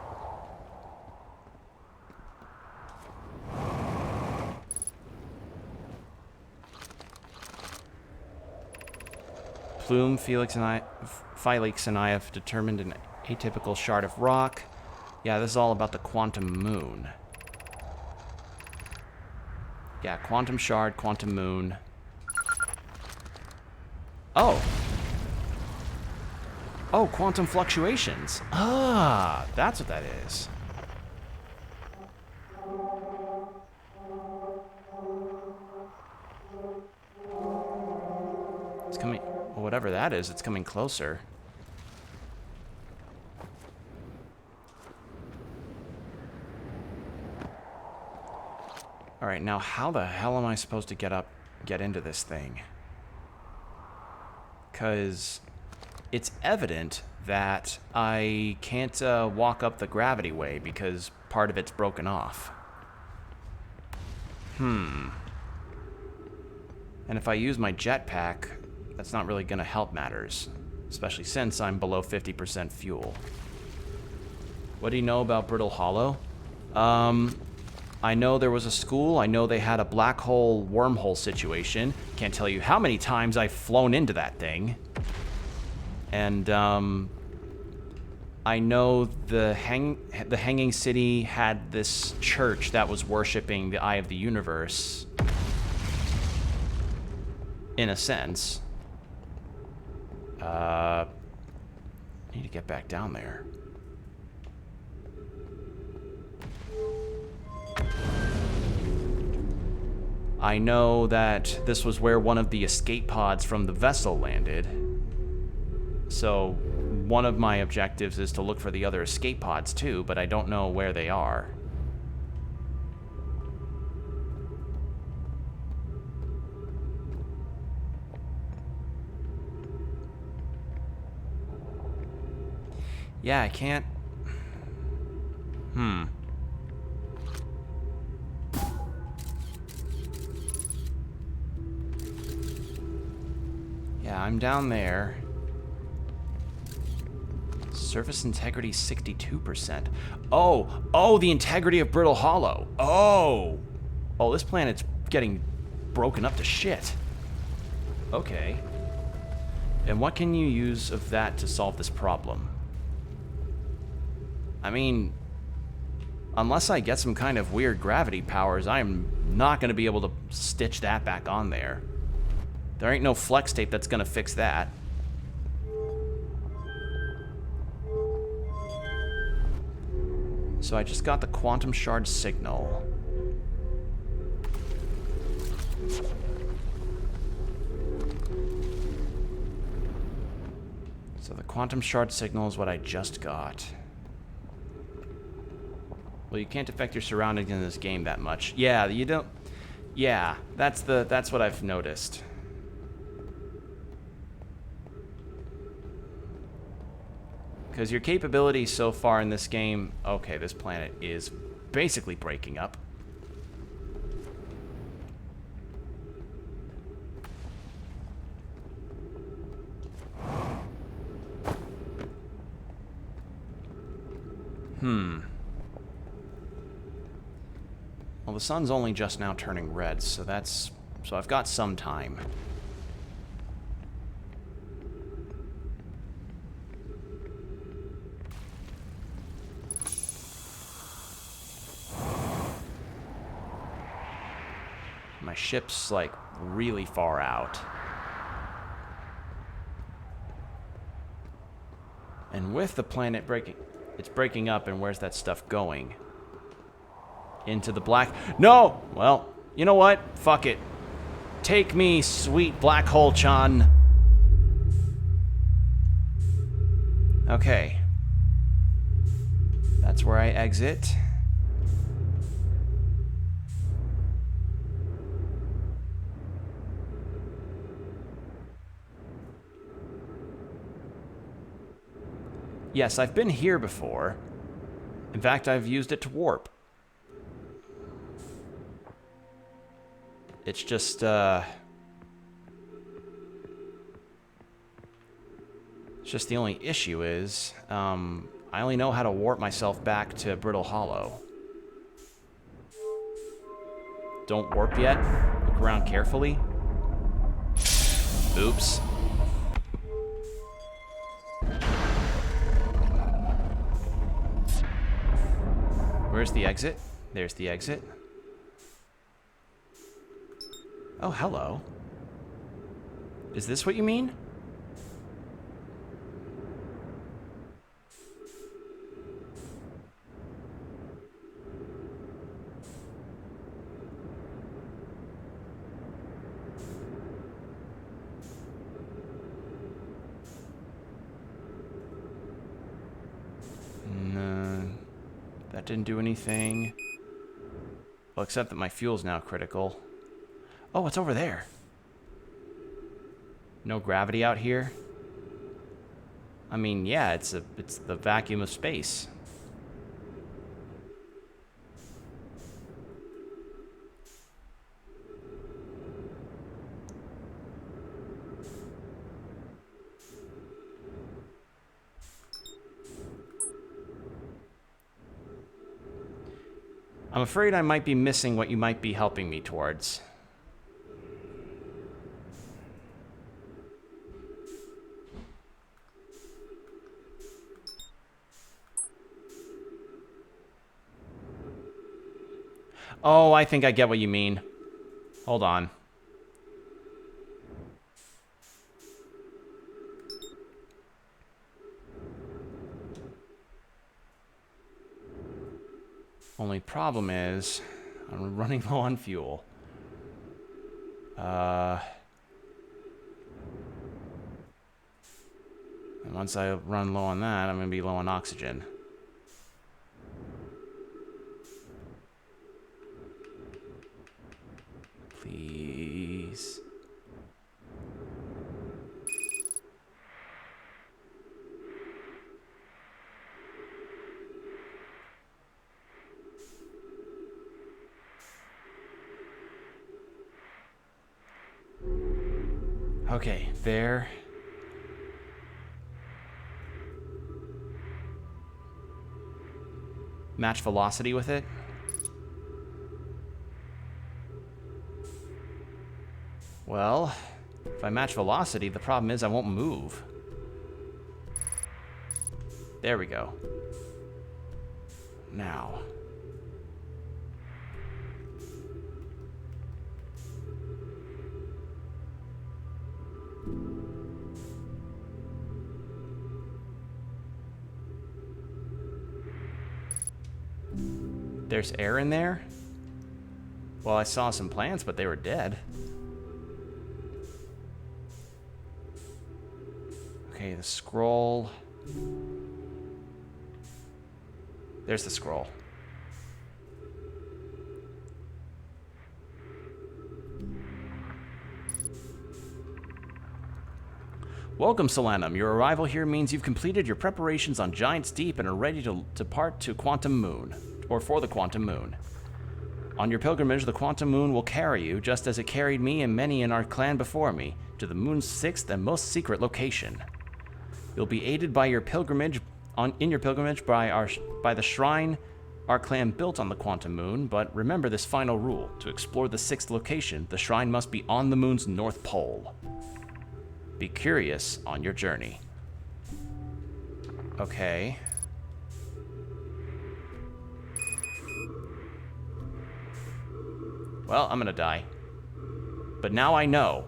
Speaker 1: Plume, Felix, and I have determined an atypical shard of rock. Yeah, this is all about the quantum moon. Yeah, quantum shard, quantum moon. Oh. Oh, quantum fluctuations. Ah, that's what that is. It's coming, well, whatever that is, it's coming closer. All right, now how the hell am I supposed to get into this thing? 'Cause it's evident that I can't walk up the gravity way because part of it's broken off. And if I use my jetpack, that's not really going to help matters, especially since I'm below 50% fuel. What do you know about Brittle Hollow? I know there was a school. I know they had a black hole wormhole situation. Can't tell you how many times I've flown into that thing. And I know the Hanging City had this church that was worshiping the Eye of the Universe. In a sense. I need to get back down there. I know that this was where one of the escape pods from the vessel landed. So, one of my objectives is to look for the other escape pods too, but I don't know where they are. Yeah, I can't... Yeah, I'm down there. Surface integrity 62%. Oh, the integrity of Brittle Hollow. Oh, this planet's getting broken up to shit. Okay. And what can you use of that to solve this problem? I mean, unless I get some kind of weird gravity powers, I'm not going to be able to stitch that back on there. There ain't no flex tape that's going to fix that. So I just got the quantum shard signal. So the quantum shard signal is what I just got. Well, you can't affect your surroundings in this game that much. Yeah, you don't... Yeah, that's what I've noticed. Because your capability so far in this game... Okay, this planet is basically breaking up. Well, the sun's only just now turning red, so I've got some time. My ship's, like, really far out. And with the planet breaking up, and where's that stuff going? Into the black... No! Well, you know what? Fuck it. Take me, sweet black hole, Chan. Okay. That's where I exit. Yes, I've been here before. In fact, I've used it to warp. It's just, it's just the only issue is, I only know how to warp myself back to Brittle Hollow. Don't warp yet. Look around carefully. Oops. Where's the exit? There's the exit. Oh, hello. Is this what you mean? No, that didn't do anything. Well, except that my fuel's now critical. Oh, it's over there. No gravity out here? I mean, yeah, it's the vacuum of space. I'm afraid I might be missing what you might be helping me towards. Oh, I think I get what you mean. Hold on. Only problem is, I'm running low on fuel. And once I run low on that, I'm going to be low on oxygen. Please. Okay, there. Match velocity with it. Well, if I match velocity, the problem is I won't move. There we go. Now. There's air in there? Well, I saw some plants, but they were dead. Okay, the scroll. There's the scroll. Welcome, Solanum. Your arrival here means you've completed your preparations on Giant's Deep and are ready to depart to Quantum Moon, or for the Quantum Moon. On your pilgrimage, the Quantum Moon will carry you, just as it carried me and many in our clan before me, to the moon's sixth and most secret location. You'll be aided by your pilgrimage in your pilgrimage by the shrine our clan built on the Quantum Moon, but remember this final rule. To explore the sixth location, the shrine must be on the moon's north pole. Be curious on your journey. Okay. Well, I'm gonna die. But now I know.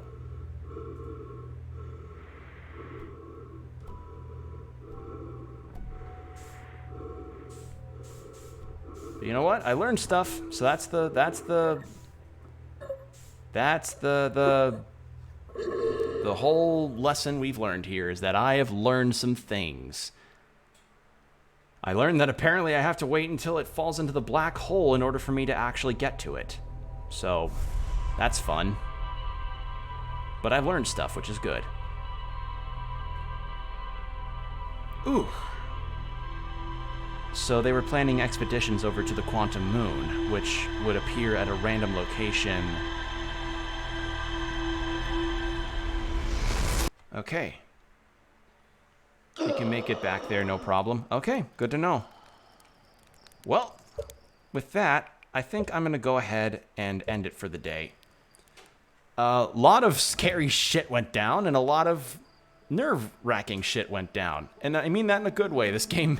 Speaker 1: But you know what? I learned stuff, so that's the whole lesson we've learned here is that I have learned some things. I learned that apparently I have to wait until it falls into the black hole in order for me to actually get to it. So, that's fun. But I've learned stuff, which is good. Ooh. So they were planning expeditions over to the Quantum Moon, which would appear at a random location. Okay. We can make it back there, no problem. Okay, good to know. Well, with that, I think I'm going to go ahead and end it for the day. A lot of scary shit went down, and a lot of nerve-wracking shit went down. And I mean that in a good way. This game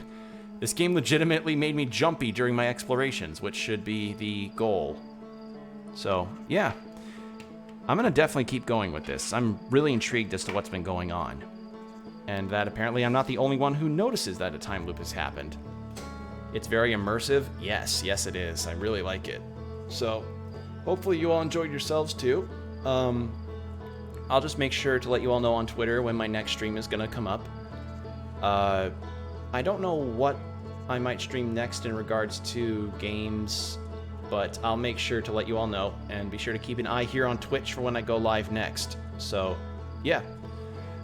Speaker 1: legitimately made me jumpy during my explorations, which should be the goal. So, yeah. I'm going to definitely keep going with this. I'm really intrigued as to what's been going on. And that apparently I'm not the only one who notices that a time loop has happened. It's very immersive. Yes, it is. I really like it. So, hopefully you all enjoyed yourselves too. I'll just make sure to let you all know on Twitter when my next stream is going to come up. I don't know what I might stream next in regards to games, but I'll make sure to let you all know, and be sure to keep an eye here on Twitch for when I go live next. So, yeah.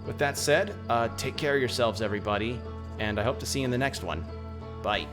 Speaker 1: With that said, take care of yourselves, everybody, and I hope to see you in the next one. Bye.